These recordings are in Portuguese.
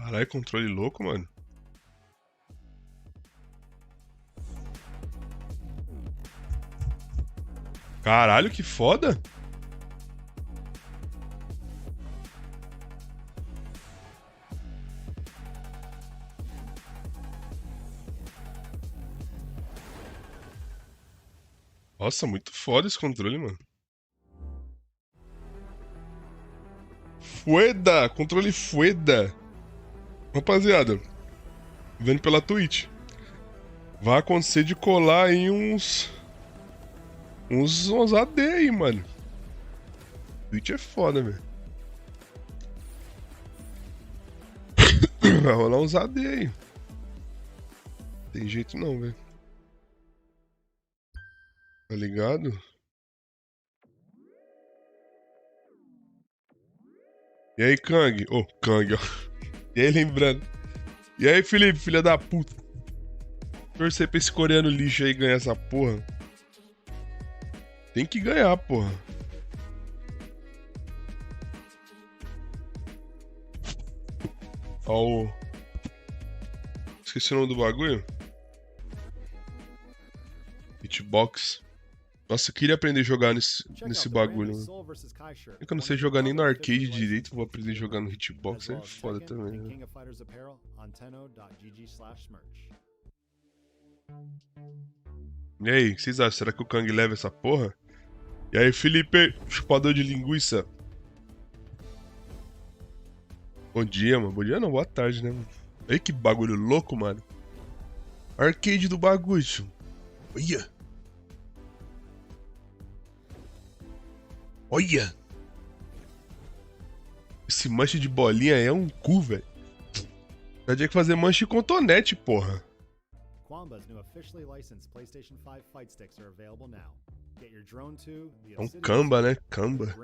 Caralho, controle louco, mano. Caralho, que foda. Nossa, muito foda esse controle, mano. Fueda! Controle Fueda! Rapaziada, vendo pela Twitch, vai acontecer de colar aí uns AD aí, mano. Twitch é foda, velho. Vai rolar uns AD aí. Tem jeito não, velho. Tá ligado? E aí, Kang? Ô, Kang, ó. E aí, lembrando. E aí, Felipe, filha da puta. Torcer pra esse coreano lixo aí ganhar essa porra. Tem que ganhar, porra. Ó o... Esqueci o nome do bagulho. Hitbox. Nossa, eu queria aprender a jogar nesse bagulho, mano. É que eu não sei jogar nem no arcade direito, vou aprender a jogar no hitbox, é foda também, né? E aí, o que vocês acham? Será que o Kang leva essa porra? E aí, Felipe, chupador de linguiça. Bom dia, mano. Bom dia não, boa tarde, né, mano? Olha que bagulho louco, mano. Arcade do bagulho, tio. Olha. Olha! Esse manche de bolinha é um cu, velho. Já tinha que fazer manche de cotonete, porra. É um camba, né? Camba.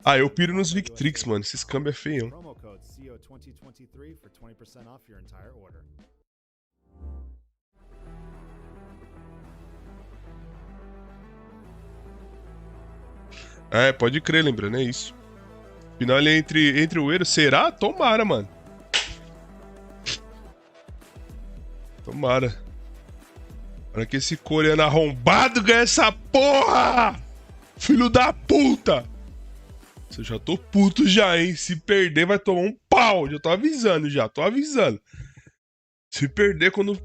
Ah, eu piro nos Victrix, mano. Esses camba é feião. É, pode crer, lembrando, é isso. Final ali entre o Eiro. Será? Tomara, mano. Tomara. Para que esse coreano arrombado ganhe essa porra! Filho da puta! Eu já tô puto já, hein? Se perder vai tomar um pau. Já tô avisando, já. Tô avisando. Se perder, quando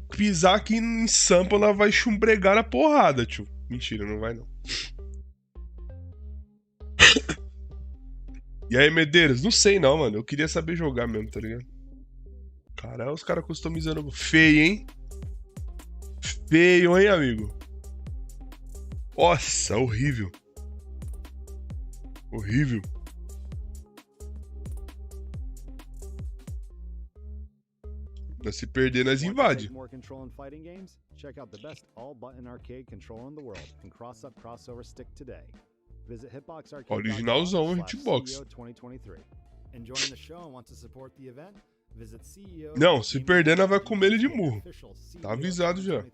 pisar aqui em Sampa, ela vai chumbregar na porrada, tio. Mentira, não vai não. E aí, Medeiros? Não sei não, mano. Eu queria saber jogar mesmo, tá ligado? Caralho, os caras customizando. Feio, hein? Feio, hein, amigo? Nossa, horrível. Horrível. Se perder, nós invade. Originalzão, hitbox. Não, se perder, nós vai comer ele de murro. Tá avisado já.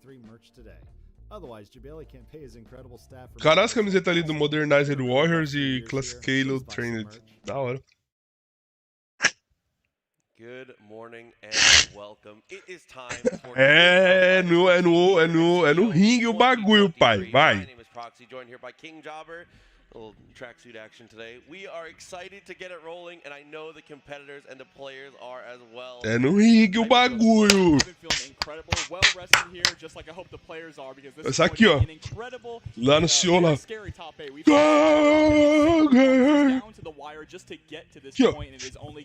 Caralho, as camisetas ali do Modernized Warriors e Classic Halo Trained. Da hora. Good morning and welcome. It is time for É no ringue o bagulho, pai. Vai. My name is Proxy, joined here by King Jobber. Little tracksuit action today. We are excited to get it rolling, and I know the competitors and the players are as well. É no ringue o bagulho. Essa aqui, ó. Lá no CEO lá. Aqui, ó.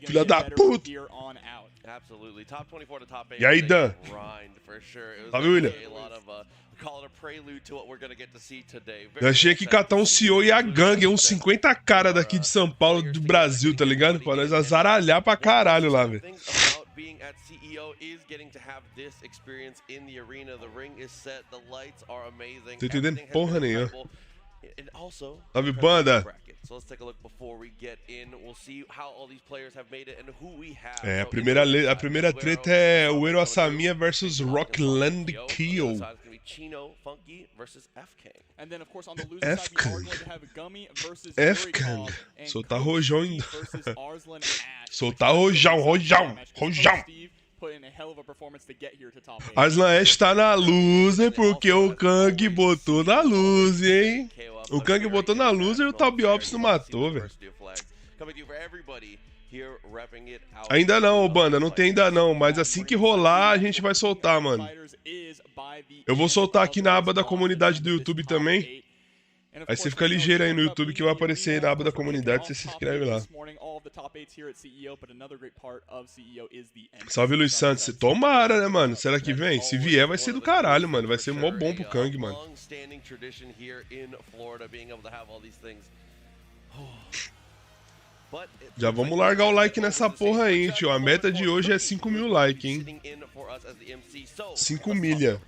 Filha da puta. Absolutely. Top 24 to top 8. E aí, Dan? Salve, William. Eu achei que catar um CEO e a gangue, uns 50 cara daqui de São Paulo, do Brasil, tá ligado? Pra nós azaralhar pra caralho lá, velho. Tô entendendo porra nenhuma. Salve, banda. So let's take a look before we get in. We'll see how all these players have made it and who we have. É, a primeira treta é o Ero Asamiya versus Rockland Kill. F-Kang. Soltar rojão ainda. Soltar rojão. Arslan Ash tá na loser porque o Kang botou na loser, hein? O Kang botou na loser e o Tal Biops não matou, velho. Ainda não, banda, não tem ainda não, mas assim que rolar a gente vai soltar, mano. Eu vou soltar aqui na aba da comunidade do YouTube também. Aí você fica ligeiro aí no YouTube que vai aparecer aí na aba da comunidade, você se inscreve lá. Salve, Luiz Santos. Tomara, né, mano? Será que vem? Se vier, vai ser do caralho, mano. Vai ser mó bom pro Kang, mano. Já vamos largar o like nessa porra aí, hein, tio. A meta de hoje é 5 mil likes, hein? 5 milha.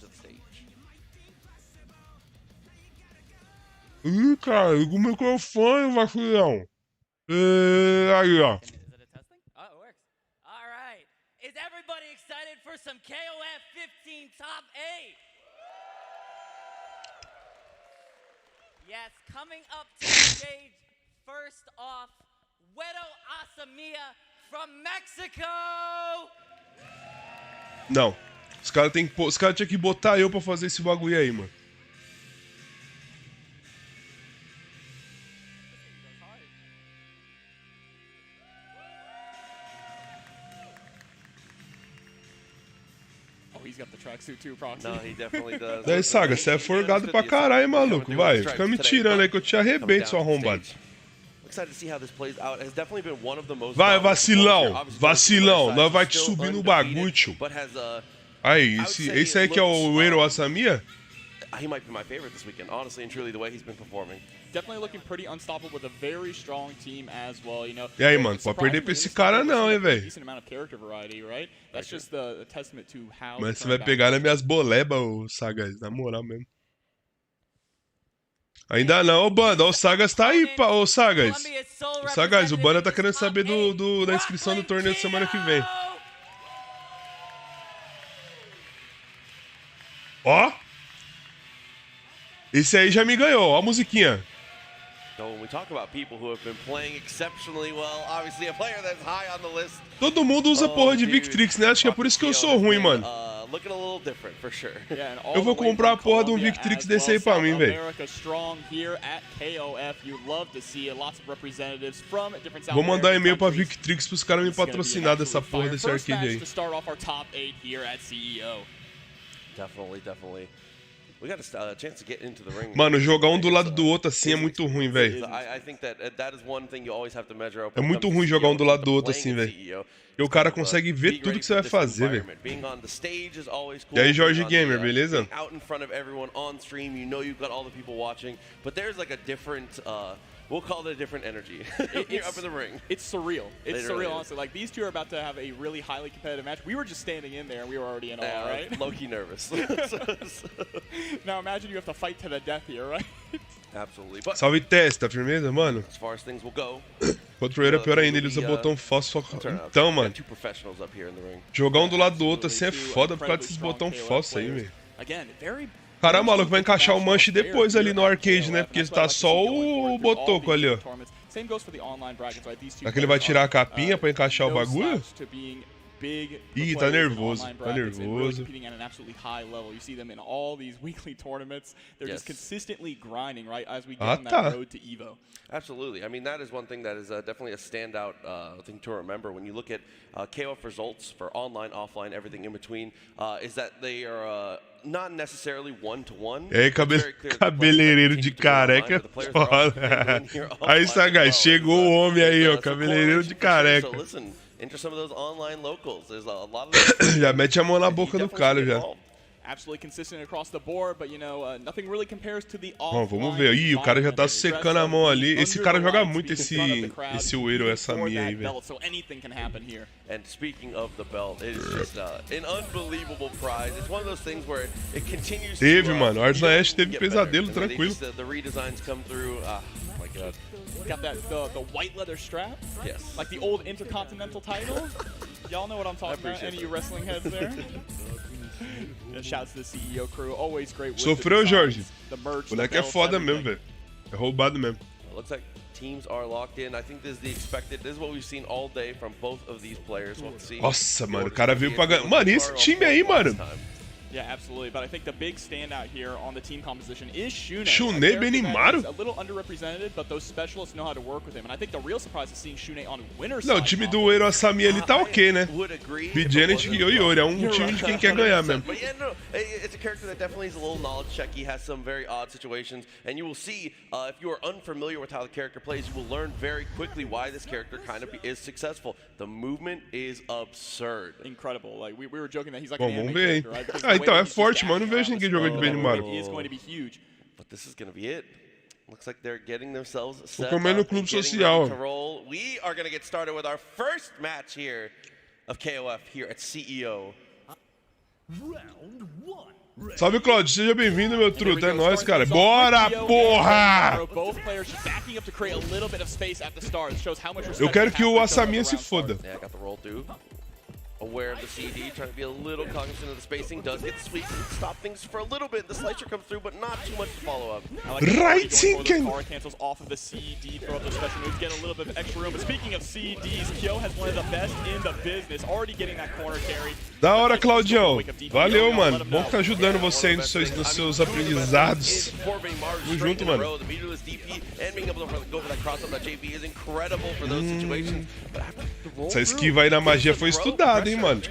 Ih, cara, liga o microfone, vacilão. Aí, ó. Is everybody excited for some KOF 15 top 8? Yes, coming up to the stage, first off, Wedo Asamiya from Mexico! Não, os caras tinham que botar eu pra fazer esse bagulho aí, mano. Daí, Saga, você é forgado pra caralho, maluco. Vai, fica me tirando aí que eu te arrebento, seu arrombado. Vai, vacilão, vacilão. Nós vai te subir no bagulho, tio. Aí, esse aí que é o Ero Asamiya? He might be my favorite this weekend, honestly and truly, the way he's been performing. Definitely looking pretty unstoppable with a very strong team as well, you know. E aí, mano, pode perder pra esse cara não, hein, velho. Mas você vai pegar nas minhas bolebas, ô Sagas, na moral mesmo. Ainda não, ô Banda, o Sagas tá aí, ô Sagas. O Sagas, o Banda tá querendo saber da inscrição do torneio semana que vem. Ó. Esse aí já me ganhou, ó a musiquinha. Todo mundo usa porra de Victrix, né? Acho que é por isso que eu sou ruim, mano. Eu vou comprar a porra de um Victrix desse aí pra mim, velho. Vou mandar e-mail pra Victrix pros caras me patrocinar dessa porra desse arcade aí. Mano, jogar um do lado do outro assim é muito ruim, velho. É muito ruim jogar um do lado do outro assim, velho. Porque o cara consegue ver tudo que você vai fazer, velho. E aí, Jorge Gamer, beleza? We'll call it a different energy. You're up in the ring. It's surreal. It's surreal, honestly. Like, these two are about to have a really highly competitive match. We were just standing in there, and we were already in a lot, right? Low-key nervous. Now imagine you have to fight to the death here, right? Absolutely. Salve, Testa, firmeza, mano? As far as things will go. Contra o Ero é pior ainda, ele usa botão fósforo. Então, mano, jogar um do lado do outro assim é foda por causa desses botão fósforo aí, velho. Caramba, maluco, vai encaixar o manche depois ali no arcade, né? Porque tá só o botoco ali, ó. Será que ele vai tirar a capinha pra encaixar o bagulho? Ih, tá nervoso, tá nervoso. Ah, tá. Absolutely. I mean, that is one thing that is definitely a standout thing to remember when you look at KOF results for online, offline, everything in between, is that they are not necessarily one-to-one. E aí, cabeleireiro de careca é foda. Aí, Sagai, chegou o homem aí, ó, cabeleireiro de careca. Já mete a mão na boca do cara, já. Bom, vamos ver. Ih, o cara já tá secando a mão ali. Esse cara joga muito esse Ero, essa minha aí, velho. And speaking of the belt, it is just an unbelievable prize. It's one of those things where it continues. Teve, mano. O Arslan Ash teve pesadelo, tranquilo. The redesigns come through. Oh my god. Got that the white leather strap. Yes. Like the old Intercontinental title. Y'all know what I'm talking about. Any of you wrestling heads there? And shouts to the CEO crew. Always great. Sofreu, Jorge. The merch. Moleque é foda mesmo, velho. É roubado mesmo. Looks like teams are locked in. I think this is the expected. This is what we've seen all day from both of these players. We'll see. Nossa, mano, o cara veio pra ganhar. Mano, e esse time aí, mano? Yeah, absolutely. But I think the big standout here on the team composition is Shune. Shune Benimaru? A little underrepresented, but those specialists know how to work with him. And I think the real surprise is seeing Shune on winner's Não, o side. time do Eiro Asami ali tá ok, né? Janet e Yoyori, é um time de quem quer ganhar mesmo. But yeah, no, it's a character that definitely is a little knowledge check. He has some very odd situations, and you will see if you are unfamiliar with how the character plays, you will learn very quickly why this character kind of is successful. The movement is absurd. Incredible. Like we were joking that he's like Bom, an anime vamos ver, hein? character, right? Because Ah, the way então, that é he's forte, just mano. Não vejo dashing ninguém around jogando de the Benimaru. movement is going to be huge. But this is going to be it. Looks like they're getting themselves set comendo up clube and getting social. ready to roll. We are going to get started with our first match here of KOF here at CEO. Salve, Claudio. Seja bem-vindo, meu truto. É nóis, cara. Bora, porra! Eu quero que o Asami se foda. Yeah, got the roll through. Aware of the CD, trying to be a little cognizant of the spacing. Does get the sweep and stop things for a little bit. The slicer comes through, but not too much to follow up. Right thinking. Power cancels off of the CD, throw up those special moves, get a little bit of extra room. But speaking of CDs, Kyo has one of the best in the business, already getting that corner carry. Da hora, Claudião. Valeu, mano. Bom ficar ajudando você aí nos seus aprendizados. Tamo junto, mano. Essa esquiva aí na magia foi estudada, hein, mano.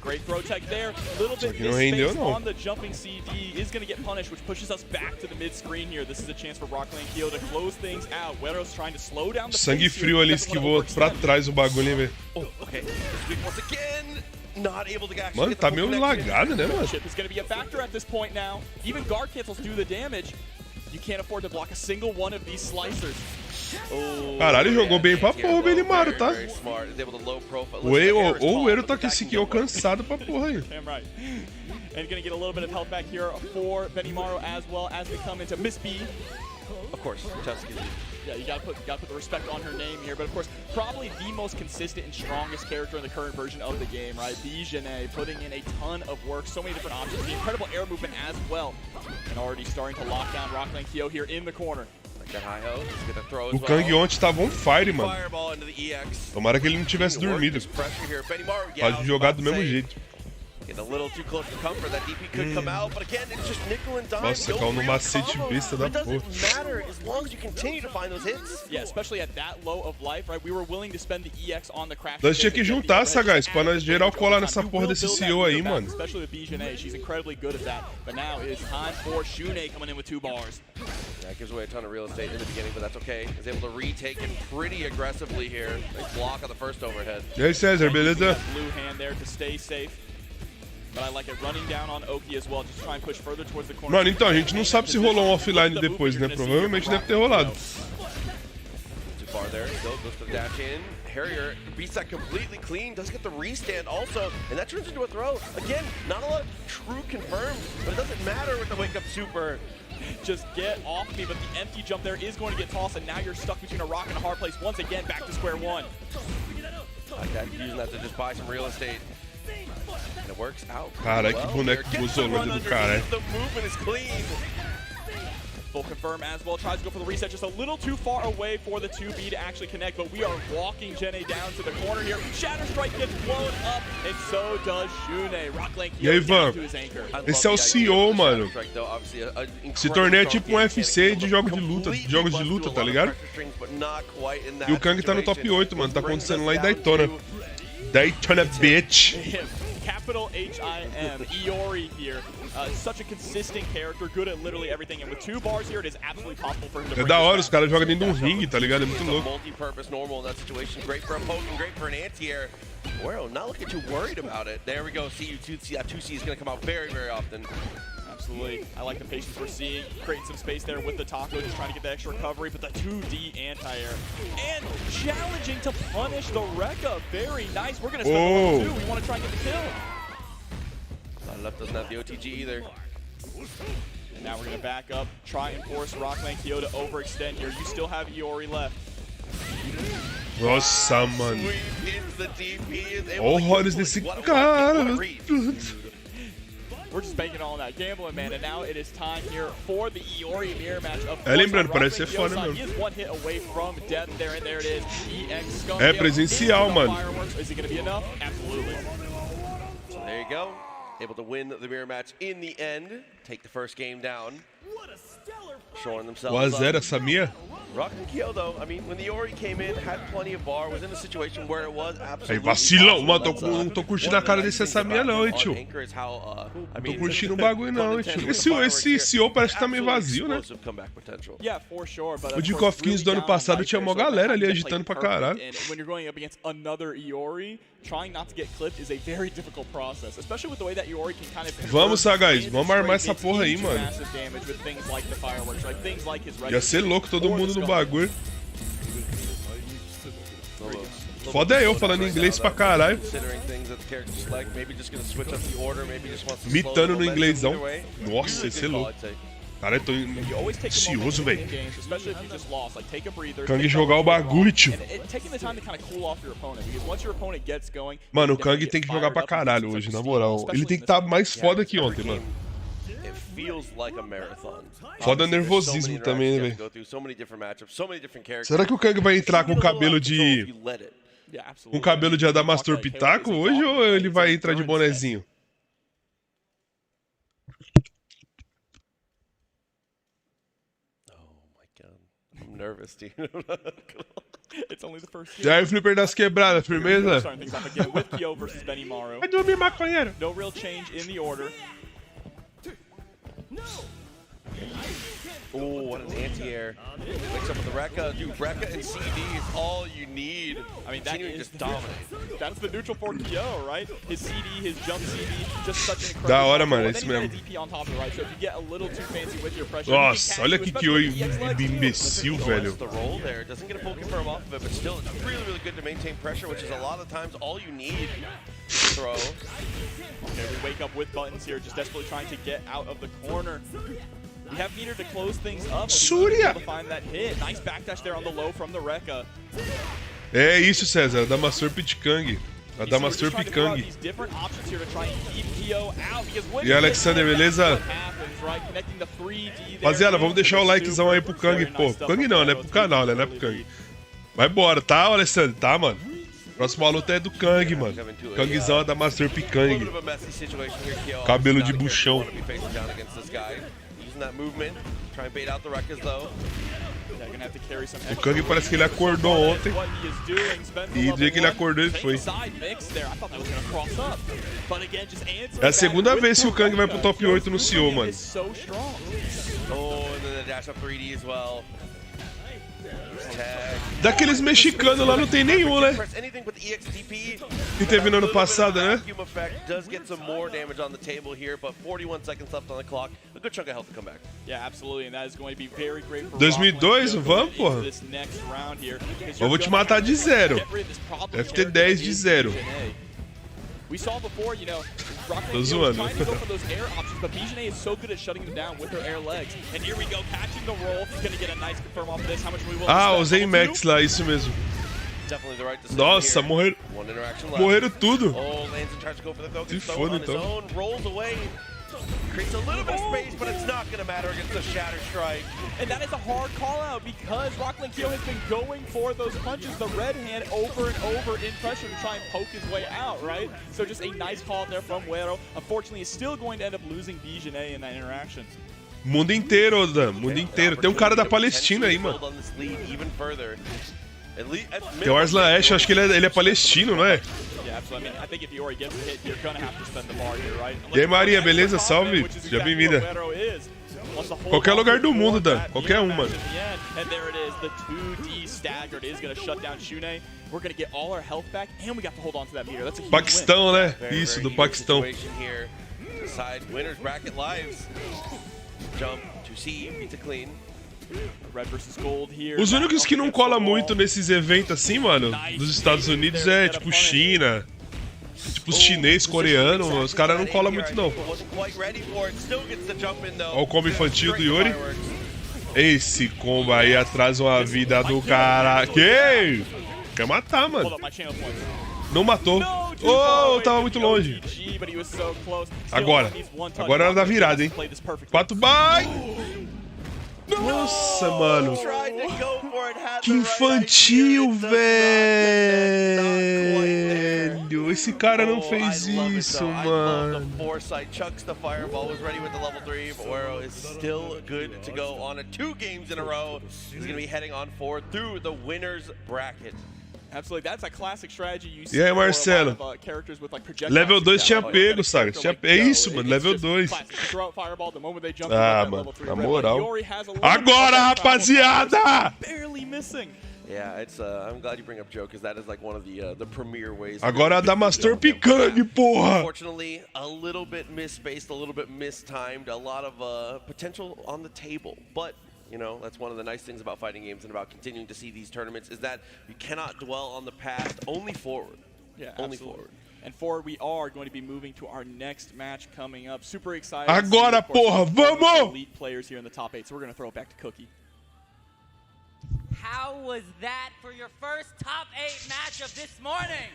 Great throw tech there. Little bit não rendeu, missed não. on the jumping CD is going to get punished, which pushes us back to the mid screen here. This is a chance for Rocklane Kyo to close things out. Wero's trying to slow down the Sangue pace frio here. ali esquivou pra trás o bagulho, hein, velho. Oh, okay. Sweep once again. Not able to actually Mano, get tá the meio full connection. lagado, né, mano? Chip is going to be a factor at this point now. Even guard cancels do the damage. You can't afford to block a single one of these slicers. Oh, Caralho, yeah, jogou bem pra yeah, porra o very, Benimaru, tá? very smart. Is able to low profile. Ou o Eiro tá com esse kill cansado pra porra aí. Damn right. And going to get a little bit of help back here for Benimaru as well as we come into Miss B. Of course, Tusky. Yeah, you gotta put the respect on her name here, but of course, probably the most consistent and strongest character in the current version of the game, right? Bijane putting in a ton of work, so many different options, the incredible air movement as well, and already starting to lock down Rocklane Kyo here in the corner. Like that high ho, he's gonna throw as O Kang well. ontem tava on fire, mano. Fireball into the EX. Tomara que ele não tivesse dormido. Pressure here. Benimaru, yeah, Pode jogar do mesmo jeito. Getting a little too close to comfort. That DP could come out, but again, it's just nickel and dime. Nossa, caiu no macete besta da It doesn't porra. matter as long as you continue to find those hits. Yeah, especially at that low of life, right? We were willing to spend the EX on the crash. Nós tinha que juntar, sagaz, pra nós geral colar nessa porra desse CEO aí, mano. Especially with Bijane, she's incredibly good at that. But now it's time for Shune coming in with 2 bars. That gives away a ton of real estate in the beginning, but that's okay. He's able to retake it pretty aggressively here. Nice block on the first overhead. E aí, César, beleza? Blue hand there to stay safe. But I like it running down on Oki as well, just try and push further towards the corner. Mano, então, a gente não sabe se rolou um offline depois, né? Provavelmente deve ter rolado. Too far there, still goes to the dash in. Harrier beats that completely clean, does get the restand also, and that turns into a throw. Again, not a lot of true confirmed, but it doesn't matter with the wake up super. Just get off me, but the empty jump there is going to get tossed, and now you're stuck between a rock and a hard place. Once again, back to square one. Like that, using that to just buy some real estate. And it works out. Caralho, que boneco bozolândia do caralho. The movement is clean. Full confirm as well, tries to go for the reset, just a little too far away for the 2B to actually connect, but we are walking Jenny down to the corner here. Shatter Strike gets blown up, and so does Shune. Rocklane Kyo down to his anchor. Esse é o CEO, mano. Esse torneio é tipo um UFC de jogos de luta, tá ligado? E o Kang tá no top 8, mano. Tá acontecendo lá em Daytona. Daytona, bitch. Capital H-I-M, Iori here. Such a consistent character, good at literally everything. And with 2 bars here, it is absolutely possible for him to É da hora, os caras jogam dentro de um ringue, tá ligado? É muito louco. Multi-purpose normal in that situation. Great for a poke and great for an anti-air. Well, not looking too worried about it. There we go. See, 2C is going to come out very, very often. Absolutely. I like the patience we're seeing. Creating some space there with the taco, just trying to get the extra recovery, but the 2D anti-air. And challenging to punish the Rekka. Very nice. We're going to spend the 2. We want to try and get the kill. Left doesn't have the OTG either. And now we're going to back up, try and force Rockland Kyo to overextend here. You still have Iori left. Nossa, mano. Horrores desse cara. We're just banking all on that gambling, man. And now it is time here for the Iori mirror match. Lembrando, parece ser foda mesmo. He is one hit away from death there, and there it is. É presencial, mano. Is it going to be enough? Absolutely. So there you go. Able to win the mirror match in the end. Take the first game down. Showing themselves 1-0 essa minha. Rockland Kyo, though, I mean, when the Iori came in, had plenty of bar, was in a situation where it was Aí, absolutely vacilão. Mano, possible. não tô curtindo a cara desse essa minha não, hein, tio. Tô curtindo o bagulho não, hein, tio. Esse CEO parece que tá meio vazio, né? O de Kof Xv do ano passado tinha uma galera ali agitando pra caralho. When you're going up against another Iori, trying not to get clipped is a very difficult process, especially with the way that Iori can kind of Vamos, Sagaz, vamos armar essa porra aí, mano. Ia ser louco todo mundo no bagulho. Foda é eu falando inglês pra caralho. Mitando no inglêsão. Nossa, ia ser louco. Cara, eu tô ansioso, velho. Kang jogar o bagulho, tio. Mano, o Kang tem que jogar pra caralho hoje, na moral. Ele tem que estar mais foda que ontem, mano. Foda nervosismo também, né, velho? Será que o Kang vai entrar com o cabelo de... com cabelo de Adamastor Pitaco hoje ou ele vai entrar de bonezinho? E aí, o Flipper das quebradas, firmeza? Vai dormir, maconheiro. No real change in the order. Oh, what an anti-air. Mix up with the Rekka. Dude, Rekka and CD is all you need. I mean, that is just dominate. That's the neutral for Kyo, right? His CD, his jump CD, just such an incredible... Da hora, mano, é isso mesmo. Nossa, olha que Kyo imbecil, velho. The roll there doesn't get a full confirm off of it, but still, it's really, really good to maintain pressure, which is a lot of times all you need to throw. Okay, we wake up with buttons here, just desperately trying to get out of the corner. We have meter to close things up. Surya! To find that hit. Nice backdash there on the low from the Rekka. É isso, César. Adamastor Pitkang. Adamastor Pikang. E Alexander, beleza? Rapaziada, vamos deixar o likezão aí pro Kang, pô. Kang não, né? Pro canal, né? Não é pro Kang. Vai embora, tá, Alexander? Tá, mano. Próxima luta é do Kang, mano. Kangzão é da Master Pikang. Cabelo de buchão. O Kang parece que ele acordou ontem. E do dia que ele acordou, ele foi. É a segunda vez que o Kang vai pro top 8 no CEO, mano. Daqueles mexicanos lá não tem nenhum, né? Que teve no ano passado, né? 2002, vamos, porra. Eu vou te matar de 0. Deve ter 10 de 0. We saw before, you know, Tô zoando. trying to go for those air options, but BJNA is so good at shutting them down with her air legs. And here we go, catching the roll. Gonna get a nice confirm off this. How much we will usei Max lá, isso mesmo. Nossa, morreram. Morreram tudo. Se foda, então. Creates a little bit of space, but it's not going to matter against the Shatter Strike. And that is a hard call out because Rockland Kyo has been going for those punches, the red hand over and over in pressure to try and poke his way out, right? So just a nice call out there from Wero. Unfortunately, he's still going to end up losing BJNA in that interaction. Mundo inteiro, Dan. Mundo inteiro. Tem um cara da Palestina aí, mano. Tem o Arslan Ash, acho que ele é palestino, não é? E aí, Maria, beleza? Salve. Seja bem-vinda. Qualquer lugar do mundo, Dan. Qualquer um, mano. Paquistão, né? Isso, do Paquistão. Os únicos que não colam muito nesses eventos assim, mano, dos Estados Unidos é tipo China, pros chinês, coreanos, os caras não colam muito não. Olha o combo infantil do Yuri. Esse combo aí atrasa uma vida do cara. Que? Quer matar, mano. Não matou. Oh, tava muito longe. Agora é hora da virada, hein. 4 bye. Nossa, mano. Que infantil, velho. Esse cara não fez isso, mano. Absolutely, that's a classic strategy you see. E aí, Marcelo? Level 2 tinha pego, sabe? É isso, mano, level 2. Ah, mano, na moral. Agora, rapaziada! Yeah, it's I'm glad you bring up Joe because that is like one of the premier ways. Agora dá Master Picante, porra. Unfortunately, a little bit misspaced, a little bit mistimed, a lot of potential on the table, but you know, that's one of the nice things about fighting games and about continuing to see these tournaments is that you cannot dwell on the past, only forward. Yeah, only absolutely. forward. And forward, we are going to be moving to our next match coming up. Super excited. Agora, porra, vamos! Elite players here in the top 8, so we're going to throw it back to Cookie. How was that for your first top 8 match of this morning?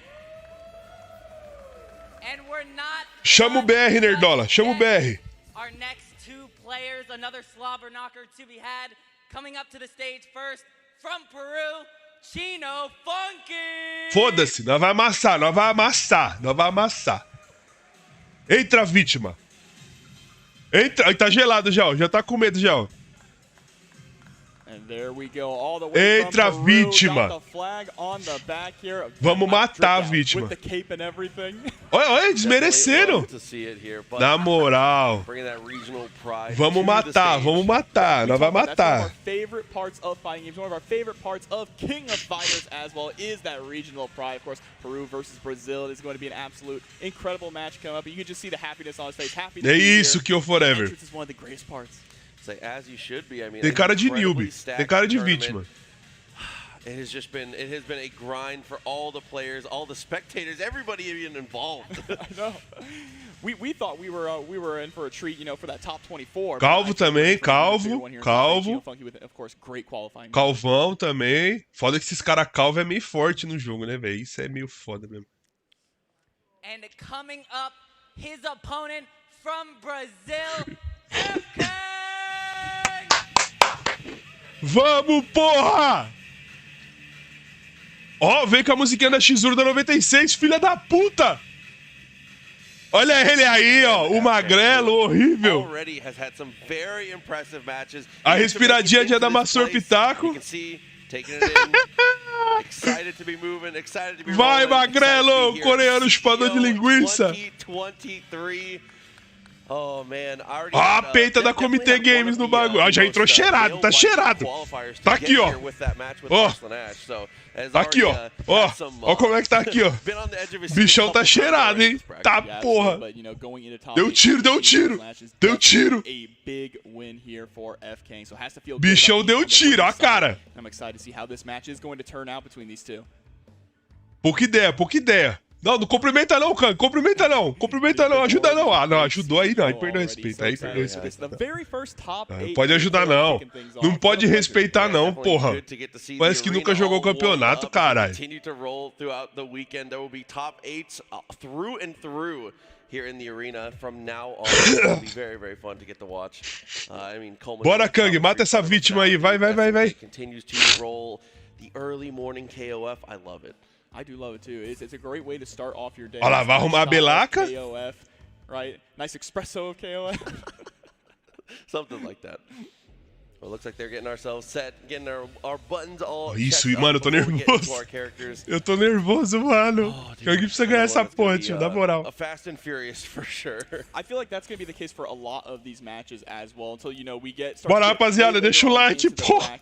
And we're not. Chama o BR, Nerdola. Chama o BR. Our next 2 players, another slobber knocker to be had. Coming up to the stage first from Peru, Chino Funky. Foda-se, nós vai amassar, nós vai amassar, nós vai amassar. Entra, vítima. Entra, ai, tá gelado já, ó. Já tá com medo já, ó. Entra, vítima. Vamos matar a vítima. Olha, olha, desmereceram. Na moral. Vamos matar, vamos matar. Nós vamos matar. Peru versus Brazil is going to be an absolute incredible match coming up. You can just see the happiness on his face. Happy to É be here. isso que eu forever. This is one of the greatest parts. As you should be. I mean, Tem cara de newbie, tem cara de vítima. It has been a grind for all the players, all the spectators, everybody even involved. I know. We thought we were in for a treat, you know, for that top 24. Calvo também, Calvo. Of course, great qualifying. Calvão também. Foda que esses caras calvo é meio forte no jogo, né, velho? Isso é meio foda mesmo. And coming up, his opponent from Brazil, FK. Vamos, porra! Ó, vem com a musiquinha da Xur da 96, filha da puta! Olha ele aí, ó, o magrelo horrível. A respiradinha de Adamastor Pitaco. Vai, magrelo, coreano chupador de linguiça. Oh, man. Ó, a peita da Comitê Games no bagulho. Ó, já entrou cheirado, tá cheirado. Tá aqui, ó. Ó. Tá aqui, ó. Ó. Ó como é que tá aqui, ó. Bichão tá cheirado, hein. Tá, porra. Deu tiro, deu tiro. Deu tiro. Bichão deu tiro, ó a cara. Pouca ideia, pouca ideia. Não, não cumprimenta não, Kang. Cumprimenta não. Cumprimenta não. Ajuda não. Ah, não. Ajudou aí não. Aí perdeu respeito. Aí perdeu respeito. Não pode ajudar não. Não pode respeitar não, porra. Parece que nunca jogou o campeonato, caralho. Bora, Kang. Mata essa vítima aí. Vai, vai, vai, vai. I do love it too. It's a great way to start off your day. Olha lá, vai arrumar a belaca. KOF, right? Nice espresso of KOF. Something like that. Well, it looks like they're getting ourselves set, getting our buttons all. Isso, mano, eu tô nervoso. Eu tô nervoso, mano. Alguém precisa ganhar essa porra, tio, na moral. A Fast and Furious for sure. I feel like that's going to be the case for a lot of these matches as well until you know we get. Bora, rapaziada, deixa o like, porra.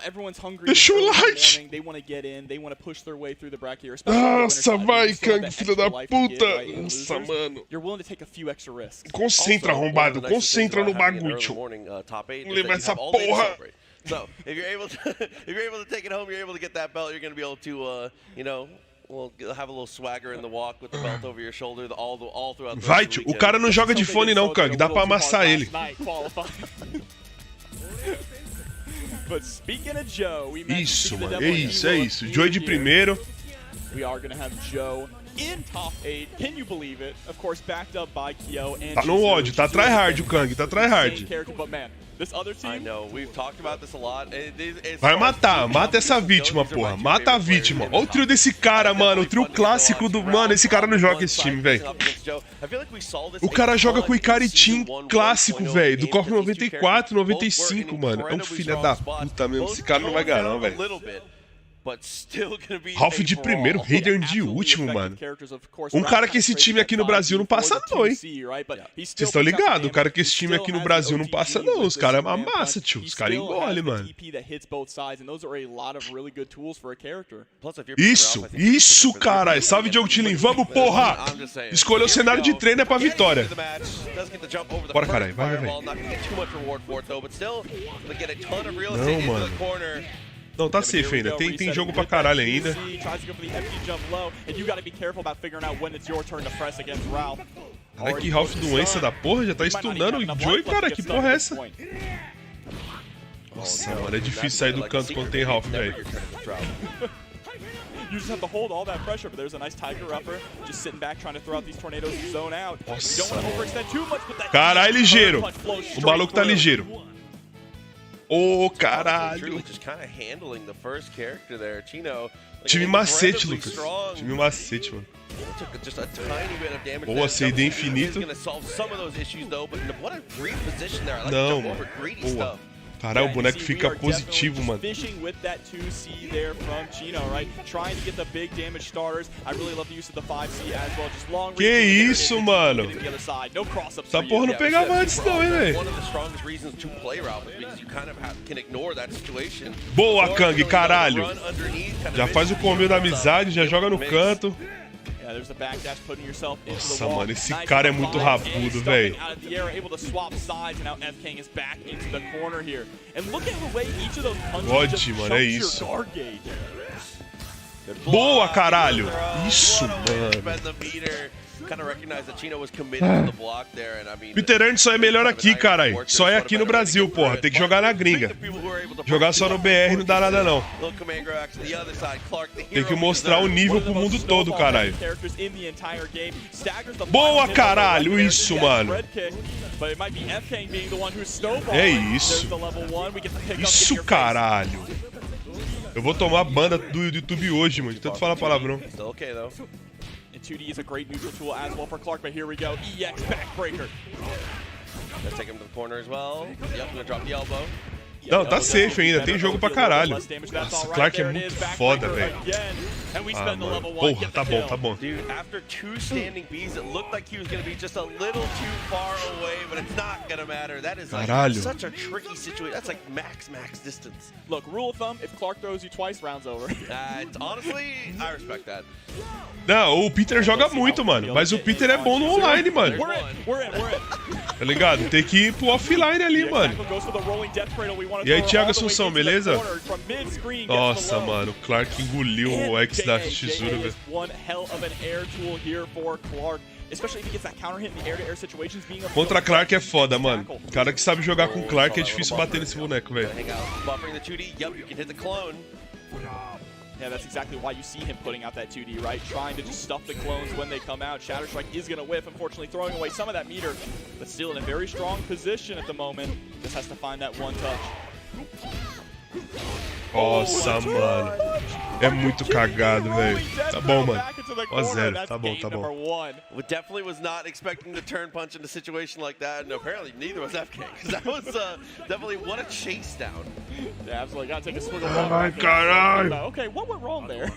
Everyone's hungry. Deixa o like. They want to get in. They want to push their way through the bracket here. Nossa, vai, Kang, filho da puta. Nossa, mano. You're willing to take a few extra risks. Concentra, arrombado. Concentra no bagulho, tio. Vamos levar essa porra. So, if you're able to take it home, you're able to get that belt, you're going to be able to, you know, We'll have a little swagger in the walk with the belt over your shoulder all throughout the Vai, tio. O cara não joga de fone não, Kang. Dá pra amassar ele. Isso, mano. É isso. Joey de primeiro. We are going to have Joe in top 8. Can you believe it? Of course, backed up by Kyo and Tá no ódio, tá tryhard o Kang, tá tryhard. I know, we've talked about this a lot. Vai matar, mata essa vítima, porra. Mata a vítima. Olha o trio desse cara, mano. O trio clássico do... Mano, esse cara não joga esse time, velho. O cara joga com o Ikaritin clássico, velho. Do Kof 94, 95, mano. É um filho da puta mesmo. Esse cara não vai ganhar, não, velho. Ralph de primeiro, Raiden de último, mano. Um cara que esse time aqui no Brasil não passa não, hein? Vocês estão ligados? O cara que esse time aqui no Brasil não passa não. Os caras é uma massa, tio. Os caras engolem, mano. Isso, caralho. Salve, Diogo Tilin. Vamos, porra! Escolher o cenário de treino é pra vitória. Bora, caralho. Vai. Não, mano. Não, tá safe ainda. Tem jogo pra caralho ainda. Caralho, que Ralph doença da porra. Já tá stunando o Joey, cara. Que porra é essa? Nossa, mano. É difícil sair do canto quando tem Ralph, velho. You just have to hold all that pressure, but there's a nice tiger upper, just sitting back trying to throw out these tornadoes and zone out. You don't want to overextend too much, but that caralho, ligeiro. O maluco tá ligeiro. Ô, caralho. Time macete, Lucas. Time macete, mano. Boa, CD infinito. Não, mano. Boa. Caralho, o boneco fica positivo, mano. Que isso, mano? Essa porra não pegava antes não, hein, velho? Boa, Kang, caralho. Já faz o combo da amizade, já joga no canto. Nossa, mano, esse cara é muito rabudo, velho. God, mano, é isso. Boa, caralho. Isso, mano. Peter Ernst só é melhor aqui, caralho. Só é aqui no Brasil, porra. Tem que jogar na gringa. Jogar só no BR não dá nada, não. Tem que mostrar o nível pro mundo todo, caralho. Boa, caralho. Isso, mano. É isso. Isso, caralho. Eu vou tomar a banda do YouTube hoje, mano. De tanto falar palavrão. 2D is a great neutral tool as well for Clark, but here we go. EX backbreaker. Let's take him to the corner as well. Yep, gonna drop the elbow. Não, tá safe ainda, tem jogo pra caralho. Nossa, o Clark é muito foda, velho. Ah, mano. Porra, tá bom, tá bom. Dude, after two standing Bs, it looked like he was gonna be just a little too far away, but it's not gonna matter. That is like such a tricky situation. That's like max distance. Look, rule of thumb, if Clark throws you twice, round's over. Honestly, I respect that. Não, o Peter joga muito, mano. Mas o Peter é bom no online, mano. We're in. Tá ligado? Tem que ir pro offline ali, mano. E aí, Thiago Assunção, beleza? Nossa, mano, o Clark engoliu o X da tesoura, velho. Contra Clark é foda, mano. O cara que sabe jogar com Clark é difícil bater nesse boneco, velho. Yeah, that's exactly why you see him putting out that 2D, right? Trying to just stuff the clones when they come out. Shatter Strike is going to whiff, unfortunately throwing away some of that meter, but still in a very strong position at the moment. Just has to find that one touch. Nossa, mano. É muito cagado, velho. Tá bom, mano. 1-0. Tá bom, tá bom. We definitely was not expecting to turn punch in a situation like that, and apparently neither was FK, because that was definitely what a chase down. Yeah, absolutely. Gotta take a swig of water. Ai, caralho. Okay, what went wrong there?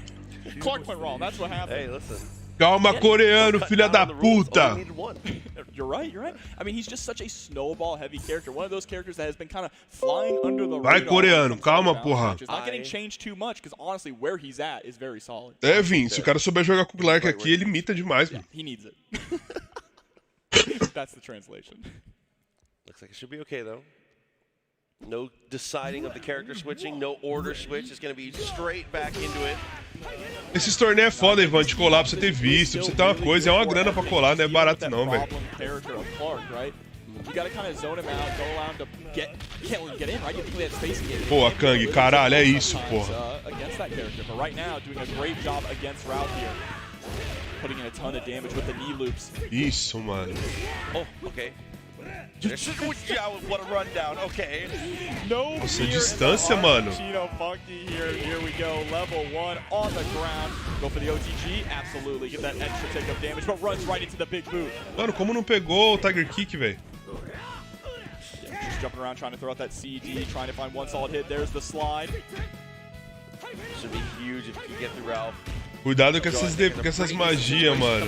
Clark went wrong. That's what happened. Hey, listen. Calma, coreano, filha da puta. You're right. I mean, he's just such a snowball-heavy character. One of those characters that has been kind of flying under the radar. Vai, coreano, calma, porra. Not getting changed too much, because honestly, where he's at is very solid. É, Vin, se o cara souber jogar com o Clark aqui, ele imita demais, mano. He needs it. That's the translation. Looks like it should be okay, though. No deciding of the character switching, no order switch. It's going to be straight back into it. Esses torneios é foda, Ivan, de colar pra você ter visto, pra você ter uma coisa. É uma grana pra colar, não é barato não, velho. Pô, Kang, caralho, é isso, porra. Isso, mano. Oh, okay. What a rundown. Okay. Nossa, distância, mano. Here we go. Level 1 on the ground. Go for the OTG. Absolutely. Get that extra take of damage, but runs right into the big boot. Mano, como não pegou o Tiger Kick, velho? Just jumping around trying to throw out that CD, trying to find one solid hit. There's the slide. Should be huge if you get through Ralph. Cuidado com essas magias, mano.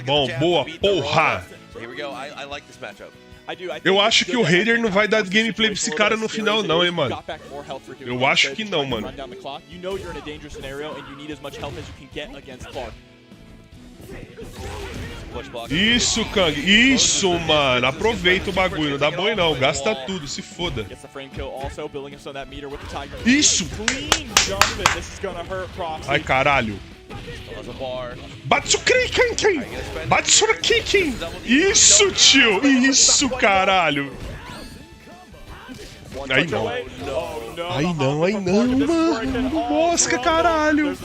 Bom, boa, porra! Eu acho que o Raider não vai dar gameplay pra esse cara no final não, hein, mano. Eu acho que não, mano. Isso, Kang. Isso, mano. Aproveita o bagulho. Não dá boi não. Gasta tudo. Se foda. Isso. Ai, caralho. Batsukiken. Batsukiken. Isso, tio. Isso, caralho. Aí não. Ai não, ai não, mano. Mosca, caralho.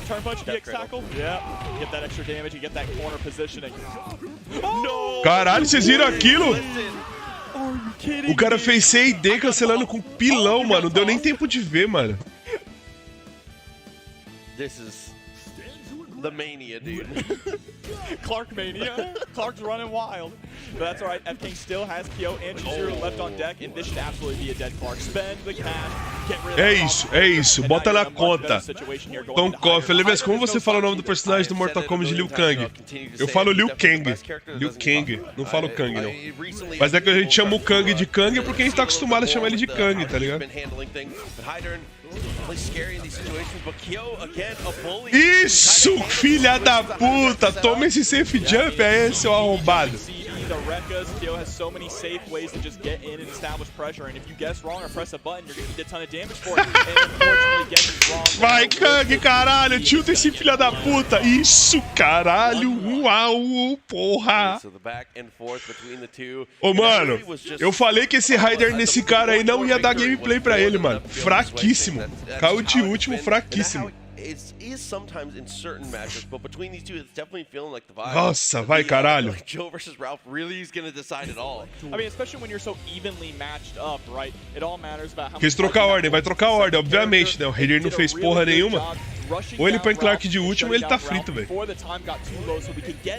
Caralho, vocês viram aquilo? O cara fez C&D cancelando com pilão, mano. Não deu nem tempo de ver, mano. This is the mania, dude. Clark mania. Clark's running wild. But that's alright. F-King still has Kyo and Chizuru left on deck, and this should absolutely be a dead Clark. Spend the cash. Get rid of É isso. Bota na conta. Tom Kof. Lembra como você fala o nome do personagem do Mortal Kombat de Liu Kang? Eu falo Liu Kang. Liu Kang. Não falo Kang, não. Mas é que a gente chama o Kang de Kang porque a gente tá acostumado a chamar ele de Kang, tá ligado? Isso, filha da puta! Toma esse safe jump aí, seu arrombado. The Rekkas, Kyo has so many safe ways to just get in and establish pressure, and if you guess wrong or press a button, you're gonna get a ton of damage for it. And unfortunately, getting wrong. Vai, Kang, caralho, tilta esse filho da puta. Isso, caralho, uau, porra. Ô, mano, eu falei que esse Raider nesse cara aí não ia dar gameplay pra ele, mano. Fraquíssimo. Caiu de último, fraquíssimo. Nossa, vai, caralho. Joe versus Ralph really is going to decide it all. I mean, especially when you're so evenly matched up, right? It all matters about how. Quis trocar a ordem, vai trocar a ordem, obviamente, né? O Raider não fez porra nenhuma. Ou ele põe Clark de último, ele tá frito, velho.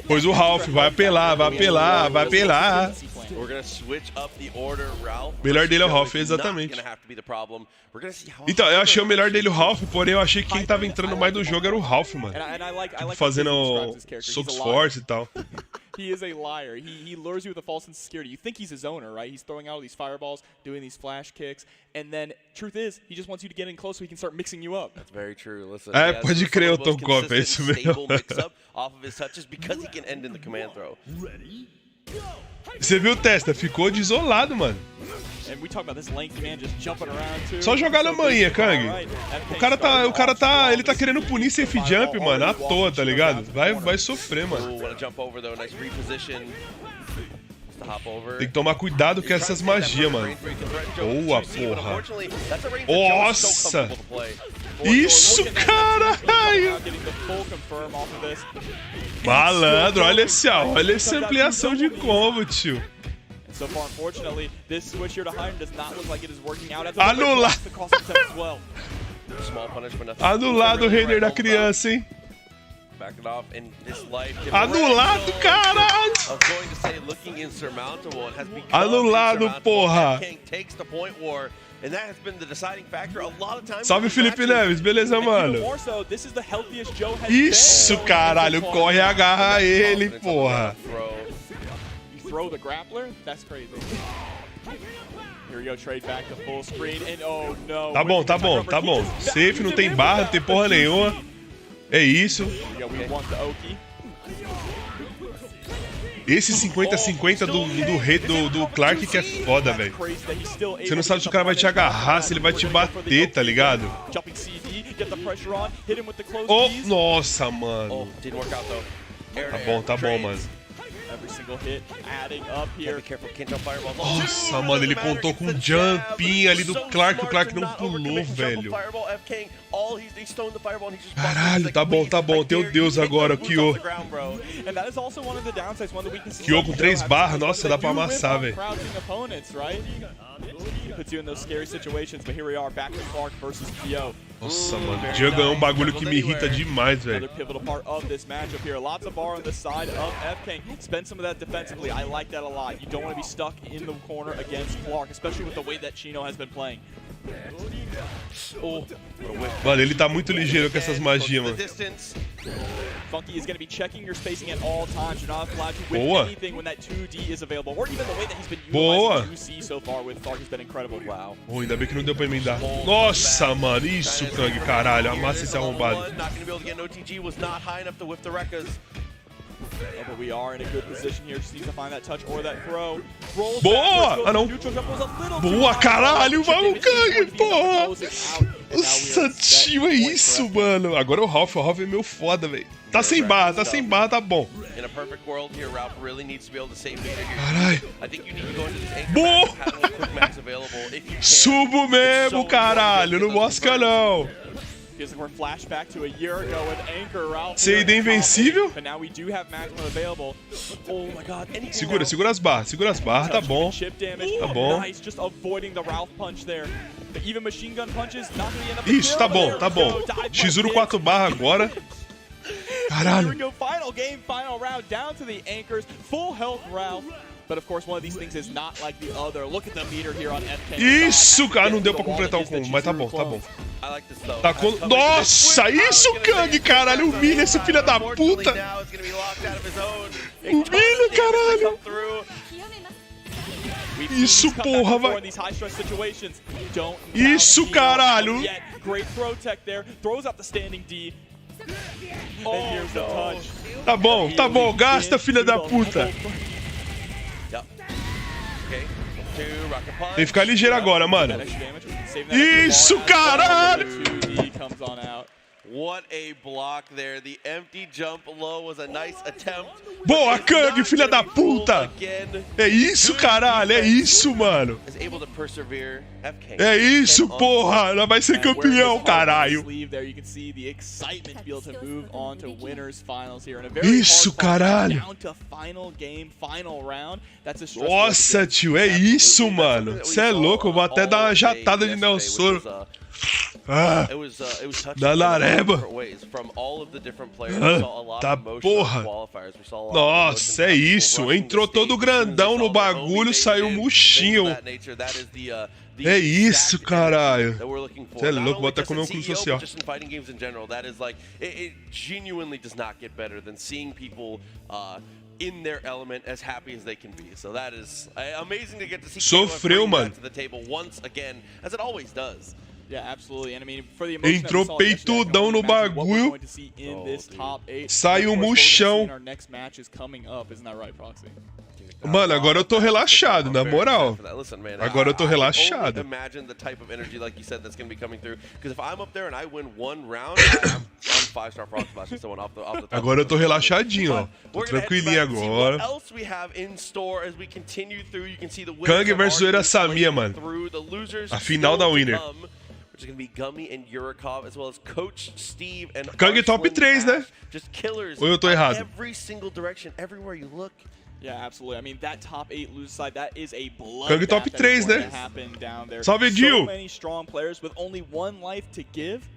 Pois o Ralph vai apelar, vai apelar, vai apelar. Melhor dele é o Ralph, exatamente. Então, eu achei o melhor dele o Ralph, porém eu achei que quem tava entrando mais no jogo era o Ralph, mano. Tipo, fazendo Sox Force e tal. He is a liar. He lures you with a false insecurity. You think he's his owner, right? He's throwing out all these fireballs, doing these flash kicks, and then truth is, he just wants you to get in close so he can start mixing you up. That's very true. Listen, é, pode crer, o Tom Kof, é isso mesmo. Você viu o Testa? Ficou desolado, mano. Só jogar na manhã, Kang. O cara tá, ele tá querendo punir safe jump, mano, à toa, tá ligado? Vai sofrer, mano. Tem que tomar cuidado com essas magias, mano. Boa, porra. Nossa! Isso, caralho! Malandro, olha essa ampliação de combo, tio. Anulado! Anulado o Raider da criança, hein? Anulado, caralho! Anulado, porra! Salve, Felipe Neves, beleza, mano? Isso, caralho, corre e agarra ele, porra! Throw the grappler? That's crazy. Here we go, trade back to full screen, and oh no. Tá bom, tá bom, tá bom. Safe, não tem barra, não tem porra nenhuma. É isso. Esse 50-50 do Clark que é foda, velho. Você não sabe se o cara vai te agarrar, se ele vai te bater, tá ligado? get the pressure on, hit him with the close Oh, keys. nossa, mano. Oh, didn't work out though. Air to air, Tá bom, mano. Every single hit adding up Be here. careful, can't jump fireballs. Nossa, mano, ele contou com um jumpinho ali do Clark, o Clark não pulou, velho. Caralho, tá bom, Teu Deus agora, Kyo. Kyo com 3 barras, nossa, dá pra amassar, velho. Puts you in those scary situations, but here we are back to Clark versus Kyo. Nossa, mano, o Diego é um bagulho que me irrita demais, velho. Another pivotal part of this matchup here. Lots of bar on the side of FK. Spend some of that defensively. I like that a lot. You don't want to be stuck in the corner against Clark, especially with the way that Chino has been playing. Mano, ele tá muito ligeiro com essas magias, mano. Funky is going to be checking your spacing at all times. You're not allowed to win anything when that 2D is available, or even the way that he's been utilizing 2C so far with Clark has been incredible. Wow. Oh, ainda bem que não deu pra emendar. Nossa, mano, isso, Kang, caralho, amassa esse arrombado. Oh, but we are in a good position here. Just needs to find that touch or that throw. Boa! Ah, não. Boa, caralho, vamos, Kang, porra! Nossa, tio, é isso, mano. Agora o Ralph é meu foda, velho. Tá sem barra, tá bom. Caralho. Boa! Subo mesmo, caralho, não mosca não. CD invencível. Segura as barras, tá bom. Tá bom. Isso, tá bom. Shizuru 4 barra agora. Caralho. Final game, final round, down to the anchors, full health Ralph. But of course, one of these things is not like the other. Look at the meter here on FK. Isso, cara, não deu pra completar o combo, mas tá bom. Tá com... Nossa, isso, Kang, caralho, humilha esse filho da puta. Humilha, caralho. Isso, porra, vai. Isso, caralho. Great throw tech there, throws up the standing D. And here's the touch. Tá bom, gasta, filha da puta. Tem que ficar ligeiro agora, mano. Isso, caralho! What a block there. The empty jump low was a nice attempt. Boa, Kang, filha da puta! É isso, caralho, é isso, mano. É isso, porra! Ela vai ser campeão, caralho. Isso, caralho. Nossa, tio, é isso, mano. Cê é louco, eu vou até dar uma jatada de Nelson. Ah, da lareba. Tá porra. Nossa, é isso. Entrou todo grandão no bagulho, saiu murchinho. É isso, caralho. Você é louco, vou até comer um clube social. In their element as happy as they can be. So that is amazing to get to see sofreu, mano. To the table once again, as it always does. Yeah, absolutely. And I mean, for the entrou peitudão no bagulho. Saiu murchão. Mano, agora eu tô relaxado, na moral. Agora eu tô relaxado. Agora eu tô relaxadinho, ó. Tô tranquilinho agora. Kang versus Urasamiya, mano. A final da Winner. Kang top 3, né? Ou eu tô errado? Yeah, absolutely. I mean, that top 8 loser side, that is a blood. Kang top 3, né? Salve, Dio. So many strong players with only one life to give.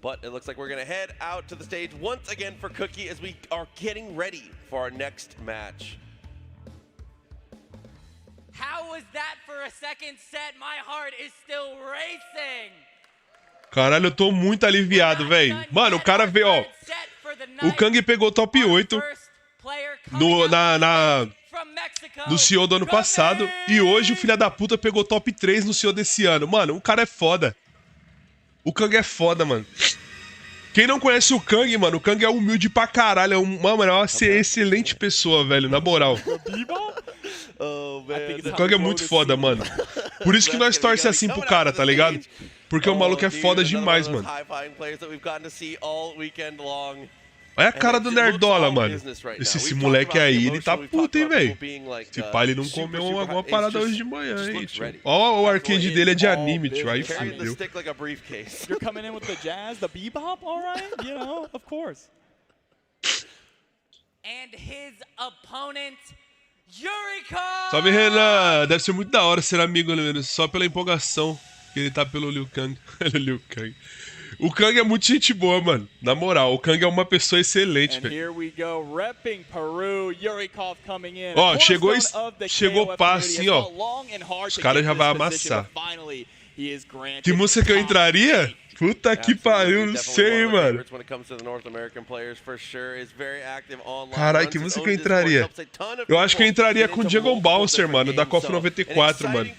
But it looks like we're going to head out to the stage once again for Cookie as we are getting ready for our next match. How was that for a second set? My heart is still racing. Caralho, eu tô muito aliviado, velho. Mano, o cara veio, ó. O Kang pegou top 8 no CEO do ano passado. E hoje o filho da puta pegou top 3 no CEO desse ano. Mano, o cara é foda. O Kang é foda, mano. Quem não conhece o Kang, mano, o Kang é humilde pra caralho. É uma excelente pessoa, velho, na moral. O Kang é muito foda, mano. Por isso que nós torcemos assim pro cara, tá ligado? Porque o maluco é foda demais, mano. Olha a cara do Nerdola, mano. Esse moleque aí, ele tá puto, hein, velho. Se pá, ele não comeu alguma parada hoje de manhã, hein, tio. Ó, o arcade dele é de anime, tio. Aí fudeu. You're coming in with the jazz, the bebop, all right? You know, of course. And his opponent, Yuriko! Salve, Renan. Deve ser muito da hora ser amigo, né, só pela empolgação que ele tá pelo Liu Kang. Liu Kang. O Kang é muito gente boa, mano. Na moral, o Kang é uma pessoa excelente, velho. Ó, chegou pá assim, ó. Os caras já vão amassar. Que música que eu entraria? Puta que pariu, não sei, mano. Caralho, que música que eu entraria? Eu acho que eu entraria com o Jungle Bouncer, mano, da Kof 94, mano.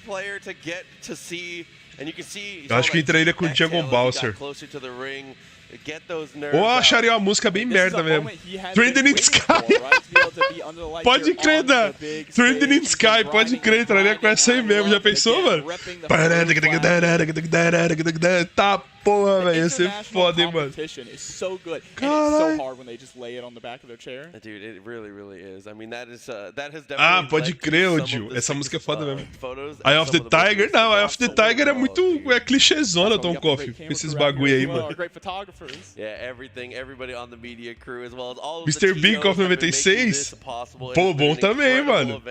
Eu acho que entraria com o Jungle Bouncer. Ou acharia uma música bem merda mesmo. Trending in Sky. Pode crer, Dan. Trending in Sky, pode crer, entraria com essa aí mesmo. Já pensou, mano? Tá porra, velho. Ia ser foda, hein, mano. Ah, pode crer, Odio. Essa música é foda mesmo. Eye of the Tiger? Não, Eye of the Tiger é muito... É clichêzona, Tom Kof. Com esses bagulho aí, mano. Mr. Bean, Kof 96? Pô, bom também, mano.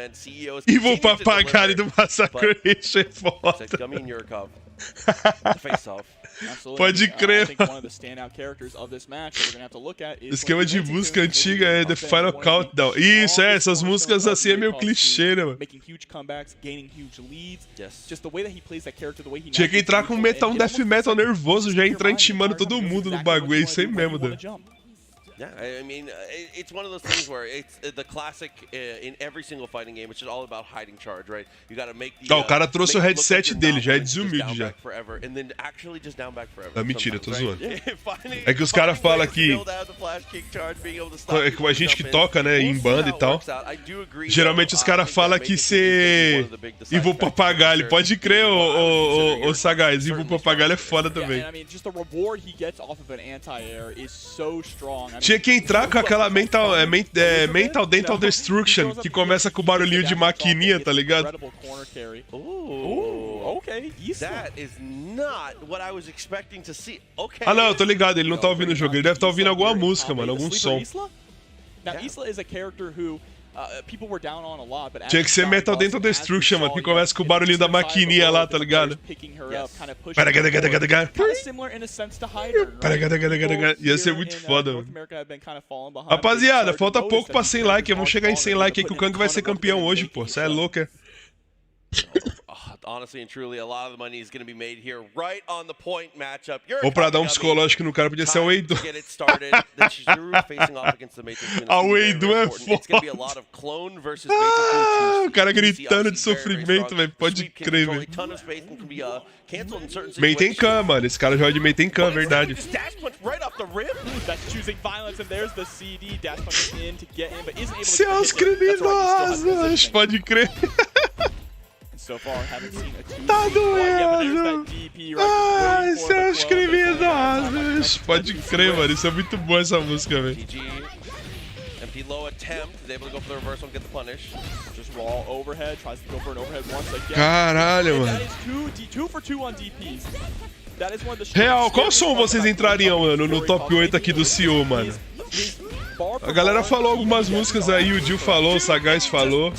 E vou Papagari do Massacration é foda. Pode crer. Esquema de música antiga é The Final Countdown. Isso, essas músicas assim é meio clichê, né, mano? Tinha que entrar com um death metal nervoso, já entrar intimando todo mundo no bagulho, isso aí mesmo, Dan. Yeah, I mean, it's one of those things where it's the classic in every single fighting game. It's just all about hiding charge, right? You gotta make the. O cara trouxe o headset dele, já é desumilde já. Ah, mentira, tô zoando. É que os caras falam que a gente que toca, né, em banda e tal, geralmente os caras falam que ser Evil Papagaio, pode crer, ô Sagaz, Evil Papagaio é foda também. Tinha que entrar com aquela Mental Dental Destruction, que começa com o barulhinho de maquininha, tá ligado? Ah, não, eu tô ligado, ele não tá ouvindo o jogo, ele deve estar ouvindo alguma música, mano, algum som. Tinha que ser Metal Dental Destruction, mano, que começa com o barulhinho da maquininha lá, tá ligado? Ia ser muito foda, mano. Rapaziada, falta pouco pra 100 likes, vamos chegar em 100 likes aí que o Kang vai ser campeão hoje, pô. Cê é louco, é? Ou pra dar um psicológico no cara, podia ser o Weidun. A Weidun é foda. O cara gritando de sofrimento, velho. Pode crer, velho. Maintain Khan, mano. Esse cara joga de Maintain Khan, verdade. Seus criminosos, pode crer. Tá doendo! Ai, seus criminosos! Pode crer, mano. Isso é muito bom, essa música, velho. Caralho, mano. Real, qual som vocês entrariam, mano, no top 8 aqui do CEO, mano? A galera falou algumas músicas aí, o Jill falou, o Sagaz falou.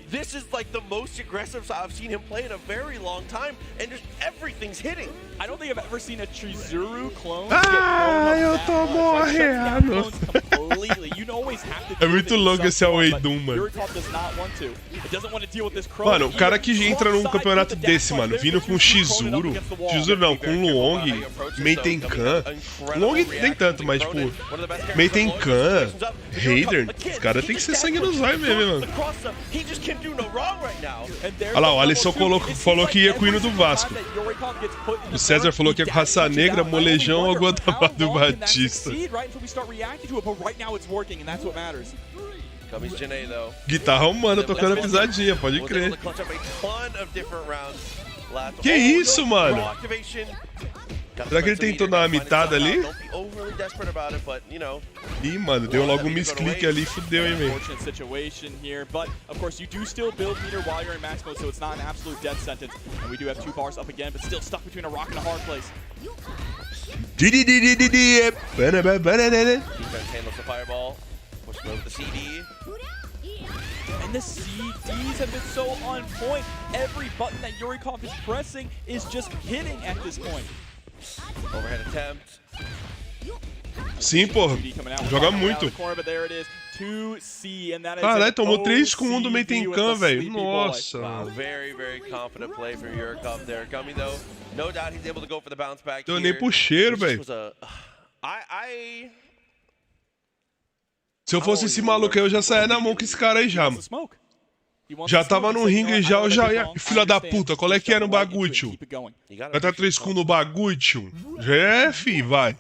This is like the most aggressive I've seen him play in a very long time, and just everything's hitting. I don't think I've ever seen a Chizuru clone. Ah, eu tô morrendo. É muito louco esse Weidun, mano. Mano, o cara que entra num campeonato desse, mano, vindo com Chizuru não, com Luong, Maintain Khan. Luong nem tanto, mas tipo, Maintain Khan, Raider, os caras tem que ser sangue nos olhos mesmo, mano. Olha lá, o Alisson falou que ia com o hino do Vasco. O César falou que ia com Raça Negra, Molejão ou Guanabara do Batista. Guitarra humana tocando a pisadinha, pode crer. Que isso, mano? Será que ele tentou dar uma mitada ali? Ih, mano, deu logo um misclick ali e fudeu, hein, velho. And the CDs have been so on point. Every button that Yurikov is pressing is just hitting at this point. Overhead attempt. Sim, porra. Joga muito. Caralho, tomou 3 com 1 do Meitenkan, velho. Nossa. Wow, very, very confident play from Yurikov there. Gummy, though, no doubt he's able to go for the bounce back Deu here. nem pro cheiro, velho. Se eu fosse esse maluco aí, eu já saía na mão com esse cara aí já, mano. Já tava no ringue já, eu já ia. Filha da puta, qual é que é no bagulho, tio? Vai tá 3 com 1 no bagulho, tio? Já é, fi, vai.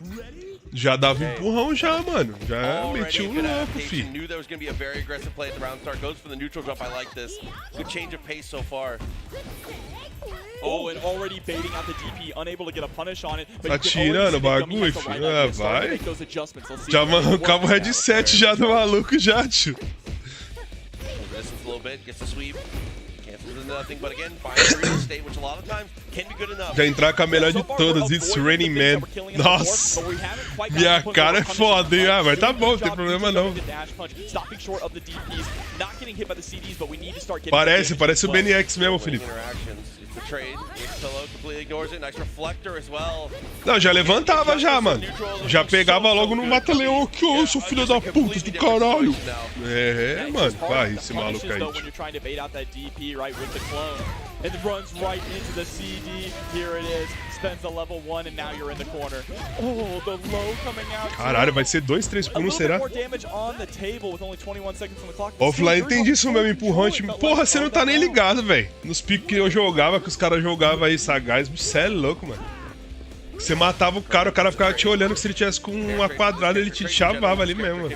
Já dava empurrão já, mano. Já meti um louco, fi. Tá tirando o bagulho, fi. Ah, vai. Já arrancava o headset já do maluco já, tio. Já entrar com a melhor de todas, It's Raining Man. Nossa, minha cara é foda, hein? Ah, mas tá bom, não tem problema não. Parece o BNX mesmo, Felipe. Não, já levantava já, mano. Já pegava logo no mata-leão. Que eu sou filho da puta do caralho. É, mano. Vai, esse maluco aí. It runs right into the CD. Here it is. Spends a level 1 and now you're in the corner. Oh, the low coming out. Caralho, vai ser 2, 3 por 1, será? Offline tem disso mesmo, empurrante. Porra, você não tá nem ligado, velho. Nos picos que eu jogava, que os caras jogavam aí sagaz, você é louco, mano. Você matava o cara ficava te olhando, que se ele tivesse com uma quadrada, ele te chavava ali mesmo.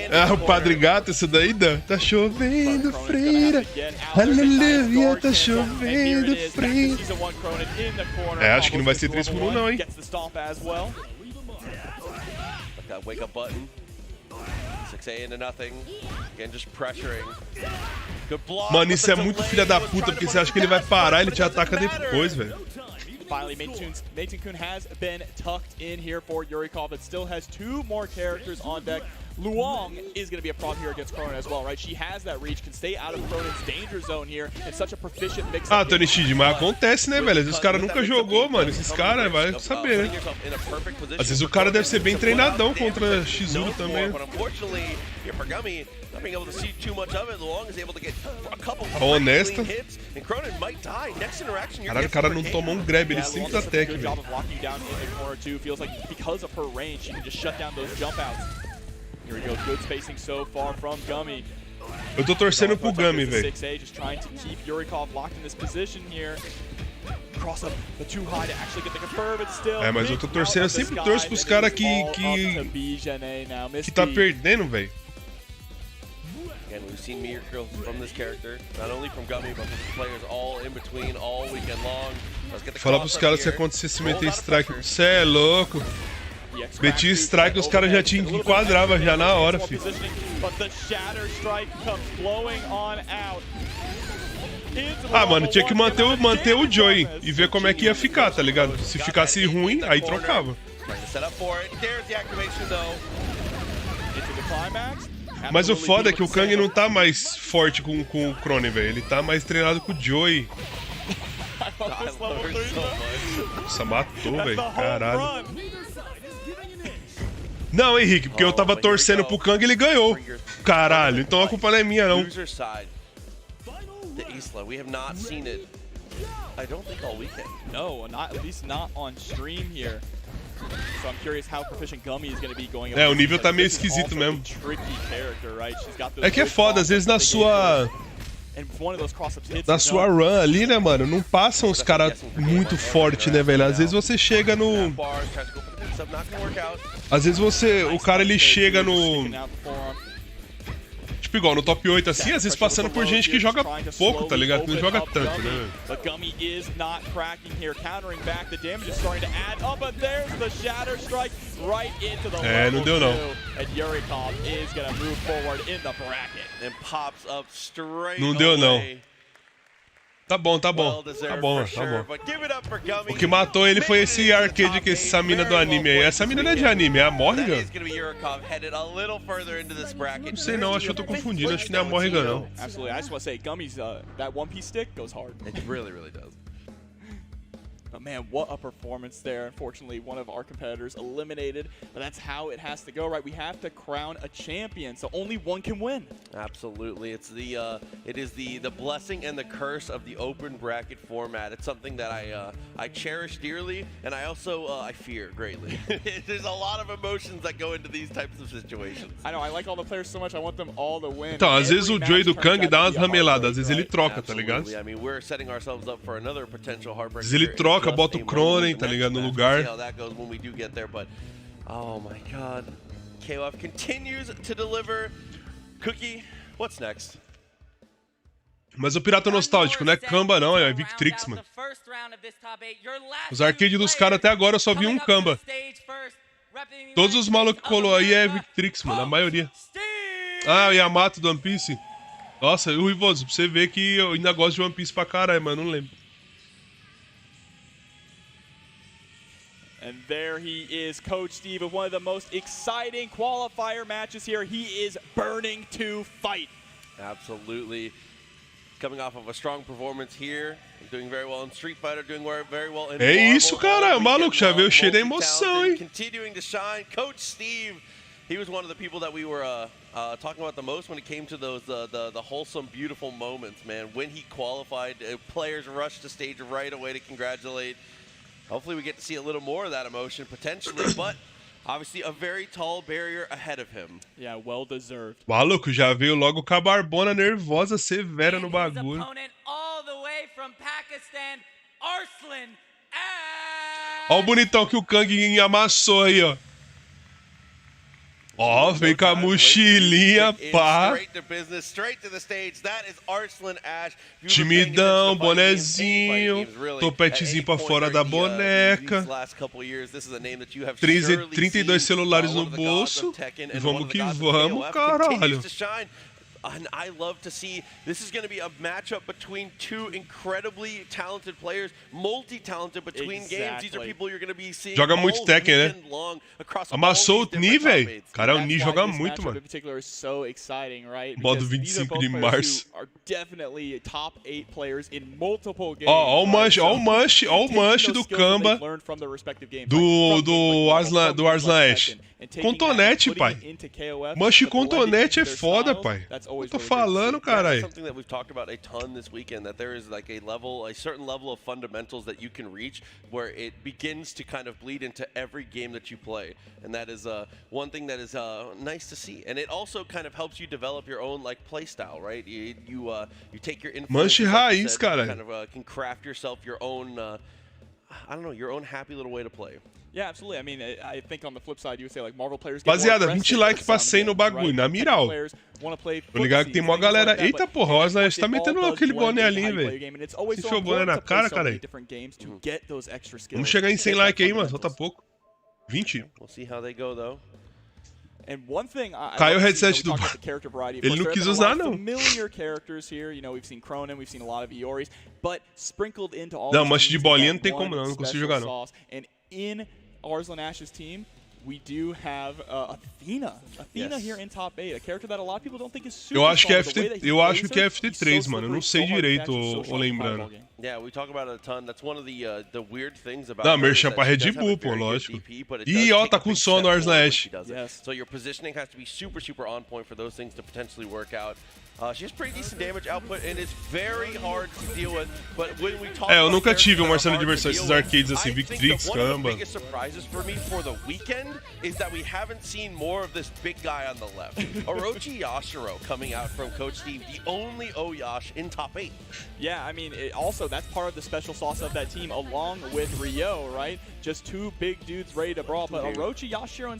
Ah, o Padre Gato, isso daí dá. Tá chovendo, freira. Aleluia, tá chovendo, freira. É, acho que não vai ser 3 por 1 não, hein. Wake up button. 6A into nothing. Again, just pressuring. Mano, isso é muito filha da puta, porque você acha que ele vai parar e ele te ataca depois, velho. Finally, Meitenkan has been tucked in here for Yurikov. It still has 2 more characters on deck. Luong is going to be a problem here against Cronin as well, right? She has that reach, can stay out of Cronin's danger zone here, and such a proficient mix. Ah, Tony Shid, mas acontece, né, velho? Às vezes os caras nunca jogou, mano. Esses caras, vai saber, né? Às vezes o cara deve ser bem treinadão contra X1 também. Honesta. Caralho, o cara não tomou um grab, ele sempre dá tech, velho. Here we go, good spacing so far from Gummy. Eu tô torcendo pro Gummy, velho. Just trying to keep Yurikov locked in this position here. Cross up the too high to actually get the confirm, but still. É, mas eu tô torcendo, eu sempre torço pros caras que tá perdendo, velho. Again, we've seen miracles from this character, not only from Gummy, but from players all in between, all weekend long. Fala pros caras se acontecesse meter strike. Cê é louco. Metia strike, os caras já te enquadravam já na hora, filho. Ah, mano, tinha que manter o Joey e ver como é que ia ficar, tá ligado? Se ficasse ruim, aí trocava. Mas o foda é que o Kang não tá mais forte com o Cronin, velho. Ele tá mais treinado com o Joey. Nossa, matou, velho. Caralho. Não, Henrique, porque eu tava torcendo pro Kang e ele ganhou. Caralho, então a culpa não é minha, não. É, o nível tá meio esquisito mesmo. É que é foda, às vezes na sua run ali, né, mano, não passam os caras muito forte, né, velho? Às vezes você chega no... Às vezes o cara ele chega no... Tipo, igual no top 8, assim, às vezes passando por gente que joga pouco, tá ligado? Que não joga tanto, né? But Gummy is not cracking here, countering back. The damage is starting to add up, but there's the Shatter Strike right into the level não deu não. 2. And Yurikov is gonna move forward in the bracket. And pops up straight Não deu não. away. Tá bom, tá bom. Tá bom, tá bom. O que matou ele foi esse arcade, que essa mina do anime aí. Essa mina não é de anime, é a Morrigan? Não sei não, acho que eu tô confundindo. Acho que não é a Morrigan, não. Absolutely, I just want to say, Gummy's that One Piece stick goes hard. It really, really does. But man, what a performance there. Unfortunately, one of our competitors eliminated, but that's how it has to go, right? We have to crown a champion, so only one can win. Absolutely. It's it is the blessing and the curse of the open bracket format. It's something that I cherish dearly, and I also I fear greatly. There's a lot of emotions that go into these types of situations. I know, I like all the players so much, I want them all to win. Então, às vezes o Joey do Kang dá umas rameladas, às vezes ele troca, tá ligado? I mean, we're setting ourselves up for another potential heartbreak. Às vezes ele troca, bota o Cronen, tá ligado, no lugar. See how that goes when we do get there, but oh my god. KOF continues to deliver. Cookie, what's next? Mas o pirata nostálgico não é Kamba não, é Victrix, mano. Os arcades dos caras até agora eu só vi um Kamba. Todos os malucos que colou aí é Victrix, mano, a maioria. Ah, o Yamato do One Piece. Nossa, o Rivoso, pra você ver que eu ainda gosto de One Piece pra caralho, mas não lembro. And there he is, Coach Steve, with one of the most exciting qualifier matches here. He is burning to fight. Absolutely. Coming off of a strong performance here, doing very well in Street Fighter, doing very well in É isso, cara, o maluco já veio cheio da emoção, hein? Continuing to shine, Coach Steve. He was one of the people that we were talking about the most when it came to those the wholesome, beautiful moments, man. When he qualified, players rushed the stage right away to congratulate. Hopefully we get to see a little more of that emotion potentially, but obviously a very tall barrier ahead of him. Yeah, well deserved. Maluco, já veio logo com a barbona nervosa, severa no bagulho. Ó o bonitão que o Kang amassou aí, ó. Ó, veio com a mochilinha, pá. Timidão, bonezinho, topetezinho pra fora da boneca. 32 celulares no bolso. Vamos que vamos, caralho. And I love to see this is going to be a matchup between two incredibly talented players, multi-talented between games. These are people you're going to be seeing. Joga muito Tekken, né? Amassou o Ni, velho. Cara, o Ni joga muito, mano. Modo 25 de março. Ó, ó o manche do Kamba do Arslan Ash. Contonete, pai. Manche contonete é foda, pai. Eu tô falando, caralho. Something that we've talked about a ton this weekend, that there is like a certain level of fundamentals that you can reach where it begins to kind of bleed into every game that you play, and that is one thing that is nice to see, and it also kind of helps you develop your own like play style, right? You take your influence, Manche raiz, cara. Kind of can craft yourself your own I don't know, your own happy little way to play. Yeah, absolutely. I mean, I think on the flip side, you would say like Marvel players. Rapaziada, 20 likes passei no bagulho, na miral. Tô ligado que tem mó galera. Eita porra, o Arslan tá metendo aquele boné ali, velho. Se enfiou o boné na cara, cara. Vamos chegar em 100 likes aí, mano. Falta pouco. 20. We'll see how they go though. Caiu o headset do... Ele não quis usar, não. Não, manche de bolinha não tem como não consigo jogar não. In Arslan Ash's team, we do have Athena here in top 8, a character that a lot of people don't think is super. Eu acho que é FT3, mano. Eu não sei direito, ou lembrando. Yeah, we talk about it a ton. That's one of the weird things about. Não, merchan pra Red Bull, pô, lógico. Ih, ó, tá com sono no Arslan Ash. So your positioning has to be super on point for those things to potentially work out. She has pretty decent damage output and it's very hard to deal with. But when we talk eu nunca tive uma Marcelo de diversão, esses arcades assim, Victrix, Kamba. One of the biggest surprises for me for the weekend is that we haven't seen more of this big guy on the left. Orochi Yashiro coming out from Coach Steve, the only Oyash in top 8. Yeah, I mean, also that's part of the special sauce of that team, along with Ryo, right? Just two big dudes ready to brawl. But Orochi Yashiro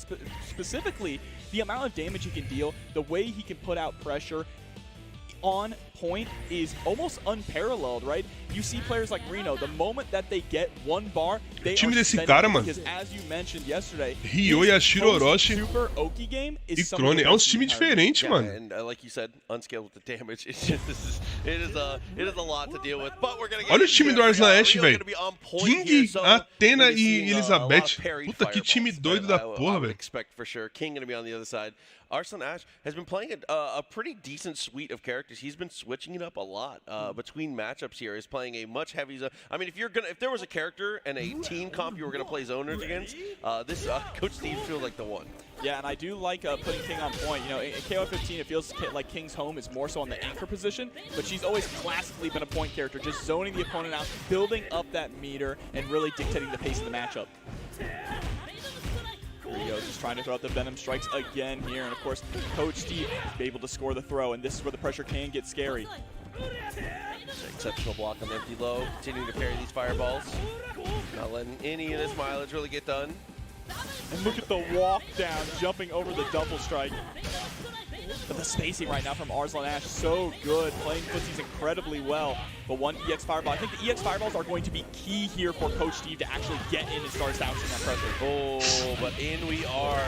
specifically, the amount of damage he can deal, the way he can put out pressure on point is almost unparalleled, right? You see players like Reno, the moment that they get one bar, they O time are desse spending cara, it, mano. because as you mentioned yesterday, Ryo, his Yashiro, Orochi Super Oki game e is some of the Crone. É uns best times we've had. diferentes, Yeah, mano. and like you said, unscaled with the damage. It's just, it is a lot to deal with. But we're gonna get Olha o into time it. do Arslan Ash, Ryo's velho. gonna be on point here, King, so Athena we'll be e seeing, a lot Elizabeth. of parry Puta, que time fireballs. doido da I porra, would velho. expect for sure. King gonna be on the other side. Arslan Ash has been playing a pretty decent suite of characters. He's been switching it up a lot between matchups here. He's playing a much heavy zone. I mean, if there was a character and a team comp you were gonna play zoners against, this Coach Steve feels like the one. Yeah, and I do like putting King on point. You know, in KOF 15, it feels like King's home is more so on the anchor position, but she's always classically been a point character, just zoning the opponent out, building up that meter, and really dictating the pace of the matchup. Ryo just trying to throw out the Venom strikes again here, and of course, Coach Steve is able to score the throw, and this is where the pressure can get scary. Exceptional block on the empty low, continuing to parry these fireballs. Not letting any of this mileage really get done. And look at the walk down, jumping over the double strike. But the spacing right now from Arslan Ash, so good, playing footsies incredibly well. But one EX Fireball, I think the EX Fireballs are going to be key here for Coach Steve to actually get in and start establishing that pressure. Oh, but in we are.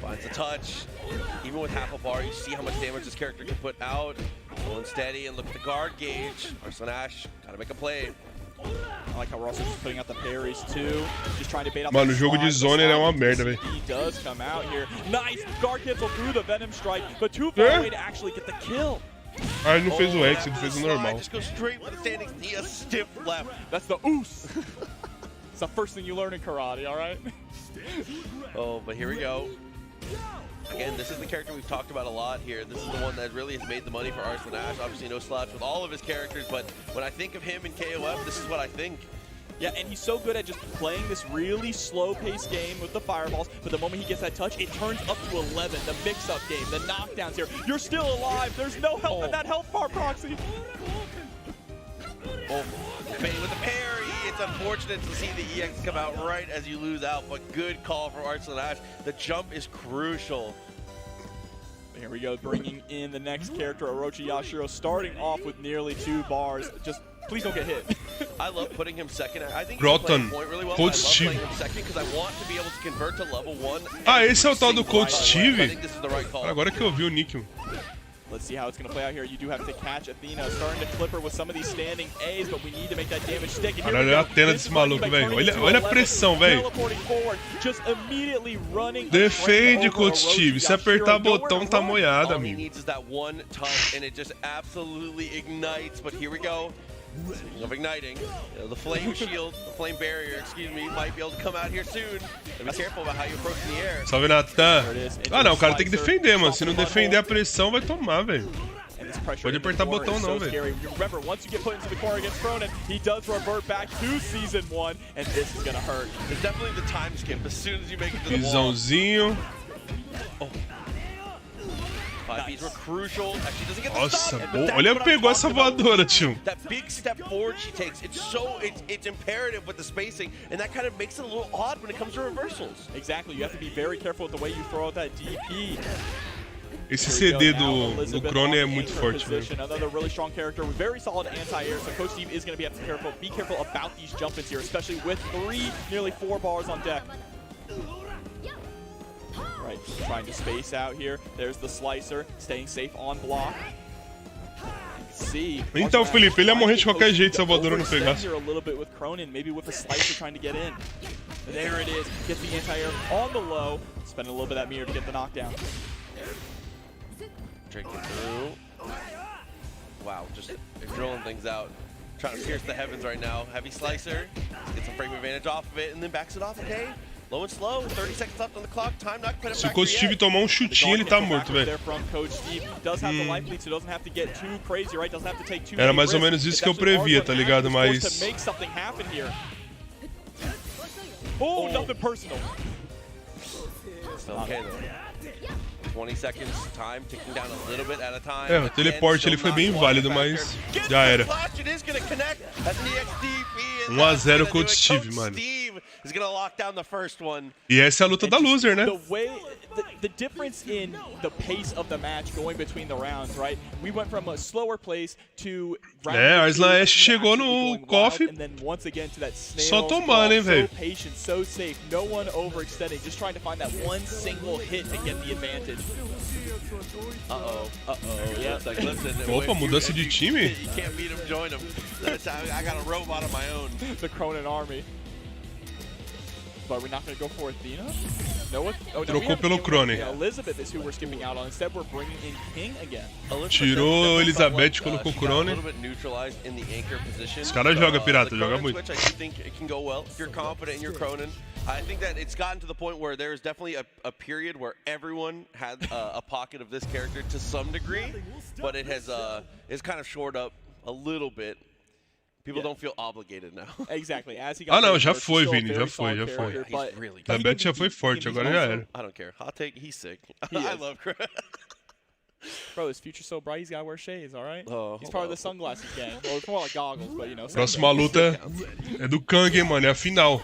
Finds a touch. Even with half a bar, you see how much damage this character can put out. Going steady, and look at the guard gauge. Arslan Ash, gotta make a play. I like how we're also just putting out the parries too. Just trying to bait out Mano, the o jogo de slide. zone é uma merda, velho. He does come out here. Nice guard cancel through the Venom strike, but too far away to actually get the kill. Ah, ele não fez o X, ele fez o normal. Just go straight with the standing knee, a stiff left. That's the oos. It's the first thing you learn in karate, all right? Oh, but here we go. Again, this is the character we've talked about a lot here. This is the one that really has made the money for Arslan Ash. Obviously, no slouch with all of his characters, but when I think of him in KOF, this is what I think. Yeah, and he's so good at just playing this really slow-paced game with the fireballs, but the moment he gets that touch, it turns up to 11. The mix-up game, the knockdowns here. You're still alive. There's no help in that health bar, Proxy. Oh, with the parry, it's unfortunate to see the EX come out right as you lose out, but good call from Arslan Ash. The jump is crucial. Here we go, bringing in the next character, Orochi Yashiro, starting off with nearly 2 bars. Just please don't get hit. I love putting him second. I think Groton, he's playing point really well. Coach I love Steve. playing him second because I want to be able to convert to level 1. Ah, esse é o tal do Coach I Steve? think this is the right call. Agora que eu vi o nick. Let's see how it's going to play out here. You do have to catch Athena, starting to clip her with some of these standing A's, but we need to make that damage stick. And here Caralho, we olha go. a Athena This desse is what maluco, he velho. turning into Olha a 11, pressão, velho. teleporting forward, just immediately running. Defende, over Coach Orochi Steve. Se Yashiro. apertar Nowhere botão, to tá run. moiado, All he amigo. needs is that one touch, and it just absolutely ignites. But here we go. Speaking of igniting, the flame shield, the flame barrier, excuse me, might be able to come out here soon. And be careful about how you approach in the air. Salve, Natan. Ah, não, o cara tem que defender, mano. Se não defender a pressão, vai tomar, velho. Pode apertar botão não, velho. Remember, once you get put into the corner against Cronin, he does revert back to Season 1, and this is gonna hurt. It's definitely the time skip as soon as you make it to the wall. Visãozinho. Oh. 5Bs were crucial. Actually, doesn't get the Nossa, stop. boa. But that's Olha, what I'm pegou essa talking about. voadora, tio. That big step forward she takes, it's imperative with the spacing, and that kind of makes it a little odd when it comes to reversals. Exactly, you have to be very careful with the way you throw out that DP. Esse CD do Crone é muito forte, velho. Another really strong character with very solid anti-air, so Coach Steve is going to be careful about these jump-ins here, especially with nearly 4 bars on deck. Right, trying to space out here. There's the slicer, staying safe on block. See. Então, Felipe, ele ia morrer de qualquer jeito se a voadora não pegasse. Here a little bit with Cronin, maybe with a slicer trying to get in. There it is. Gets the anti-air on the low. Spending a little bit of that meter to get the knockdown. Drinking through. Wow, just drilling things out. Trying to pierce the heavens right now. Heavy slicer. Gets some frame advantage off of it and then backs it off, okay? Low and slow, 30 seconds left on the clock. Time not quite a Se o Coach Steve tomar chutinho, ele tá morto, velho. Era mais ou menos isso que eu previa, tá ligado? Mas... Oh, nothing personal. Okay, though. 20 seconds, time ticking down a little bit at a time. É, o teleporte ele foi bem válido, mas já era. 1 a 0 Coach Steve, mano. He's gonna lock down the first one. E essa é a luta da loser, né? The way, the difference in the pace of the match going between the rounds, right? We went from a slower pace to Arslan Ash chegou no Kof. and then once again to that Só tomando, hein, velho? So patient, so safe, no one overextending, just trying to find that one single hit to get the advantage. Yeah, it's like, listen, Opa, mudança de time? You can't beat him, join him. I got a robot of my own. The Cronin army. But we're not going to go for Athena? No one? Oh, no, Trocou pelo Cronin. Elizabeth is who we're skipping out on. Instead, we're bringing in King again. Tirou Elizabeth, colocou Cronin. Os caras jogam pirata, joga muito. Switch, I do think it can go well if you're confident in your Cronin. I think that it's gotten to the point where there is definitely a period where everyone had a pocket of this character to some degree, but it has is kind of shored up a little bit. People don't feel obligated now. Exactly. As he got não, já foi, Vini, já foi. A Bet já foi forte, agora já era. I don't care. Hot take, he's sick. I love Chris. Bro, his future's so bright, he's gotta wear shades, alright? Oh, he's part of the sunglasses gang. Well, it's more like goggles, but you know. Próxima luta é do Kang, hein, mano, é a final.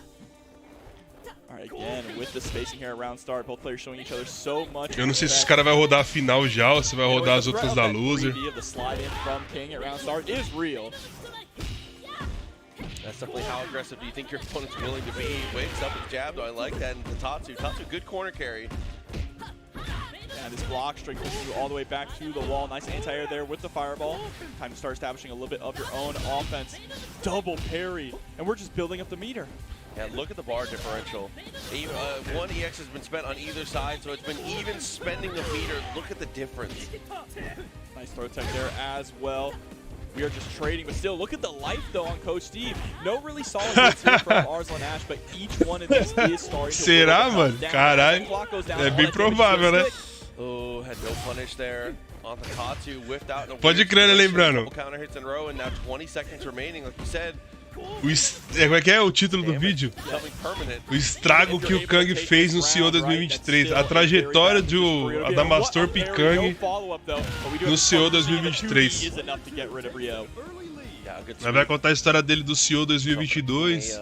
Alright, again, with the spacing here around start, both players showing each other so much. Eu não sei se os caras vão rodar a final já ou se vai rodar as outras da loser. The slide in from King around start is real. That's definitely how aggressive do you think your opponent's willing to be. Wakes up with jab, though. I like that. And Tatsu, good corner carry. And this block string pushes you all the way back to the wall. Nice anti-air there with the fireball. Time to start establishing a little bit of your own offense. Double parry. And we're just building up the meter. Yeah, look at the bar differential. One EX has been spent on either side, so it's been even spending the meter. Look at the difference. Nice throw tech there as well. We are just trading, but still, look at the life, though, on Coach Steve. No really solid hits here from Arslan Ash, but each one of these is starting to... Será, mano? Caralho. É bem provável, né? Oh, had no punish there. On the Tatsu, whiffed out. Pode crer, né, lembrando. Counter hits in a row, and now 20 seconds remaining, like you said. Como é que é o título do vídeo? O estrago que o Kang fez no CEO 2023. A trajetória de Adamastor Pikang no CEO 2023. Vai contar a história dele do CEO 2022.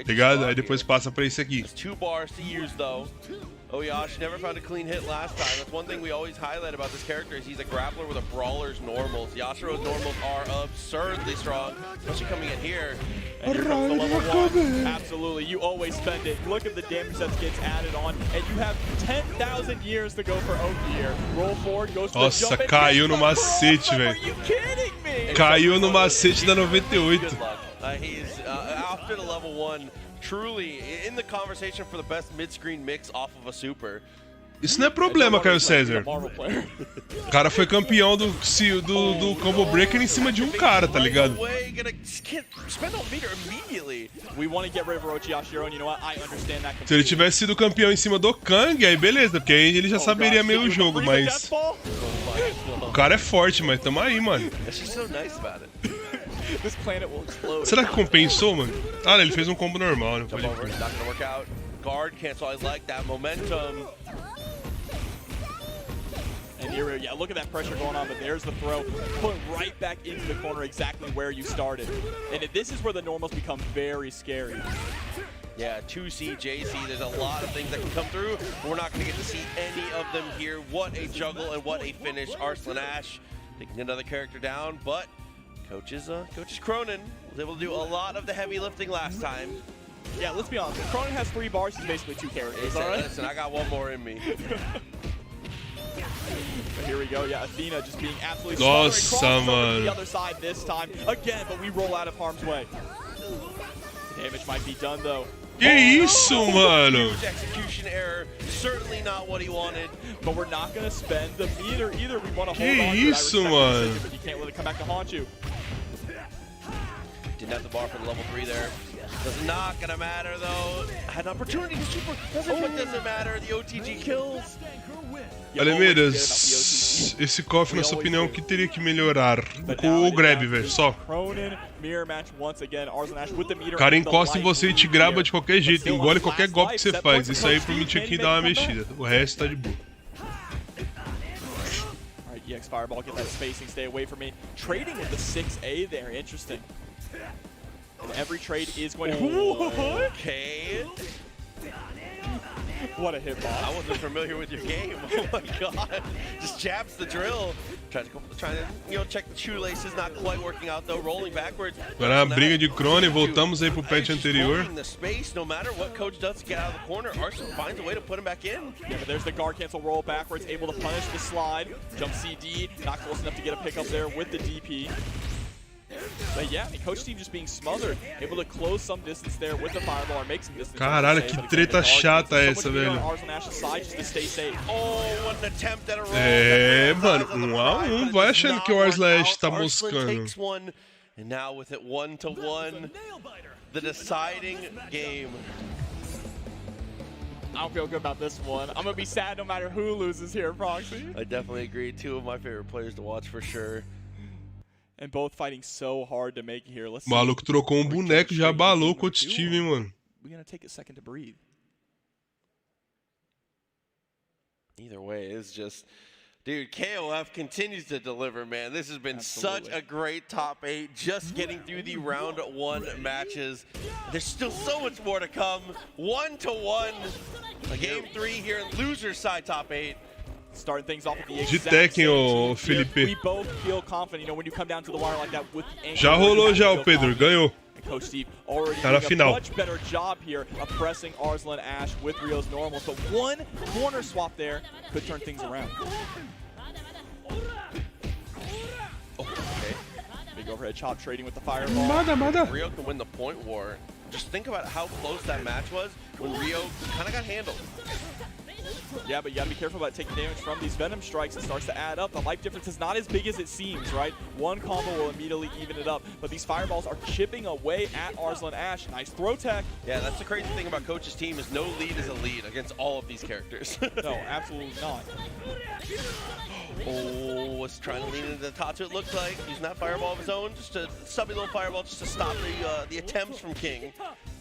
Ligado? Aí depois passa pra esse aqui. Oyash never found a clean hit last time. That's one thing we always highlight about this character is he's a grappler with a brawler's normals. Yashiro's normals are absurdly strong, especially coming in here. And here comes the level 1. Absolutely, you always spend it. Look at the damage that gets added on, and you have 10,000 years to go for Oki here. Roll forward, goes to Nossa, the jump. caiu no macete, velho. Are you kidding me? Caiu no macete da 98. He's after the level 1. Truly in the conversation for the best mid-screen mix off of a super. Isso não é problema, Caio César. O cara foi campeão do Combo Breaker em cima de um cara, tá ligado? Se ele tivesse sido campeão em cima do Kang, aí beleza, porque aí ele já saberia meio o jogo, mas... O cara é forte, mas tamo aí, mano. Será que compensou, mano? Ah, ele fez um combo normal, né? Guard cancel, I like that momentum. And here, yeah, look at that pressure going on, but there's the throw. Put right back into the corner exactly where you started. And this is where the normals become very scary. Yeah, 2C, JC, there's a lot of things that can come through. We're not going to get to see any of them here. What a juggle and what a finish. Arslan Ash taking another character down, but Coach Cronin was able to do a lot of the heavy lifting last time. Yeah, let's be honest. If Cronin has 3 bars, he's basically 2 characters, all right? Listen, I got one more in me. But here we go. Yeah, Athena just being absolutely Nossa, mano. the other side this time. Again, but we roll out of harm's way. Damage might be done, though. Que isso, mano? Huge execution error. Certainly not what he wanted. But we're not going to spend the meter either. We want to hold Que on isso, to it. mano? But you can't let it come back to haunt you. Didn't have the bar for the level 3 there. Does not gonna matter though. Had an opportunity to super, doesn't matter. The OTG kills. Alemeiras, esse Kof, na sua opinião, o que teria que melhorar? O grab, velho, só. O cara encosta em você e te graba de qualquer jeito, engole qualquer golpe que você faz. Isso aí pra mim tinha que dar uma mexida. O resto tá de boa. EX Fireball, get that spacing, stay away from me. Trading with the 6A there, interesting. And every trade is going to... Okay. What a hitbox. I wasn't familiar with your game. Oh my god. Just jabs the drill. Trying to, you know, check the shoelaces. Not quite working out though. Rolling backwards. Agora a briga de Crone, voltamos aí pro patch anterior. The space, no matter what coach does to get out of the corner, Arslan finds a way to put him back in. Yeah, but there's the guard cancel roll backwards, able to punish the slide. Jump CD, not close enough to get a pickup there with the DP. But yeah, I mean, Coach Steve just being smothered, able to close some distance there with the fireball or make some distance. Caralho, que treta chata essa, velho. Oh, what an attempt at a roll. É, mano, 1 a 1, vai achando que o Arslan tá moscando. Takes one, and now with it 1-1, the deciding game. I don't feel good about this one. I'm gonna be sad no matter who loses here, Proxy. I definitely agree. 2 of my favorite players to watch for sure. And both fighting so hard to make it here. Let's O maluco trocou boneco e já abalou o Coach Steve, hein, mano. We're gonna take a second to breathe. Either way, it's just, dude, KOF continues to deliver, man. This has been such a great top 8, just getting through the round 1 matches. There's still so much more to come. 1-1, game 3 here in loser side top 8. Starting things off with the De exact Tekken, same ô team. Felipe. We both feel confident, you know, when you come down to the wire like that with the Já rolou já o Pedro, ganhou. Coach Steve already Tá na doing final. a much better job here of pressing Arslan Ash with Rio's normals, but one corner swap there could turn things around. Okay. Big overhead chop trading with the fireball. Mada. Rio can win the point war. Just think about how close that match was when Rio kind of got handled. Yeah, but you gotta be careful about taking damage from these Venom strikes. It starts to add up. The life difference is not as big as it seems, right? One combo will immediately even it up, but these fireballs are chipping away at Arslan Ash. Nice throw tech. Yeah, that's the crazy thing about Coach's team is no lead is a lead against all of these characters. No, absolutely not. Oh, was trying to lean into the Tatsu, it looks like. Using that fireball of his own, just a stubby little fireball just to stop the attempts from King.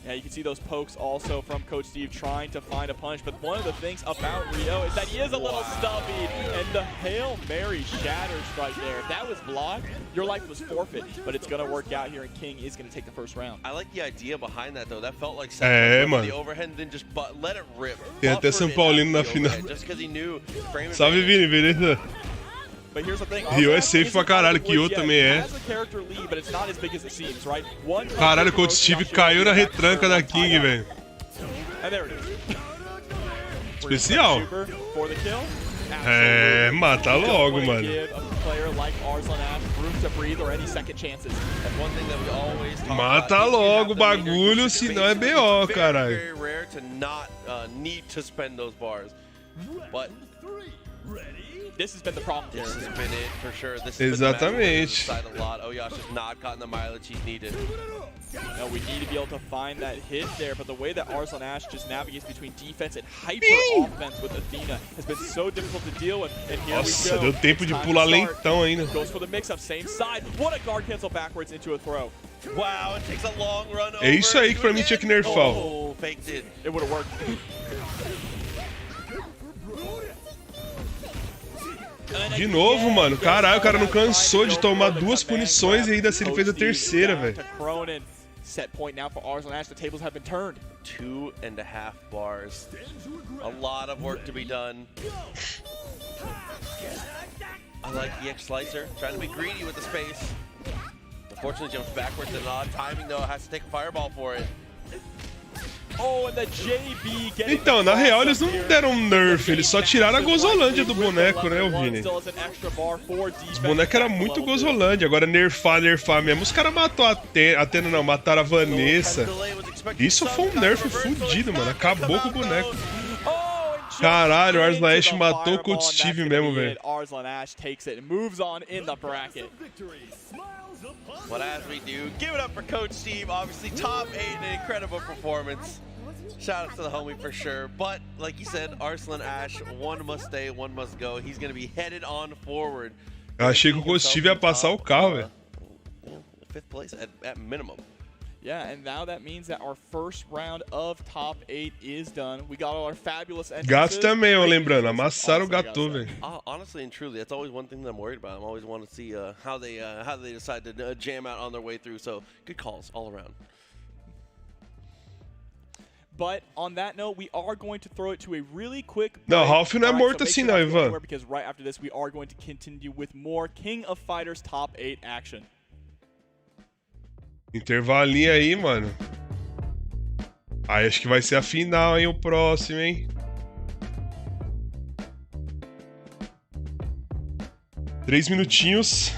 Yeah, you can see those pokes also from Coach Steve trying to find a punch, but one of the things about Rio is that he is a little stubby, and the Hail Mary shatters right there. If that was blocked, your life was forfeit, but it's going to work out here, and King is going to take the first round. I like the idea behind that, though. That felt like mano. the overhead and then just let it rip. Tem até São Paulino na final. Just because he knew frame Salve, Vini, beleza? But here's the thing, Rio é safe pra caralho, Kyo também é. Caralho, o Coach Steve caiu na retranca da King, velho. Especial. É, mata logo, mano. Mata logo o bagulho, senão é BO, caralho. This has been the problem. This has been it for sure. This Exatamente. Has been a lot. Oyash has not gotten the mileage he's needed. No, we need to be able to find that hit there, but the way that Arslan Ash just navigates between defense and hyper offense with Athena has been so difficult to deal with. And here Nossa, we go. deu tempo de pular lentão ainda. Goes for the mix-up, same side. What a guard cancel backwards into a throw. Wow, it takes a long run over. É isso aí que pra mim tinha que nerfar. Oh, faked it. It would have worked. De novo, mano. Caralho, o cara não cansou de tomar 2 punições e ainda assim ele fez a terceira, velho. Set point now for Arslan Ash. The tables have been turned. 2.5 bars. A lot of work to be done. I like EX Slicer. Trying to be greedy with the space. Unfortunately jumps backwards in odd timing though. Has to take a fireball for it. Oh, and the JB getting Então, na real, eles não deram um nerf, eles só tiraram a gozolândia do boneco, né, Vini? Os bonecos eram muito gozolândia, agora nerfar mesmo. Os caras mataram a Athena, não, mataram a Vanessa. Isso foi um nerf fudido, mano, acabou com o boneco. Caralho, o Arslan Ash matou o Coach Steve mesmo, velho. Arslan Ash takes it and moves on in the bracket. But as we do, give it up for Coach Steve. Obviously, top 8, an incredible performance. Shout out to the homie for sure. But like you said, Arslan Ash, one must stay, one must go. He's going to be headed on forward. Eu achei que o Coach Steve ia passar o carro, velho. 5th place at minimum. Yeah, and now that means that our first round of top 8 is done. We got all our fabulous entrances. Gato também, ó, lembrando. Amassaram o Gato, velho. Honestly and truly, that's always one thing that I'm worried about. I always want to see how they decide to jam out on their way through. So good calls all around. But on that note, we are going to throw it to a really quick break. Não, Ralph não é Alright, morto so assim make não, sure not to go Ivan. anywhere, because right after this, we are going to continue with more King of Fighters top 8 action. Intervalinho aí, mano. Aí acho que vai ser a final, hein, o próximo, hein. 3 minutinhos.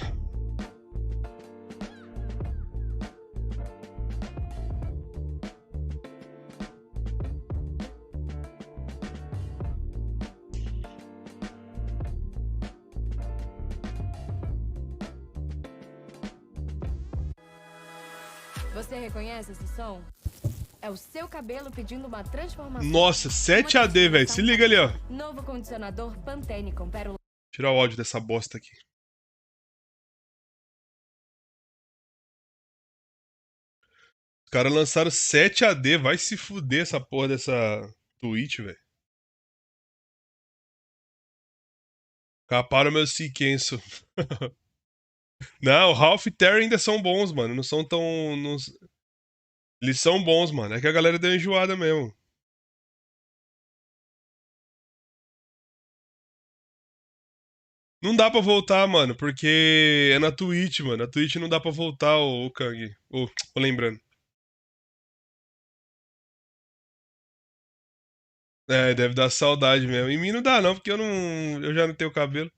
Você reconhece esse som? É o seu cabelo pedindo uma transformação. Nossa, 7 AD, velho. Se liga ali, ó. Novo condicionador Pantene com pérola. Tirar o áudio dessa bosta aqui. Os caras lançaram 7 AD. Vai se fuder essa porra dessa Twitch, velho. Caparam meu Siquenso. Não, o Ralph e Terry ainda são bons, mano. Não são tão... Eles são bons, mano. É que a galera deu enjoada mesmo. Não dá pra voltar, mano, porque é na Twitch, mano. Na Twitch não dá pra voltar, o Kang. Tô lembrando. É, deve dar saudade mesmo. Em mim não dá não, porque eu já não tenho cabelo.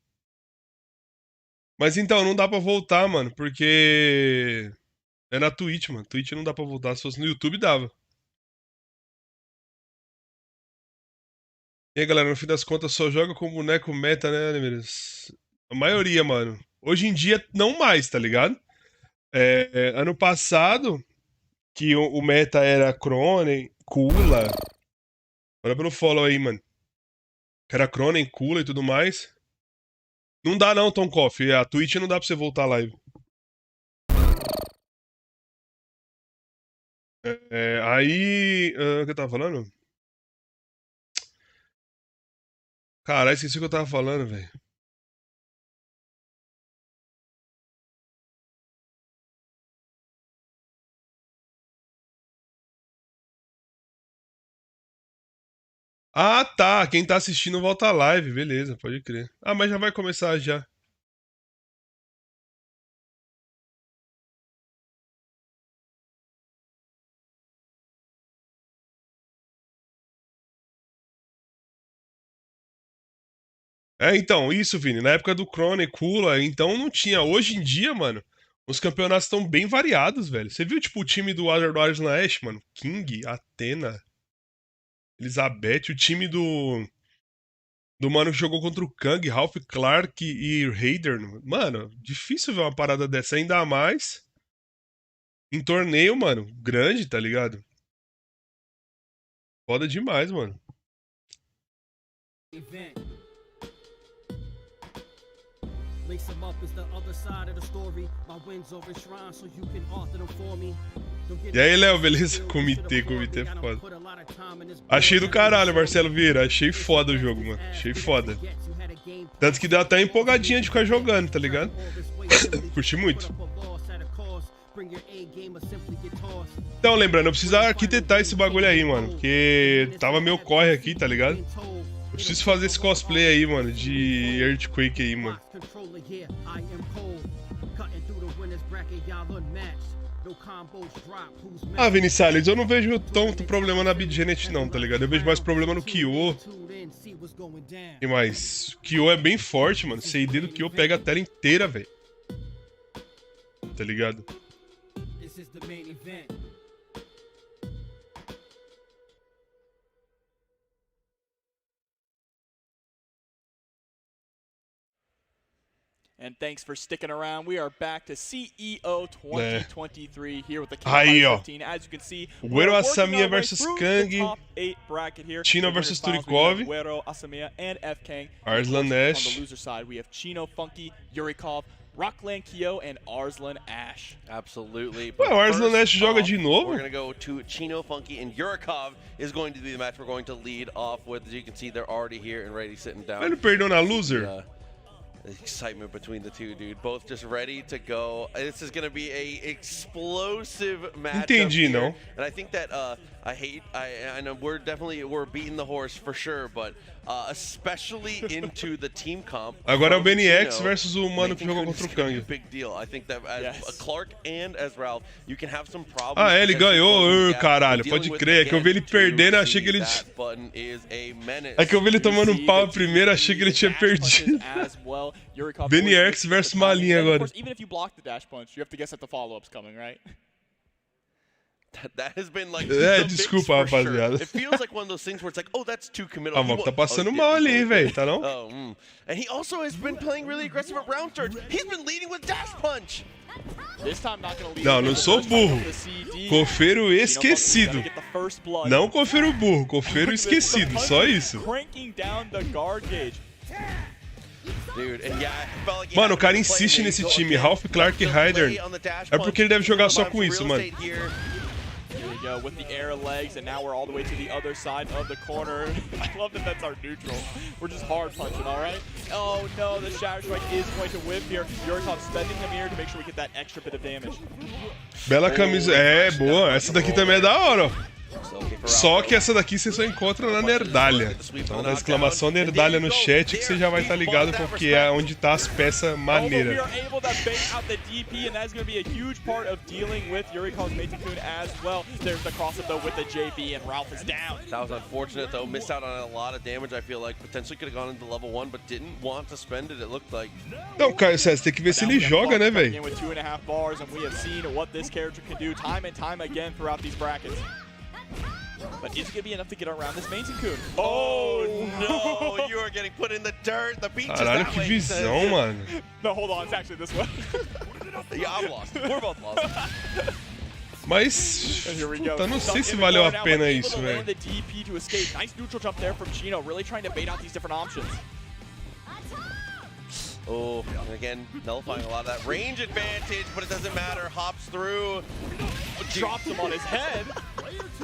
Mas então, não dá pra voltar, mano, porque é na Twitch, mano. Twitch não dá pra voltar. Se fosse no YouTube, dava. E aí, galera, no fim das contas, só joga com boneco meta, né, Nemesis? A maioria, mano. Hoje em dia, não mais, tá ligado? Ano passado, que o meta era Cronen, Kula. Olha pelo follow aí, mano. Que era Cronen, Kula e tudo mais. Não dá não, Tom Kof. A Twitch não dá pra você voltar a live. Aí... o que eu tava falando? Caralho, esqueci o que eu tava falando, velho. Ah, tá. Quem tá assistindo volta a live. Beleza, pode crer. Ah, mas já vai começar já. Então, isso, Vini. Na época do Crone, Kula, então não tinha. Hoje em dia, mano, os campeonatos estão bem variados, velho. Você viu, tipo, o time do Warriors na Ash, mano? King, Athena, Elizabeth, o time do mano que jogou contra o Kang, Ralph Clark e Raider. Mano, difícil ver uma parada dessa, ainda mais em torneio, mano, grande, tá ligado? Foda demais, mano. E aí, Léo, beleza? Comitê é foda. Achei do caralho, Marcelo Vieira. Achei foda o jogo, mano. Achei foda. Tanto que deu até uma empolgadinha de ficar jogando, tá ligado? Curti muito. Então, lembrando, eu preciso arquitetar esse bagulho aí, mano. Porque tava meio corre aqui, tá ligado? Eu preciso fazer esse cosplay aí, mano, de Earthquake aí, mano. Ah, Vinicius, eu não vejo tanto problema na Bidgenet não, tá ligado? Eu vejo mais problema no Kyo. E mais, o Kyo é bem forte, mano. CID do Kyo pega a tela inteira, velho. Tá ligado? And thanks for sticking around. We are back to CEO 2023 here with the Aí, ó. 15. As you can see, Guero we're working Asamiya our way versus through Kang. the top 8 bracket here. Chino The winners versus finals, we Turikov. have Guero, Asamiya, and F Kang. Arslan On Nash. the loser side, we have Chino, Funky, Yurikov, Rockland Kyo and Arslan Ash. Absolutely. Ué, o Arslan Ash joga de novo? We're going to go to Chino, Funky, and Yurikov is going to be the match we're going to lead off with. As you can see, they're already here and ready, sitting down. Ele perdeu na loser? The excitement between the two, dude. Both just ready to go. This is going to be a explosive match. Entendi, não. And I think that I know we're beating the horse for sure, but especially into the team comp. Agora é o BNX versus o mano que jogou contra o Kang. Big deal. I think that as Clark and as Ralph, you can have some problems. Ah, ele ganhou, caralho, pode crer. É que eu vi ele perdendo, achei que ele... É que eu vi ele tomando um pau primeiro, achei que ele tinha perdido. BNX versus Malinha agora. Even if you block the dash punch, you have to guess that the follow-up's coming, right? That has been like desculpa, rapaziada. It feels like one of those things where it's like, oh, that's too committal. Ah, mas tá passando mal ali, velho, tá não? And he also has been playing really aggressive at round surge. He's been leading with dash punch. Não, não sou burro. Cofeiro esquecido. Não cofeiro burro, cofeiro esquecido, só isso. Mano, o cara insiste nesse time, Ralph, Clark e Hyder. É porque ele deve jogar só com isso, mano. Here we go with the air legs, and now we're all the way to the other side of the corner. I love that that's our neutral. We're just hard punching, all right? Oh no, the Shatter Strike is going to whip here. Yurikov spending him here to make sure we get that extra bit of damage. Bela camisa. É, boa. Essa daqui também é da hora, ó. Só que essa daqui você só encontra na Nerdalha. Então dá exclamação Nerdalha no chat que você já vai estar ligado porque é onde tá as peças maneiras. That was unfortunate though. Missed out on a lot of damage. I feel like potentially could have gone into level 1, but didn't want to spend it. It looked like. Não, Caio César, tem que ver se ele joga, né, velho? But is it going to be enough to get around this main Coon? Oh no, you are getting put in the dirt. The beach is Caralho, that que way. visão, mano. No, hold on, it's actually this way. Yeah, I'm lost. We're both lost. Mas, puta, não sei se valeu a pena isso, velho. Nice neutral jump there from Chino, really trying to bait out these different options. Oh, and again, nullifying a lot of that range advantage, but it doesn't matter. Hops through. Drops him on his head.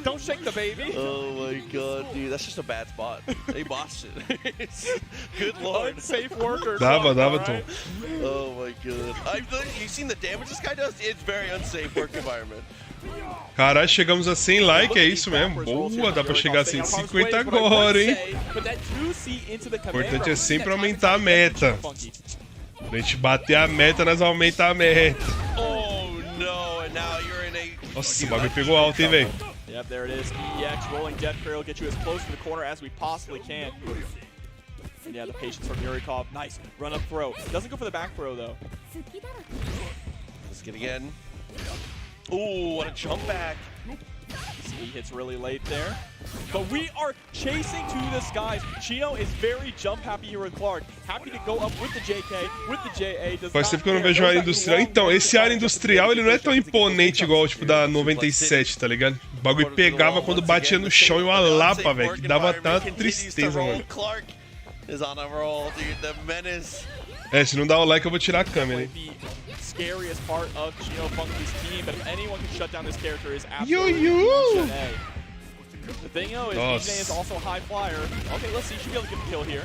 Don't shake the baby. Oh my god, dude, that's just a bad spot. They bossed it. Good lord. Unsafe worker. Dava, Tom. Oh my god. You've seen the damage this guy does? It's very unsafe work environment. Caralho, chegamos a 100 likes, é isso mesmo. Boa, dá pra chegar a 150 agora, hein? O importante é sempre aumentar a meta. Pra gente bater a meta, nós aumentamos a meta. Nossa, o bagulho pegou alto, hein, velho? Yep, there it is. EX rolling death cradle, get you as close to the corner as we possibly can. And yeah, the patience from Yurikov. Nice run up throw. Doesn't go for the back throw though. Let's get again. Ooh, what a jump back. He hits really late there. But we are chasing to the skies. Chino is very jump happy here with Clark. Happy to go up with the JK, with the JA. Faz tempo que eu não vejo área industrial. Então, esse área industrial ele não é tão imponente igual tipo da 97, tá ligado? O bagulho pegava quando batia no chão e uma lapa, velho, que dava até uma tristeza, mano. É, se não dá o like eu vou tirar a câmera, hein? Scariest part of Chino Funky's team, but if anyone can shut down this character is absolutely BJA. The thing though is BJA is also a high flyer. Okay, let's see, should be able to get the kill here.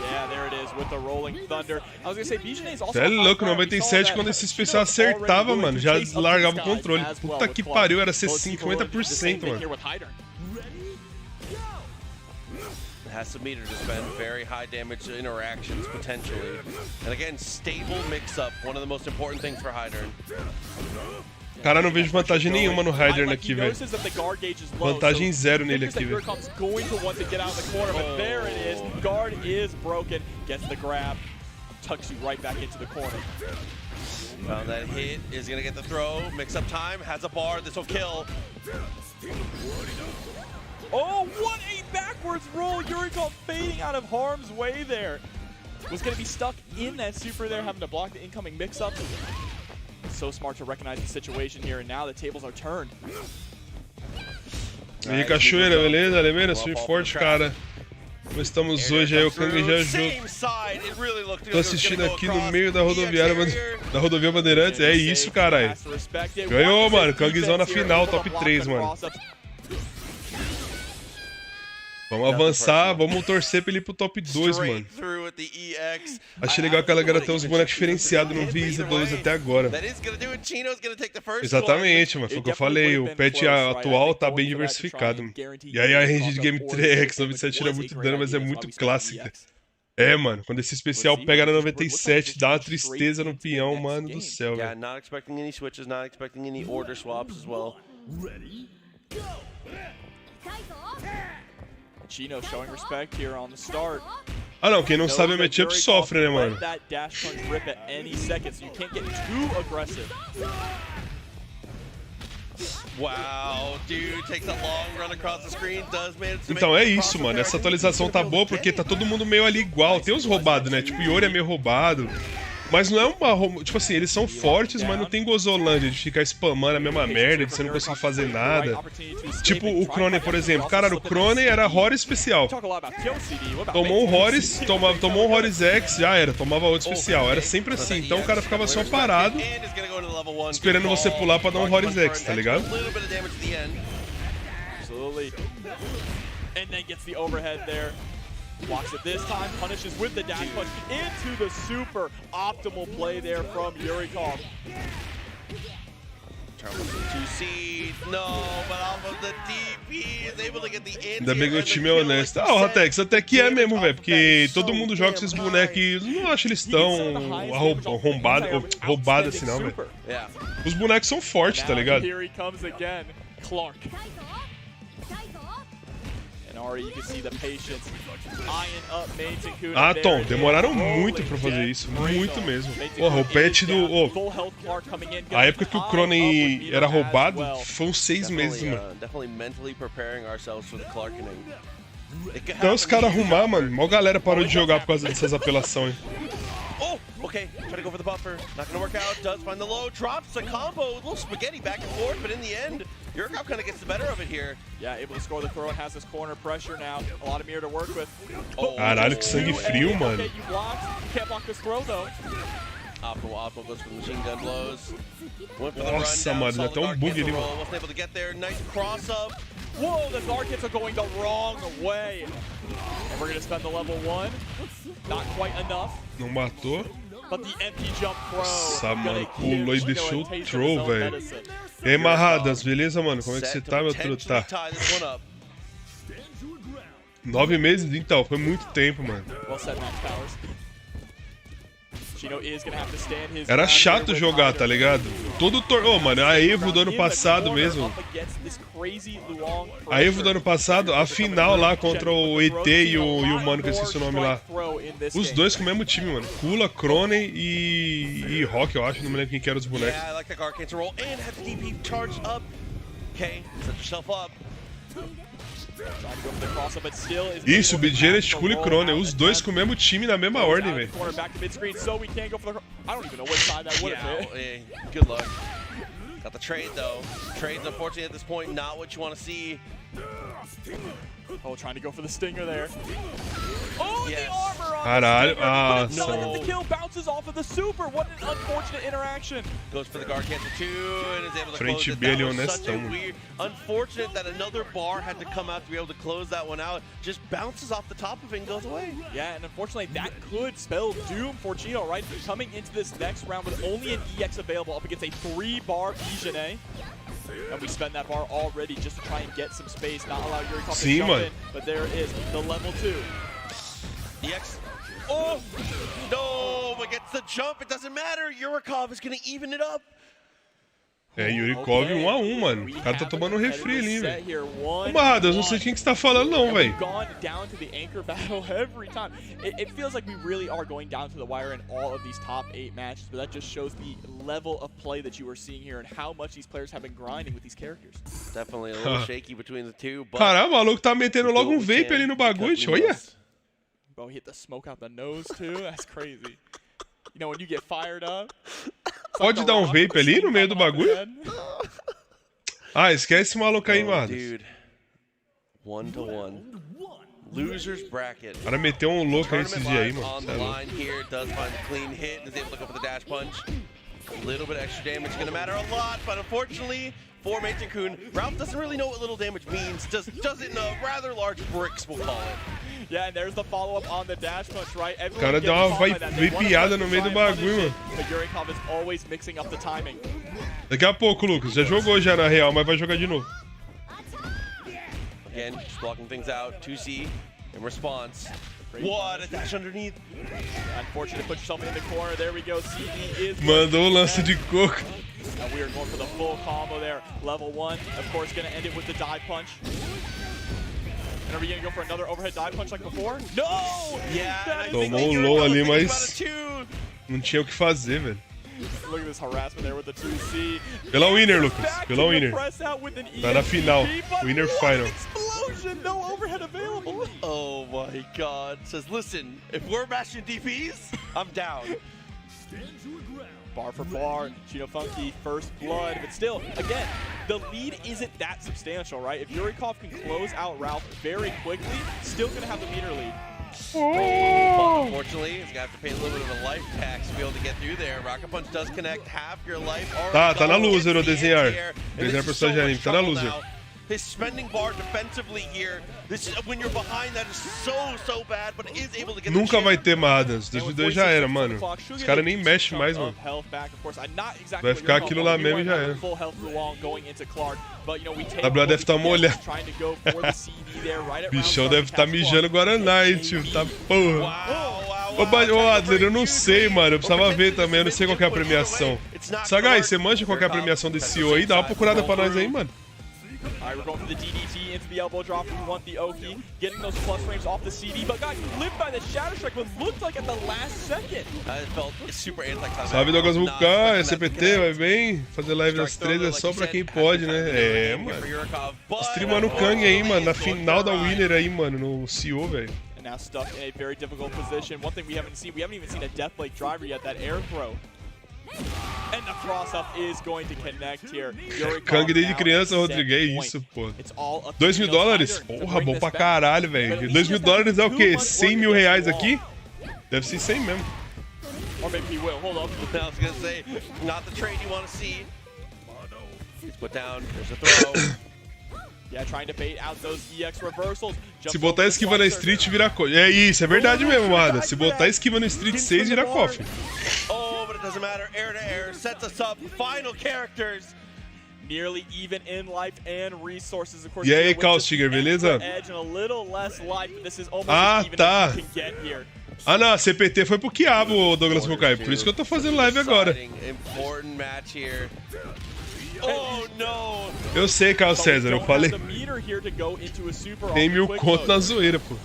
Yeah, there it is with the rolling thunder. I was gonna say BJA is also. É louco, 97 quando esse especial acertava, mano, já largava o controle. Puta que pariu, era ser 50%, mano. Has some meter to spend, very high damage interactions potentially. And again, stable mix-up, one of the most important things for Hydern. Cara, não vejo vantagem nenhuma no Hydern aqui, velho. Vantagem zero nele aqui, velho. Found that hit, is gonna get the throw, mix-up time, has a bar, this will kill. Oh, what a backwards roll! Yurikov fading out of harm's way there. Was going to be stuck in that super there, having to block the incoming mix-up. So smart to recognize the situation here, and now the tables are turned. E cachoeira, beleza? Lembrando, swing forte, cara. Como estamos hoje aí, o Kang já ajuda. Tô assistindo aqui no meio da rodoviária, da rodovia Bandeirantes. É isso, caralho. Ganhou, mano. Kangzão na final, top 3, mano. Vamos avançar, vamos torcer pra ele ir pro top 2, mano. Achei legal que ela tem uns bonecos diferenciados, não vi isso 2 até agora. Exatamente, mano, foi o que eu falei, o pet atual tá bem diversificado. Mano. E aí a range de Game 3X, 97 tira muito dano, mas é muito clássica. É, mano, quando esse especial pega na 97, dá uma tristeza no peão, mano do céu, velho. Chino showing respect here on the start. Ah não, quem não sabe o matchup sofre, né, mano? Então é isso, mano. Essa atualização tá boa porque tá todo mundo meio ali igual. Tem os roubados, né? Tipo, Yori é meio roubado. Mas não é uma... Tipo assim, eles são fortes, mas não tem gozolândia de ficar spamando a mesma merda, de você não conseguir fazer nada. Tipo o Crone, por exemplo. Cara, o Crone era Horror especial. Tomou um Horus, tomou um Horus X, já era. Tomava outro especial. Era sempre assim. Então o cara ficava só parado, esperando você pular pra dar um Horus X, tá ligado? Blocks it this time, punishes with the dash punch into the super optimal play there from Yurikov. Ainda bem que o time é honesto. Ah, o Ratex, até que é mesmo, velho. Porque todo mundo joga esses bonecos e não acho eles tão roubados assim, não, velho. Os bonecos são fortes, tá ligado? Ah, Tom, demoraram muito pra fazer isso, muito mesmo. Porra, o patch do... a época que o Crone era roubado foi uns 6 meses, mano. Então os caras arrumar, mano, mó galera parou de jogar por causa dessas apelações. Okay, try to go for the buffer. Not gonna work out. Does find the low. Drops a combo. A little spaghetti back and forth, but in the end, Yurikov kind of gets the better of it here. Yeah, able to score the throw. It has this corner pressure now. A lot of mirror to work with. Caralho, que sangue frio, mano. Okay, you blocked. Can't block this throw, though. Optimal goes for the machine gun blows. Nossa, mano, dá até um bug ali, mano. Wasn't able to get there. Nice cross up. Whoa, the guard hits are going the wrong way. And we're gonna spend the level 1. Not quite enough. Não matou. Nossa, mano, pulou e deixou o throw, velho. E aí, Marradas, beleza, mano? Como é que você tá, meu truto? Tá. 9 meses? Então, foi muito tempo, mano. Era chato jogar, tá ligado? Todo torneio... mano, a Evo do ano passado mesmo. A Evo do ano passado, a final lá contra o ET e o mano que eu esqueci o nome lá. Os dois com o mesmo time, mano. Kula, Crone e Rock, eu acho. Não me lembro quem que eram os bonecos. Isso, Bidgenet, Skull e Crone, os dois com o mesmo time na mesma ordem, velho. Good luck. Got the trade though. Trade's unfortunately at this point not what you want to see. Oh, trying to go for the stinger there. Oh, yes. The armor on caralho, no, the kill bounces off of the super. What an unfortunate interaction. Goes for the guard cancer too and is able to Frente close it. That Was honestão, such a weird, unfortunate that another bar had to come out to be able to close that one out. Just bounces off the top of it and goes away. Yeah, and unfortunately that could spell doom for Chino, right? Coming into this next round with only an EX available up against a 3-bar Bijanet. And we spend that bar already just to try and get some space, not allow Yurikov to jump in. But there is the level 2. EX. Oh! No! But gets the jump. It doesn't matter. Yurikov is going to even it up. É, Yurikov 1-1, mano. O cara tá tomando um refri ali, velho. Ô, Marradas, não sei de quem que você tá falando, não, velho. It feels like we really are going down to the wire in all of these top 8 matches, but that just shows the level of play that you are seeing here and how much these players have been grinding with these characters. Definitely a little shaky between the two, but... Caralho, o maluco tá metendo logo um vape ali no bagulho, olha. Bro, he hit the smoke out the nose, too. That's crazy. You know, when you get fired up... Pode dar um vape ali no meio do bagulho? Ah, esquece esse maluco aí, mano. Dude. 1-1. Losers bracket. O cara meteu um louco aí esses dias aí, mano. On the line here, does find a clean hit, is able to go for the dash punch. A little bit extra damage, gonna matter a lot, but unfortunately for Meitenkun, Ralph doesn't really know what little damage means. Does it in rather large bricks, we'll call it. Yeah, and there's the follow-up on the dash punch, right? O cara deu uma vapeada no meio do bagulho, mano. But Yurikov is always mixing up the timing. Daqui a pouco, Lucas. Já jogou já na real, mas vai jogar de novo. Again, just blocking things out. 2C in response. What a dash underneath. Unfortunate to put yourself in the corner. There we go. CD is. Mandou o lance de coco. And we are going for the full combo there. Level 1, of course, going to end it with the dive punch. And are we going to go for another overhead dive punch like before? No! Yeah. Tomou um low ali, mas não tinha o que fazer, velho. Look at this harassment there with the 2C. Pela winner, Lucas. Pela winner. Tá na final. Winner final. Explosion, no overhead available. Oh my god. Says, listen, if we're mashing DPs, I'm down. Bar for bar, Chino Funky, first blood, but still, again, the lead isn't that substantial, right? If Yurikov can close out Ralph very quickly, still gonna have the meter lead. But unfortunately, he's gonna have to pay a little bit of a life tax to be able to get through there. Rocket Punch does connect half your life. Tá na loser o desenhar. Desenhar personagem de anime, tá na loser. His spending bar defensively here. This is, when you're behind, that is so bad, but is able to get. Nunca vai ter Madas. 2002 já era, mano. Os caras nem mexem mais, mano. Vai ficar aquilo lá mesmo e já era. A WA deve estar molhada. Bichão deve estar mijando Guaraná, hein, tio. Tá porra. Ô, Adler, eu não sei, mano. Eu precisava ver também. Eu não sei qual que é a premiação. Sagai, você manja qual que é a premiação desse CEO aí? Dá uma procurada pra nós aí, mano. Alright, we're going for the DDT into the elbow drop. We want the Oki, getting those plus frames off the CD, but got clipped by the Shadow Strike, what looked like at the last second. It felt super anti-climactic. Salve, Douglas Vulcan, SPT, vai bem. Fazer live das 3 é só pra quem pode, né? É, mano. Streamando o Kang aí, mano, na final da Winner aí, mano, no CEO, velho. And now stuck in a very difficult position. One thing we haven't even seen a Deathblade driver yet, that air throw. And the cross-up is going to connect here. Kang desde criança, Rodrigo, é isso, pô. $2.000? Porra, bom pra caralho, velho. $2.000 é o quê? 100 mil reais aqui? Deve ser 100 mesmo. Or maybe he will. Hold up. I was gonna say, not the trade you want to see. He's put down. There's a throw. Yeah, trying to bait out those EX reversals. Se botar esquiva na Street, vira Kof. É isso, é verdade mesmo, Mada. Se botar esquiva no Street 6, vira Kof. Oh, but it doesn't matter. Air to air sets us up. Final characters. Nearly even in life and resources. Of course, e aí, Caustigger, beleza? Ah, tá. Ah, não, a CPT foi pro quiabo, Douglas Vulcan. Por isso que eu tô fazendo live agora. Oh, no. Eu sei, Carlos César, eu falei. Tem 1000 conto na zoeira, pô.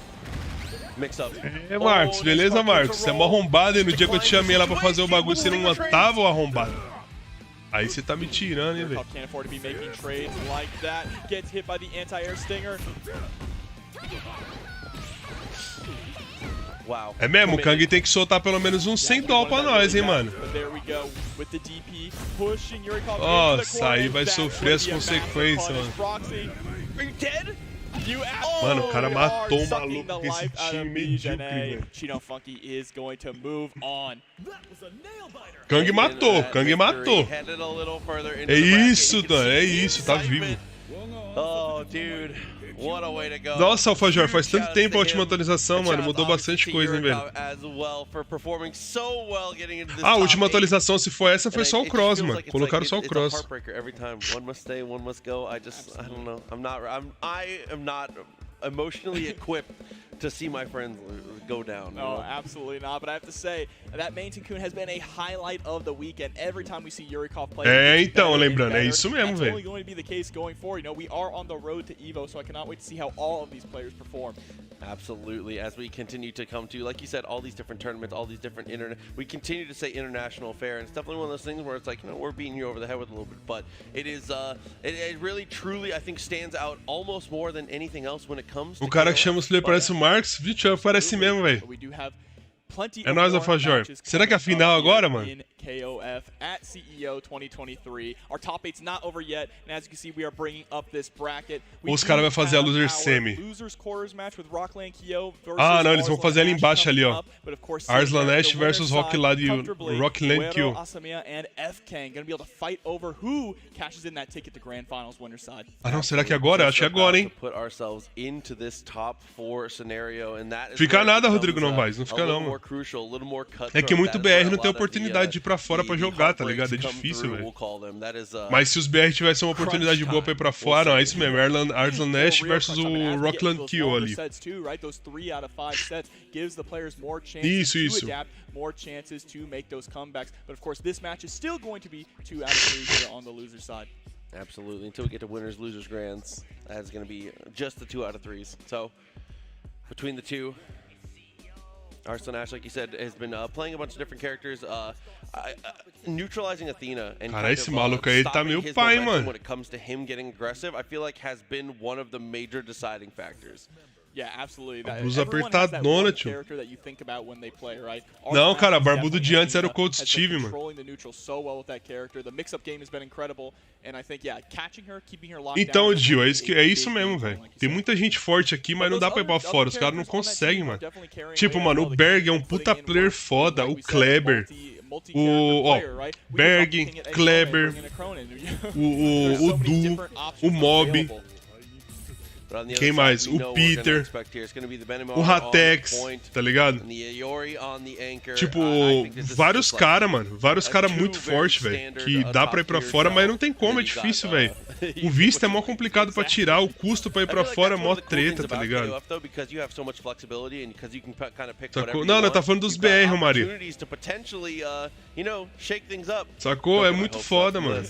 É, Marcos, beleza, Marcos? Você é mó arrombado e no dia que eu te chamei lá pra fazer o bagulho você não tava, o arrombado. Aí você tá me tirando, hein, velho. Wow. É mesmo, o Kang tem que soltar pelo menos uns $100 pra nós, hein, mano. Nossa, aí vai sofrer as consequências, mano. Mano, o cara matou um maluco com esse time medíocre, velho. Kang matou, Kang matou. É isso, Dan, é isso, tá vivo. Oh, dude. Nossa, Alfajor, faz tanto tempo a última atualização, mano. Mudou bastante coisa, hein, velho. Ah, a última atualização, se for essa, foi só o Cross, mano. Colocaram só o Cross. I am not emotionally equipped to see my friends go down. No, absolutely not. But I have to say that Meitenkun has been a highlight of the weekend. Every time we see Yurikov play, é, então, lembrando, é isso mesmo, velho. That's only going to be the case going forward. You know, we are on the road to Evo, so I cannot wait to see how all of these players perform. Absolutely. As we continue to come to, like you said, all these different tournaments, all these different we continue to say international fair, and it's definitely one of those things where it's like, you know, we're beating you over the head with a little bit, but it is, it really, truly, I think, stands out almost more than anything else when it comes to. O cara que chama o Slayer parece o Marcos, Vitor, parece mesmo, velho. É nóis, Alfajor. Será que é a final agora, mano? KOF at CEO 2023. Our top 8's not over yet, and as you can see, we are bringing up this bracket. Ou os caras vão fazer a loser semi. Ah, não, eles vão fazer ali embaixo ali, ó. Arslan Ash versus Rockland Q. Ah, não, será que é agora? Acho que é agora, hein? Fica nada, Rodrigo Novaes, não fica não, mano. É que muito BR não tem oportunidade de ir pra fora pra jogar, tá ligado? É difícil, velho. Mas se os BR tivessem uma oportunidade boa pra ir pra fora, não, é isso mesmo. Arslan Ash versus o Rockland Q ali. Isso. More chances to make those comebacks, but of course this match is still going to be 2 out of 3 here on the loser side. Absolutely. Until we get to winners, losers, grands, that's going to be just the 2 out of 3s. So between the two, Arslan Ash, like you said, has been playing a bunch of different characters, neutralizing Athena and cara, esse maluco aí tá meio pai, mano. When it comes to him getting aggressive, I feel like has been one of the major deciding factors. Yeah, absolutely. Blusa apertadona, tio. Não, cara, barbudo de antes era o Kof Xv, mano. Então, Gil, é isso mesmo, velho. Tem muita gente forte aqui, mas não dá pra ir pra fora. Os caras não conseguem, mano. Tipo, mano, o Berg é um puta player foda. O Kleber. Berg, Kleber. O Du. O Mob. Quem mais? O Peter, o Ratex, tá ligado? Tipo, vários caras, mano. Vários caras muito fortes, velho. Que dá pra ir pra fora, mas não tem como, é difícil, velho. O visto é mó complicado pra tirar, o custo pra ir pra fora é mó treta, tá ligado? Sacou? Não, tá falando dos BR, Romário. Sacou? É muito foda, mano.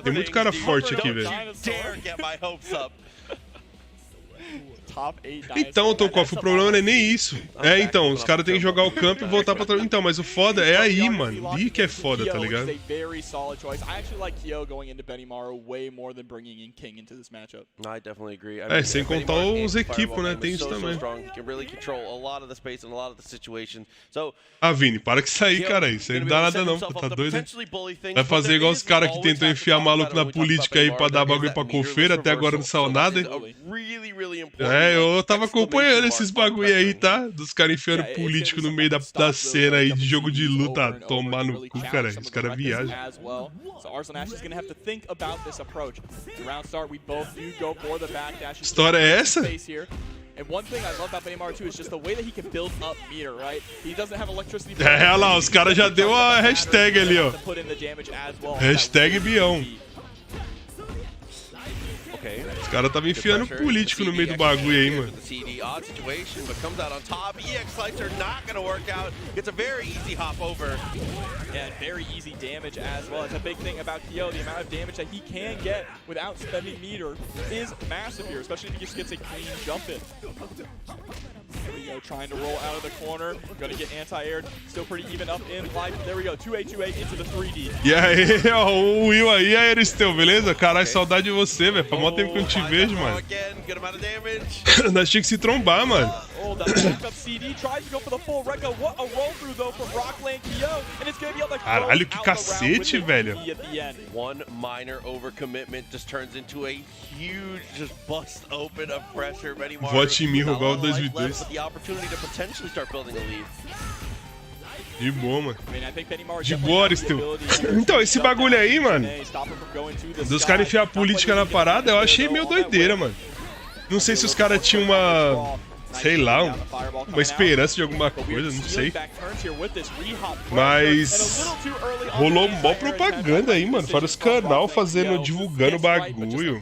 Tem muito cara forte aqui, velho. Então, Kof, o problema não é nem isso. É, então, os caras têm que jogar o campo e voltar pra trás. Então, mas o foda é aí, mano. Ali que é foda, tá ligado? É, sem contar os equipos, né? Tem isso também. Ah, Vini, para que sair, cara. Isso aí não dá nada não, tá doido? Vai fazer igual os caras que tentam enfiar maluco na política aí pra dar bagulho pra cofeira, até agora não saiu nada, hein? É, eu tava acompanhando esses bagulho aí, tá? Dos caras enfiando político no meio da cena aí de jogo de luta, tomar no cu, cara. Os caras viajam. História é essa? É, olha lá, os caras já deu a hashtag ali, ó. Hashtag Bião. Os caras estavam enfiando político no meio do bagulho aí, mano. Yeah, very easy damage as well. It's a big thing about Kyo. The amount of damage that he can get without spending meter is massive here, especially if he just gets a clean jump in. There we go, trying to roll out of the corner. Gonna get anti-aired. Still pretty even up in life. There we go, 2A into the 3D. E aí, ó, o Will aí, Aristeu, beleza? Caralho, saudade de você, velho. Faz mó tempo que eu não te vejo, mano. Nós tínhamos que se trombar, mano. Oh, that backup CD tries to go for the full Rekka. What a roll through though from Rockland Kyo, and it's gonna be able to caralho, que cacete, velho. One minor overcommitment just turns into a huge just bust open of pressure. Vote em mim, igual o 2002. De boa, mano. De boa, Aristeu. Então, esse bagulho aí, mano, dos caras enfiar a política na parada, eu achei meio doideira, mano. Não sei se os caras tinham uma... sei lá, uma esperança de alguma coisa, não sei. Mas rolou mó propaganda aí, mano. Fora os canal fazendo, divulgando o bagulho.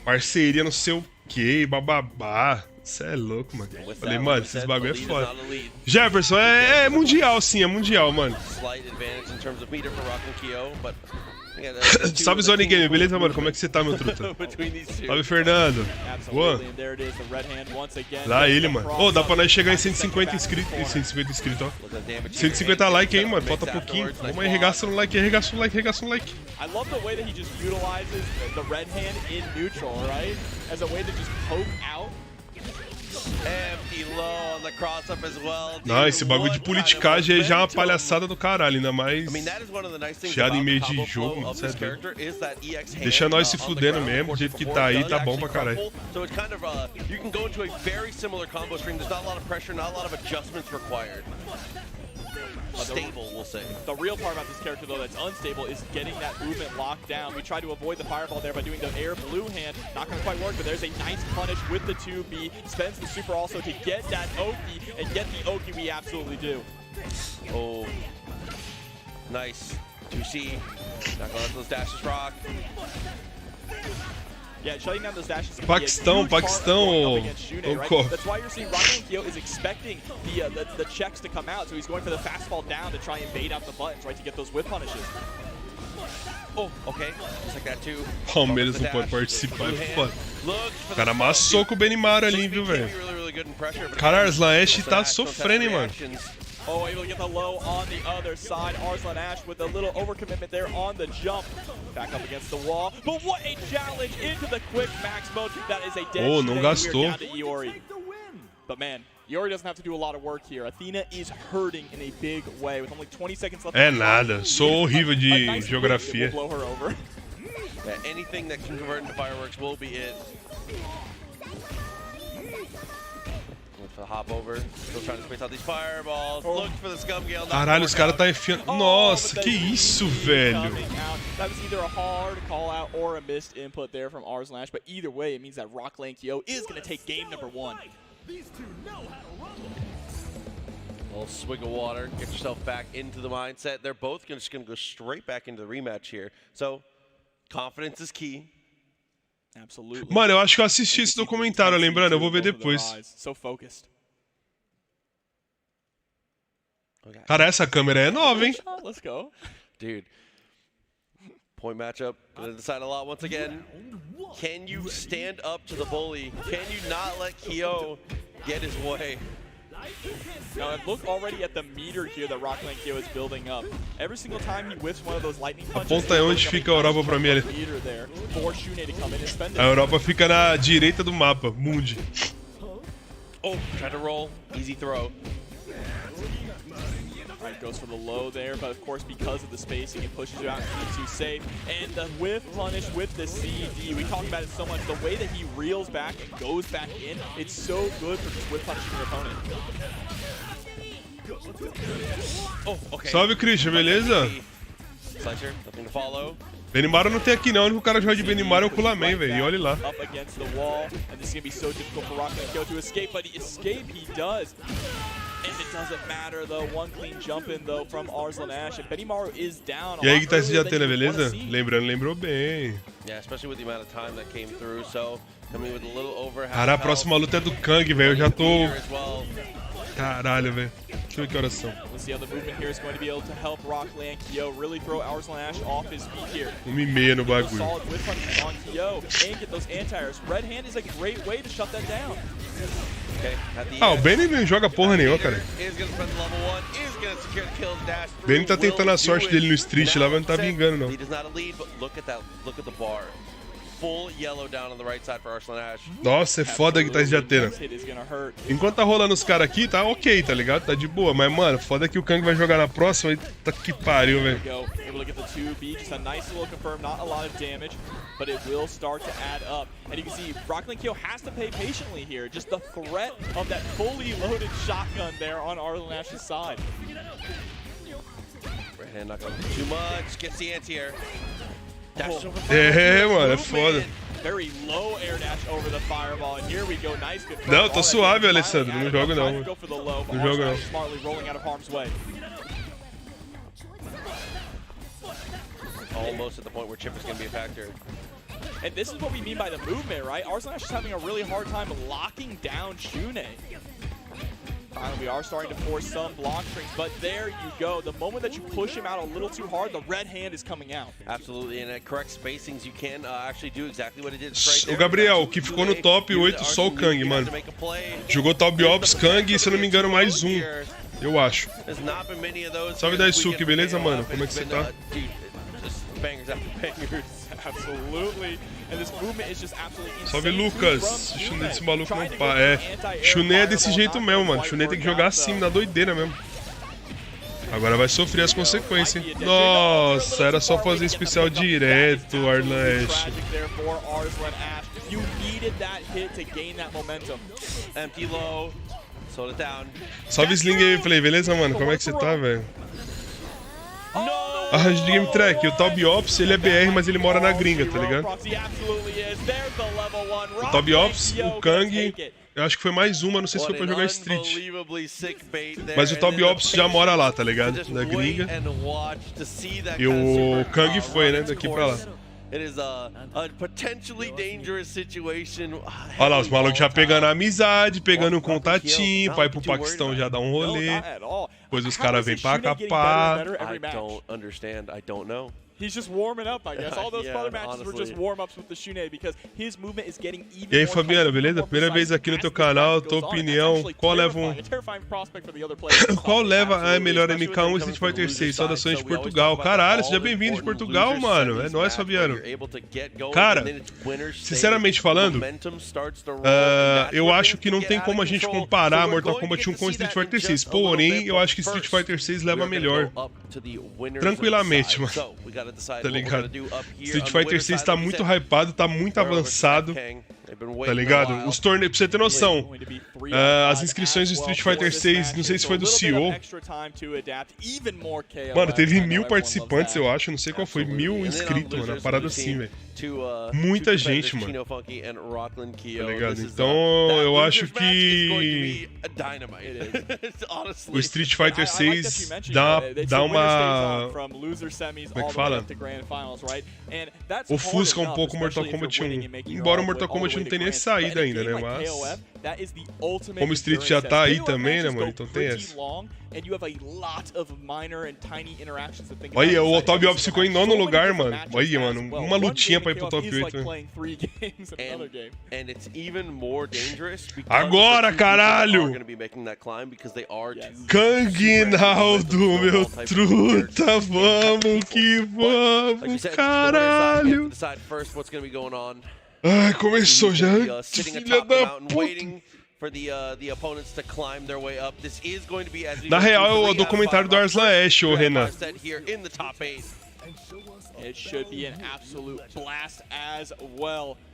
Parceria não sei o que, bababá. Cê é louco, mano. Falei, mano, esses bagulho é foda. Jefferson, é mundial, sim, é mundial, mano. Salve Zone Game, beleza, mano? Como é que você tá, meu truta? Salve, Fernando. Boa. Lá ele, mano. Ô, dá pra nós chegar em 150 inscritos. 150 inscritos, ó. 150 likes aí, mano. Falta pouquinho. Vamos aí, arregaça no like, arregaça no like, arregaça no like. I love the way that he just utilizes the red hand in neutral, right? As a way to just poke out. Empty low on the cross up as well. Não, esse bagulho de politicagem aí já é uma palhaçada do caralho, ainda mais chiado em meio de jogo, mano, sério. Deixa nós se fudendo mesmo, do jeito que tá aí, tá bom pra caralho. So it's kind of you can go into a very similar combo stream. There's not a lot of pressure, not a lot of adjustments required. Stable, we'll say. The real part about this character, though, that's unstable is getting that movement locked down. We tried to avoid the fireball there by doing the air blue hand. Not going to quite work, but there's a nice punish with the 2B. Spends the super also to get that Oki, and get the Oki we absolutely do. Oh, nice. 2C. Not going to let those dashes rock. Yeah, shutting down those dashes. Paquistão, right? That's why you're seeing Kyo is expecting the checks to come out, so he's going for the fast fall down to try and bait out the buttons, right, to get those whip punishes. Oh, okay. Just like that too. Palmeiras não pode participar, é foda. O cara amassou com o Benimaru ali, viu, velho? Cara, Arslan Ash tá sofrendo, hein, mano. Oh, able to get the low on the other side. Arslan Ash with a little overcommitment there on the jump. Back up against the wall. But what a challenge into the quick max mode. That is a dead não gastou. But man, Iori doesn't have to do a lot of work here. Athena is hurting in a big way with only 20 seconds left. É nada, sou horrível de geografia. Blow her over. Yeah, anything that can convert into fireworks will be it. To hop over, still trying to space out these fireballs. Look for the scum gale. Caralho, os caras tá enfiando. Nossa, que isso, velho. That was either a hard call out or a missed input there from Arslan Ash, but either way, it means that Kyo is going to take game number 1. A little swig of water, get yourself back into the mindset. They're both just going to go straight back into the rematch here. So, confidence is key. Absolutely. Mano, eu acho que eu assisti esse documentário, lembrando, eu vou ver depois. So focused. Cara, essa câmera é nova, hein? Let's go. Dude. Point matchup, gonna decide a lot once again. Can you stand up to the bully? Can you not let Kyo get his way? Now, look already at the meter here that Kyo is building up. Every single time he whips one of those lightning punches, aponta aí onde fica a Europa pra mim ali. A Europa fica na direita do mapa, Mundi. Oh, try to roll, easy throw. Right, goes for the low there, but of course because of the spacing, it pushes you out and keeps you safe. And the whiff punish with the CD, we talk about it so much. The way that he reels back and goes back in, it's so good for just whiff punishing your opponent. Oh, okay. Salve, Christian, beleza? Slicer, nothing to follow. Benimaru não tem aqui não, o único cara que joga de Benimaru é o Kulaman, velho, e olha lá. Up against the wall, and this is going to be so difficult for Kyo to escape, but escape he does. And it doesn't matter though, one clean jump in though from Arslan Ash, and Benimaru is down. E aí, que tá esse de Atena, beleza? Lembrando, lembrou bem. Yeah, especially with the amount of time that came through, so coming with a little over. Cara, a próxima luta é do Kang, velho, eu já tô... Caralho, velho. Deixa eu ver que horas são. Let's see how the movement here is going to be able to help Kyo really throw Arslan Ash off his feet here. 1h30 no bagulho. Solid whip punches on Kyo and get those anti-airs. Red hand is a great way to shut that down. Ah, o Benny não joga porra nenhuma, cara. O Benny tá tentando a sorte dele no street lá, mas não tá vingando, não. Nossa, é foda a guitarra de Atena. Enquanto tá rolando os caras aqui, tá ok, tá ligado? Tá de boa. Mas, mano, foda que o Kang vai jogar na próxima e tá que pariu, velho. But it will start to add up. And you can see Kyo has to pay patiently here. Just the threat of that fully loaded shotgun there on Arslan Ash's side. Right hand not going too much. Gets the anti-air. É, mano, é foda. Very low air dash over the fireball, and here we go. Nice, good. Não, tô suave, Alessandro. Não jogo não. Não jogo não. Smartly rolling out of harm's way. Almost at the point where chip is going to be a factor. And this is what we mean by the movement, right? Arslan Ash is having a really hard time locking down Shune. Finally, we are starting to force some block strings, but there you go. The moment that you push him out a little too hard, the red hand is coming out. Absolutely, and at correct spacings, you can actually do exactly what it did right there. O Gabriel, o que ficou no top 8 só o Kang, mano. Jogou top ops, Kang e, se eu não me engano, mais um. Eu acho. Salve Daisuke, beleza, mano? Como é que você tá? Bangers after bangers. Absolutely. And this movement is just absolutely insane. Salve, Lucas. Shunei desse maluco não para. É, Shunei é desse jeito mesmo, mano. Shunei tem que jogar assim, na doideira mesmo. Agora vai sofrer as consequências, hein? Nossa, era só fazer especial direto, Arlan Ashe. You needed that hit to gain that momentum. Empty low. Slow it down. Salve Sling Gameplay, beleza, mano? Como é que você tá, velho? Arranjo de Game Track, o Toby Ops, ele é BR, mas ele mora na gringa, tá ligado? O Toby Ops, o Kang, eu acho que foi mais uma, não sei se foi pra jogar Street. Mas o Toby Ops já mora lá, tá ligado? Na gringa. E o Kang foi, né, daqui pra lá. Olha lá, os malucos já pegando a amizade, pegando um contatinho, pra ir pro Paquistão já dar um rolê. Depois os caras vêm pra capar. I don't know. He's just warming up, I guess. All those other matches were just warm-ups with the Shunei because his movement is getting even E aí, Fabiano, beleza? Primeira vez aqui no teu canal, tua opinião, qual leva a melhor MK1 Street Fighter 6? Saudações de Portugal. Caralho, seja bem-vindo de Portugal, mano. É nóis, Fabiano. Cara, sinceramente falando, eu acho que não tem como a gente comparar Mortal Kombat 1 com Street Fighter 6. Porém, eu acho que Street Fighter 6 leva melhor. Tranquilamente, mano. Tá ligado? Street Fighter 6 tá muito hypado, tá muito avançado. Tá ligado? Os torneios, pra você ter noção, as inscrições do Street Fighter 6, não sei se foi do CEO. Mano, teve 1000 participantes, eu acho, não sei qual foi, 1000 inscritos, mano, uma parada assim, velho. Muita gente, mano. Tá ligado? Então, eu acho que o Street Fighter 6 dá uma... Como é que fala? Ofusca um pouco o Mortal Kombat 1. Embora o Mortal Kombat não tenha nem saído ainda, né? Mas... como o Street já tá aí também, né, mano? Então tem essa. Olha, o Toby Ops ficou em 9º lugar, mano. Olha, mano, uma lutinha pra ir pro top 8, né? Agora, caralho! Kang Naldo, meu truta, vamos que vamos, caralho! Ai, começou já. Filha da puta. Na real, é o documentário do Arslan Ashe, ô Renan.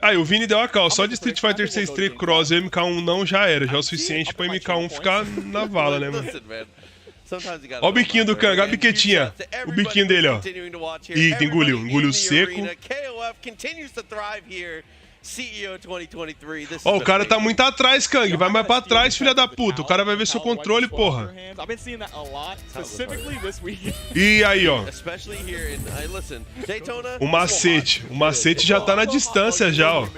Aí, o Vini deu a cal. Só de Street Fighter 6 3 Cross e MK1 não já era. Já é o suficiente pra MK1 ficar na vala, né, mano? Ó o biquinho do Kang, ó a biquetinha. O biquinho dele, ó. Eita, engoliu seco. Ó, o cara tá muito atrás, Kang. Vai mais pra trás, filha da puta. O cara vai ver seu controle, porra. E aí, ó. O macete. O macete já tá na distância já, ó.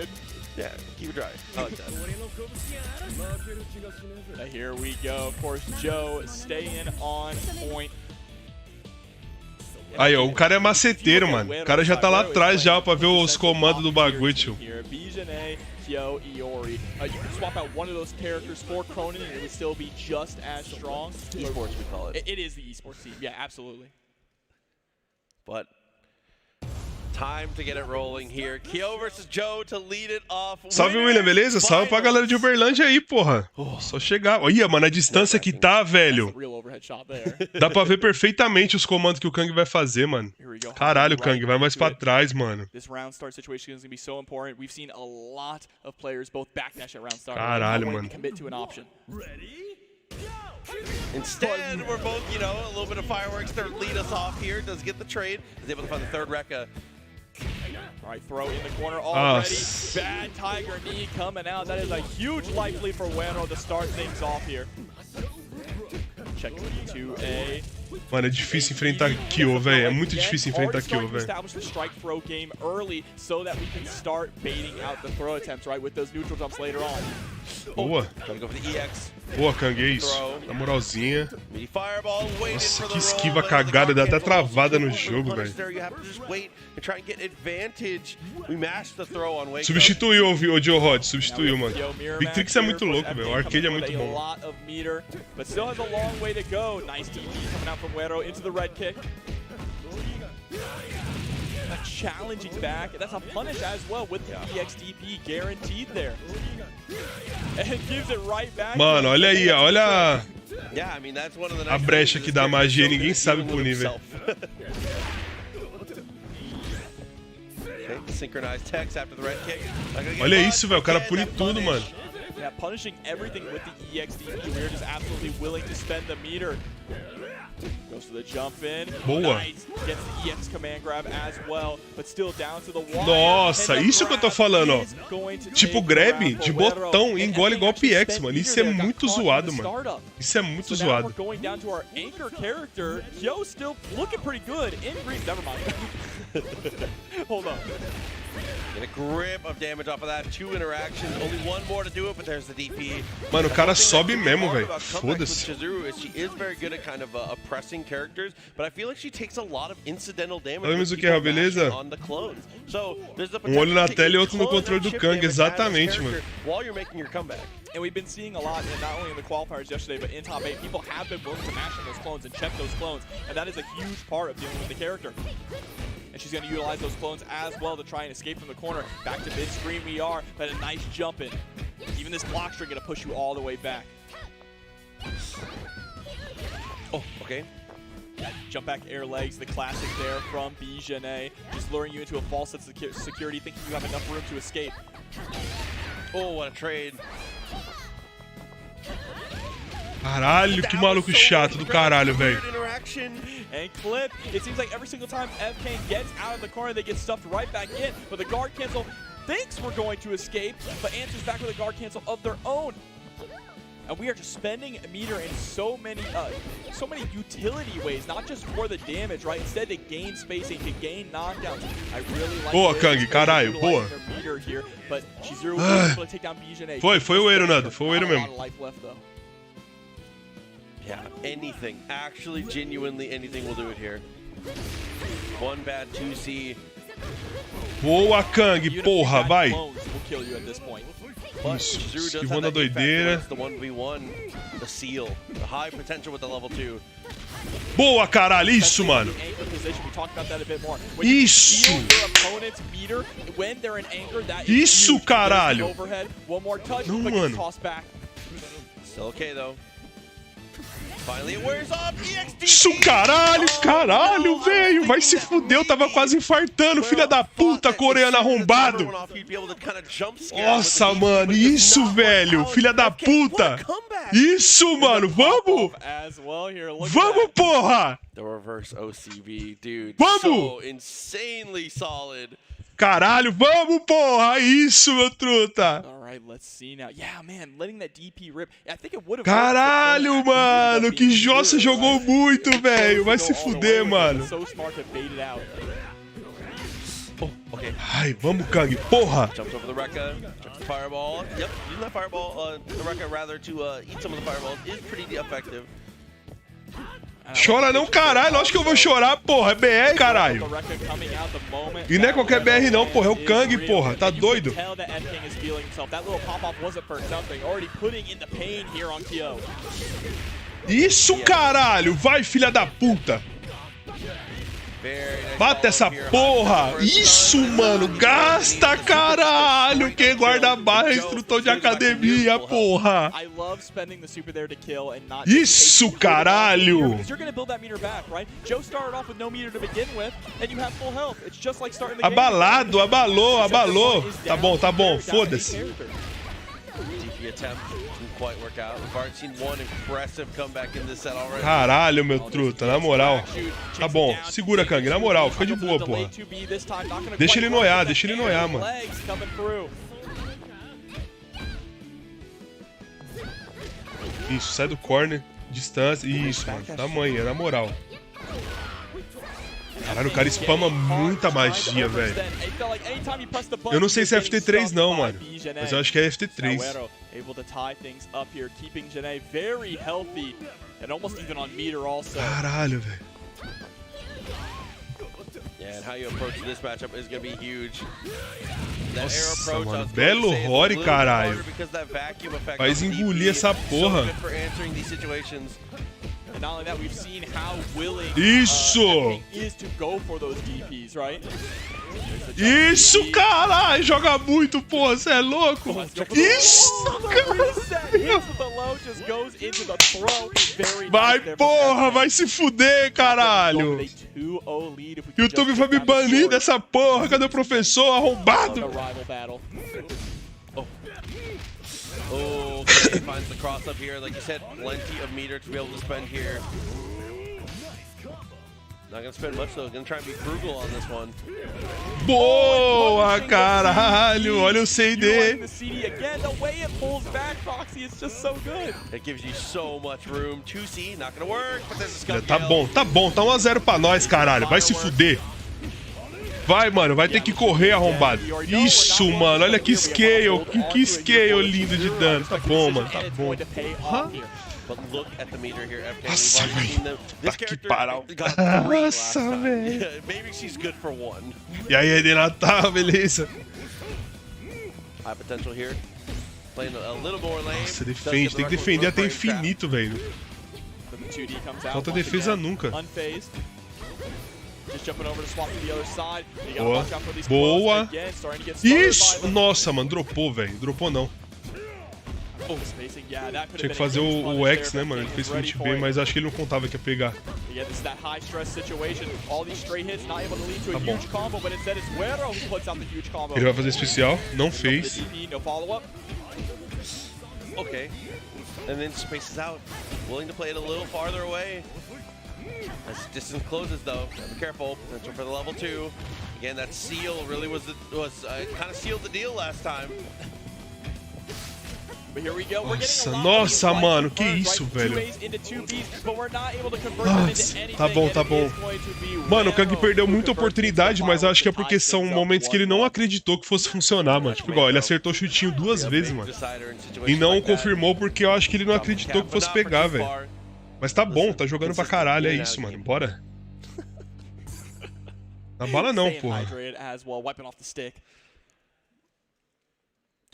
Here we go, of course, Joe staying on point. Aí, ó, o cara é maceteiro, mano. O cara já tá lá atrás já pra ver os comandos do bagulho, tio. You can swap out one of those characters for Cronin and it would still be just as strong. Esports, we call it. It is the esports team, yeah, absolutely. But time to get it rolling here. Kyo versus Joe to lead it off. Salve, William, beleza? Salve pra galera de Uberlândia aí, porra. Só chegar. Olha, mano, a distância que tá, velho. Dá pra ver perfeitamente os comandos que o Kang vai fazer, mano. Caralho, Kang, vai mais pra trás, mano. Caralho, mano. Instead, we're both, you know, a little bit of fireworks to lead us off here. Does get the trade. Is able to find the third Rekka. All right, throw in the corner already. Bad Tiger knee coming out. That is a huge life lead for Wero to start things off here. Check to A. Mano, é difícil enfrentar Kyo, velho. É muito difícil enfrentar Kyo, velho. Establish the strike throw game early so that we can start baiting out the throw attempts, right, with those neutral jumps later on. Boa. Boa, Kang, é isso. Na moralzinha. Nossa, que esquiva cagada. Dá até travada no jogo, velho. Substituiu o Joe Rod. Substituiu, mano. Big Tricks é muito louco, velho. O arcade é muito bom. But still has a long way to go. Nice TP coming out from Wero into the red kick. challenging back. And that's a punish as well with the EXDP guaranteed there. And it gives it right back. Mano, olha aí, olha Yeah, I mean, that's one of the a nice brecha things que is dá a this character magia, so ninguém good at sabe dealing with punir, velho. himself. Okay, synchronized text after the red kick. Olha isso, velho, o cara pune tudo, mano. Yeah, punishing everything with the EXDP. We're just absolutely willing to spend the meter. Goes to the jump in. Boa. Nice. Gets the EX command grab as well, but still down to the wall. Nossa, isso que eu tô falando, ó. Tipo grab de botão e engole igual PX, mano. Isso é muito zoado, mano. Isso é muito zoado. We're going down to our anchor character. Kyo still looking pretty good in green. Never mind. Hold on. Get a grip of damage off of that. 2 interactions, only 1 more to do it, but there's the DP. Mano, o cara sobe mesmo, velho. Foda-se. She is very good at kind of oppressing characters, but I feel like she takes a lot of incidental damage. Sabemos o que é, beleza? On the clones. So, there's the Olho na potential to tela e take outro no clone controle do chip Kang, damage out of exatamente, this mano. character while you're making your comeback. And we've been seeing a lot, and not only in the qualifiers yesterday, but in top 8, people have been willing to mash on those clones and check those clones, and that is a huge part of dealing with the character. And she's going to utilize those clones as well to try and escape from the corner. Back to mid-screen we are, but a nice jump in. Even this block string going to push you all the way back. Oh, okay. That jump back air legs, the classic there from Bijane, just luring you into a false sense of security, thinking you have enough room to escape. Oh, what a trade. Caralho, que maluco chato do caralho, velho. And clip, it seems like every single time FK gets out of the corner, they get stuffed right back in. But the guard cancel thinks we're going to escape, but answers back with a guard cancel of their own. And we are just spending a meter in so many utility ways, not just for the damage, right? Instead to gain spacing, to gain knockdowns. I really like boa, Kang, caralho, boa. Meter here, but she's able to take down Bijane. Foi o Eiro, Nando, foi o Eiro mesmo. Yeah, anything. Actually, genuinely anything will do it here. 1 bad 2C. Boa, Kang, porra, vai. Isso, esquivou da doideira. The seal, the high potential with the level 2. Boa, caralho, isso, mano. Isso. Isso, caralho. Não, mano. Still okay though. Finally it wears off. Isso, caralho, caralho, velho. Vai se fuder, eu tava quase infartando, filha da puta, coreano arrombado. Nossa, mano, isso, velho, filha da puta. Isso, mano, vamos. Vamos, porra. The reverse OCB, dude. Vamos. So insanely solid. Caralho, vamos, porra! Isso, meu truta! Let's see now. Yeah, man, letting that DP rip. I think it would have. Caralho, mano, que Jossa jogou muito, velho. Vai se fuder, mano. Oh, okay. Ai, vamos, Kang, porra! Jumps over the Rekka, jumps the fireball. Yep, using that fireball, the Rekka rather to eat some of the fireballs is pretty effective. Chora não, caralho. Acho que eu vou chorar, porra. É BR, caralho. E não é qualquer BR não, porra. É o Kang, porra. Tá doido? Isso, caralho. Vai, filha da puta. Bata essa porra. Isso, mano. Gasta, caralho. Quem guarda a barra é instrutor de academia, porra. Isso, caralho. Abalado, abalou. Tá bom. Foda-se. Caralho, meu truta, na moral. Tá bom, segura, Kang, na moral, fica de boa, porra. Deixa ele noiar, mano. Isso, sai do corner, distância. Isso, mano, tamanho, na moral. Caralho, o cara spama muita magia, velho. Eu não sei se é FT3 não, mano. Mas eu acho que é FT3. Caralho, velho. Nossa, mano. Belo Rory, caralho. Faz engolir essa porra. not only that, we've seen how willing Isso! FK is to go for those DPs, right? Isso, caralho! Joga muito, porra, você é louco? Isso, vai, porra, vai se fuder, caralho! YouTube vai me banir dessa porra, cadê o professor arrombado? Oh, okay, finds the cross up here. Like you said, plenty of meter to be able to spend here. Not gonna spend much though. Gonna try and be frugal on this one. Boa, caralho! Olha o CD. It gives you so much room. 2C, not gonna work, but there's a scum Tá bom, tá bom. Tá 1-0 pra nós, caralho. Vai se fuder. Vai, mano, vai ter que correr, arrombado. Isso, mano, olha que scale. Que scale lindo de dano. Tá bom, mano, tá bom. Nossa, velho. Tá que parar. Nossa, velho. E aí, Edena, tá, beleza. Nossa, defende. Tem que defender até infinito, velho. Falta defesa nunca. Boa. Boa. Isso! Nossa, mano, dropou, velho. Dropou não. Tinha que fazer o X, né, mano? Ele fez muito bem, mas acho que ele não contava que ia pegar. Tá bom. Ele vai fazer especial. Não fez. Ok. And then spaces out. Willing to play it a little farther away. As distance closes, though, be careful. Potential for the level 2. Again, that seal really was kind of sealed the deal last time. Nossa, mano, que isso, velho? Nossa, tá bom, tá bom. Mano, o Kang perdeu muita oportunidade, mas eu acho que é porque são momentos que ele não acreditou que fosse funcionar, mano. Tipo, igual, ele acertou o chutinho 2 vezes, mano. E não confirmou porque eu acho que ele não acreditou que fosse pegar, velho. Mas tá bom, tá jogando pra caralho, é isso, mano. Bora. Na bala não, porra.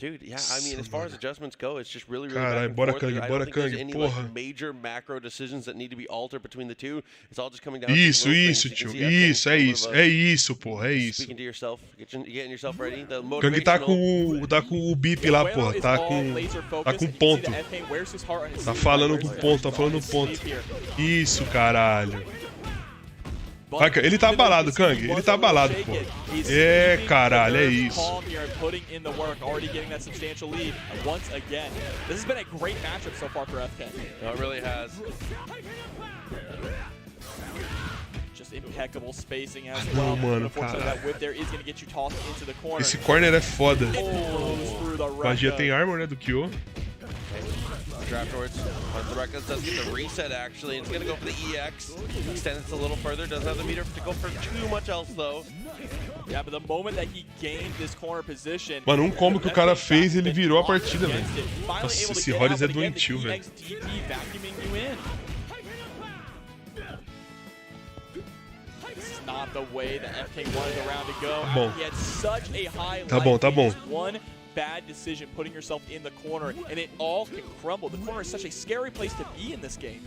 Dude, yeah, I mean, as far as adjustments go, it's just really Caralho, bora Kang, bora Kang, porra. Major macro decisions that need to be altered between the two. It's all just coming down isso, tio. Isso, é isso. É isso, porra, é isso. Speaking to yourself, getting yourself ready. Kang tá com o bip lá, porra. Tá com ponto. Tá falando com ponto, tá falando ponto. Isso, caralho. Ele tá abalado, Kang. Ele tá abalado, pô. É, caralho, é isso. Não, mano, caralho. Esse corner é foda. Magia tem armor, né, do Kyo. Afterwards, the record does get the reset actually. It's gonna go for the EX. Extend it a little further. Doesn't have the meter to go for too much else though. Yeah, but the moment that he gained this corner position. Mano, combo que o cara fez, ele virou a partida, velho. Nossa, esse Horus é doentio, velho. Tá bom, tá bom. Bad decision putting yourself in the corner, and it all can crumble. The corner is such a scary place to be in this game.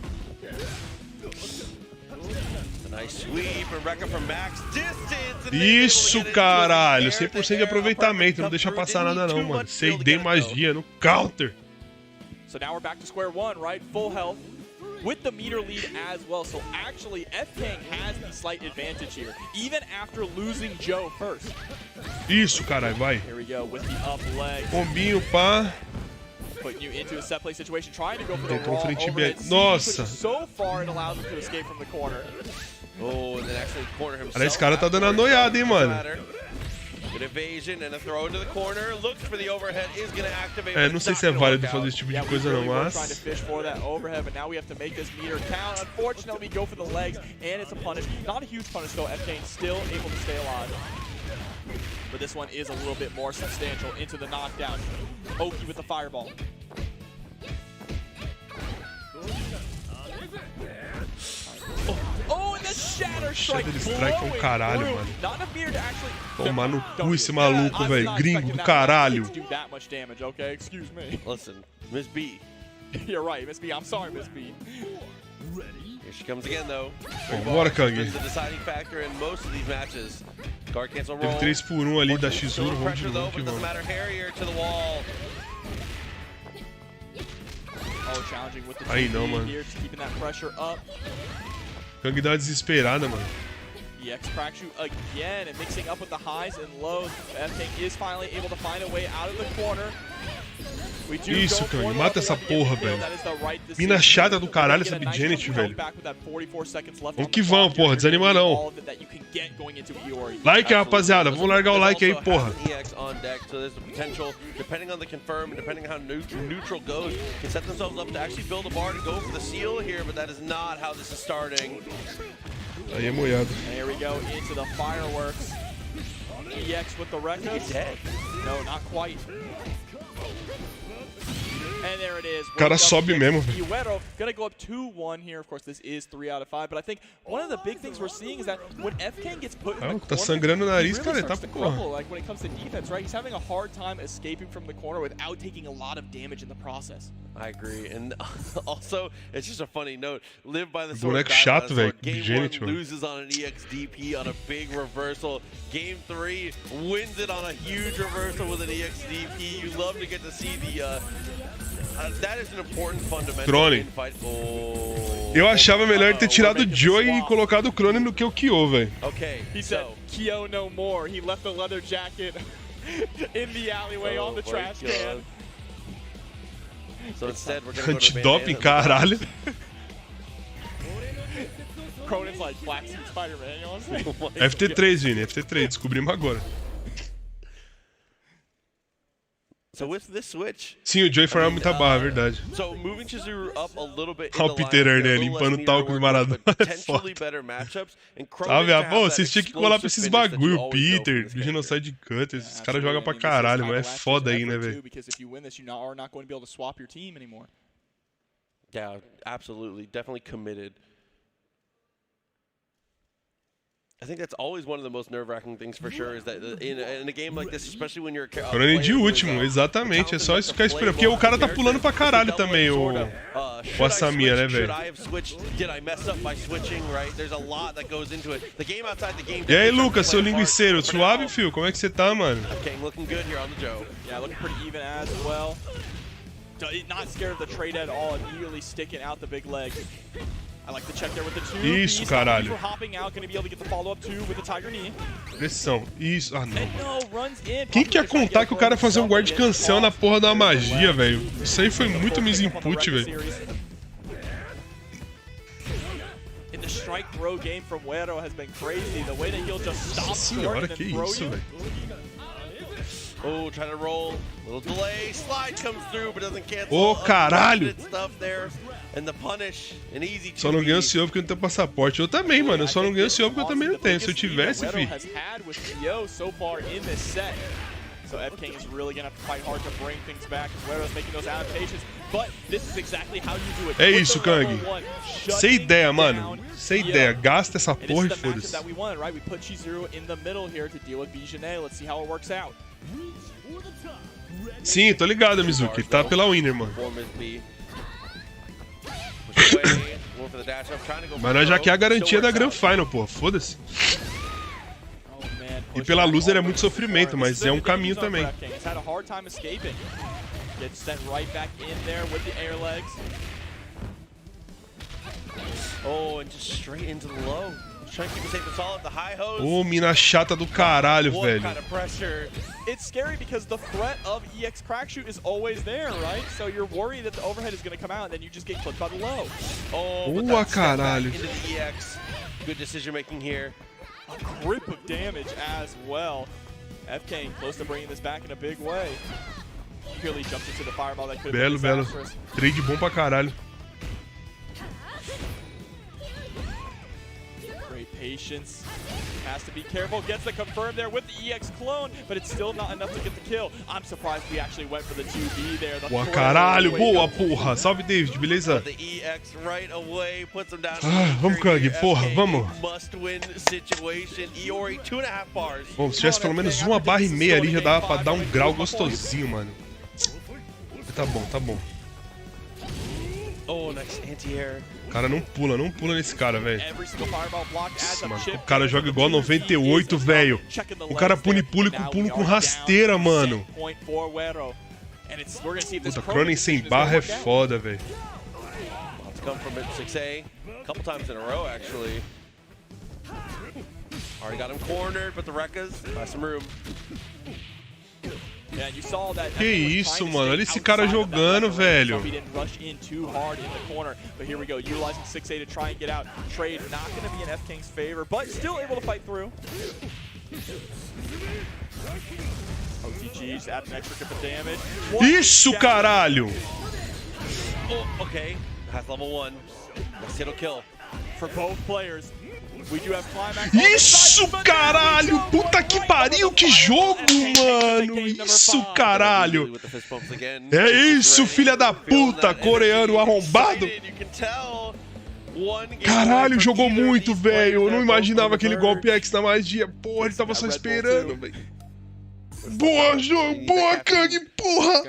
A nice sweep and record from max distance. Isso, caralho, 100% de aproveitamento, não deixa passar nada não, mano. Sei de magia no counter. So now we're back to square one, right? Full health. With the meter lead as well, so actually F-Kang has the slight advantage here, even after losing Joe first. Isso, caralho, vai. Here we go with the up leg. Combinho, pá. Putting you into a set play situation, trying to go for the raw overhead. Nossa. So far it allows him to escape from the corner. Oh, and then actually corner himself. Esse cara tá dando a noiada, hein, mano. Good evasion and a throw into the corner. Looks for the overhead. Is going to activate. É, não sei se é válido fazer esse tipo de coisa não, mas trying to fish for that overhead, but now we have to make this meter count. Unfortunately, we go for the legs, and it's a punish. Not a huge punish though. F-Kang still able to stay alive. But this one is a little bit more substantial into the knockdown. Oki with the fireball. Oh, and the shatter strike é um caralho, mano. Tomar no cu esse maluco, velho. Gringo do caralho. Listen, Miss B. You're right, Miss B. I'm sorry, Miss B. Here she comes again, though. Bora, Kang. The deciding factor in most of these matches. Guard cancel roll. Teve 3x1 ali da Xuro, vamos de novo que Doesn't vamos. matter. Harrier to the wall. Oh, challenging with the Aí não, 2B mano. here, just keeping that pressure up. Kang dá uma desesperada, mano. EX Crackshoot again and mixing up with the highs and lows. FK is finally able to find a way out of the corner. We do Isso, go for Kang, the mata essa level up porra, and velho. that is the right Mina decision. chata do caralho essa Get a nice Janet, little velho. back with that 44 seconds left Vamos on que the vamos, clock. porra, desanima não. All that you can get going into Iori. Like, rapaziada, vamos largar o like aí, porra. EX on deck, so there's the potential, depending on the confirm, and depending on how neutral goes, can set themselves up to actually build a bar to go for the seal here, but that is not how this is starting. Aí é moiado. And here we go into the fireworks. EX with the records. Dead. No, not quite. And there it is. O cara sobe mesmo, velho. Iwero gonna go up 2-1 here. Of course, this is 3 out of 5. But I think one of the big things we're seeing is that when FK gets put in the Tá corner, sangrando o nariz, he cara, really tá starts to porra. crumble. Like when it comes to defense, right? He's having a hard time escaping from the corner without taking a lot of damage in the process. I agree, and also it's just a funny note. Live by the sword. Boneco die by chato, the velho. sword. Game Janet, 1 mano. loses on an EXDP on a big reversal. Game 3 wins it on a huge reversal with an EXDP. You love to get to see the. That is an important fundamental Crone. in fight. Oh. Eu achava melhor ter tirado o Joey e colocado o Crone do que o Kyo, velho. Okay, He said, so Kyo no more. He left the leather jacket in the alleyway on the my trash God. can. So instead we're gonna go to Antidoping, bandana. caralho. Cronin's like Black Suit Spider-Man, you know what I'm saying? Oh my FT3, Vini, FT3, descobrimos agora. So with this switch, Sim, o Joey farmava muita barra, verdade. so moving Chizuru up a little bit in Ó the o Peter lineup, Arnett a little limpando less o talco mirror do work, Maradona. but É potentially foda. better matchups. And Cronin Salve, to have avô, that vocês tinham que colar pra esses explosive finish that you bagulho. always know Peter, from this Genocide Cutter, esses caras Absolutely. jogam pra I mean, this is caralho, kinda mas é last foda year's aí, né, effort, velho? too, because if you win this, you are not going to be able to swap your team anymore. Yeah, absolutely. Definitely committed. I think that's always one of the most nerve-wracking things for sure, is that in a game like this, especially when you're Crone de último, exatamente. É só isso ficar esperando. Porque o cara tá pulando pra caralho também, o Asamiya, né, velho? E aí, Lucas, seu linguiceiro, suave, fio? Como é que você tá, mano? Okay, looking good here on the Joe. Yeah, looking pretty even as well. Not scared of the trade at all, immediately sticking out the big leg. I like the check there with the 2. Isso, caralho. For hopping out, going to be able to get the follow-up 2 with the Tiger Knee. Pressão. Isso. Ah, não. And no, runs in. Quem que ia contar que o cara ia fazer um guard cancel na porra da magia, velho? Isso aí foi muito misinput, velho. In the strike throw game from Uero has been crazy. The way that he'll just stop Senhora, short and que then throw isso, you. velho. Oh, trying to roll. Little delay. Slide comes through, but doesn't cancel. Ô, caralho! Stuff there. And the punish. An easy Só não ganhei o 2B. CEO porque eu não tenho passaporte. Eu também, mano. Eu só não ganhei o CEO porque eu também não tenho. Se eu tivesse, fi. So FK is really gonna have to fight hard to bring things back. Uero's making those adaptations, but this is exactly how you do it. É With isso, the level Kang. one, Sem ideia, shutting mano. down Sem Kyo. ideia. Gasta essa And this porra is e the matchup foda-se. that we wanted, right? We put Chizuru in the middle here to deal with Bijane. Let's see how it works out. Sim, tô ligado, Mizuki. Ele tá pela winner, mano. Mas nós já quer a garantia da Grand Final, pô. Foda-se. E pela loser é muito sofrimento, mas é um caminho também. Oh, and just straight into the low. Trying to keep it safe and solid. The high hose. Ô, mina chata do caralho, What velho. kind of pressure? It's scary because the threat of EX Crackshoot is always there, right? So you're worried that the overhead is going to come out and then you just get clipped by the low. Oh, but Boa, that step back caralho. into the EX. Good decision making here. A grip of damage as well. FK close to bringing this back in a big way. Purely jumped into the fireball that could have Belo, been belo. disastrous. Trade bom pra caralho. Great patience. Has to be careful. Gets the confirm there with the EX clone, but it's still not enough to get the kill. I'm surprised we actually went for the 2B there. The Boa, throw caralho. away Boa, goes. porra. Salve, David. Beleza? The EX right away puts him down. Ah, vamos, Kang. Porra, vamos. Must win situation. Iori 2.5 bars. Bom, se tivesse pelo menos uma barra e meia ali, já dava pra dar um grau gostosinho, mano. Tá bom, tá bom. Oh, nice anti-air. cara não pula nesse cara, velho. Nossa, mano, o cara joga igual 98, velho. O cara pula com rasteira, mano. Puta, Cronin sem barra é foda, velho. Come from mid 6A a couple times in a row, actually. Already got him cornered, but the Rekkas buy some room. Que isso, mano? Olha esse cara jogando, velho. Isso, caralho! Oh, okay. Has level 1. Let's hit a kill. For both players. Isso, caralho! Puta que pariu, que jogo, mano! Isso, caralho! É isso, filha da puta, coreano arrombado! Caralho, jogou muito, velho! Eu não imaginava aquele golpe X na magia. Porra, ele tava só esperando, velho. Boa, jogo! Boa, Kang, porra!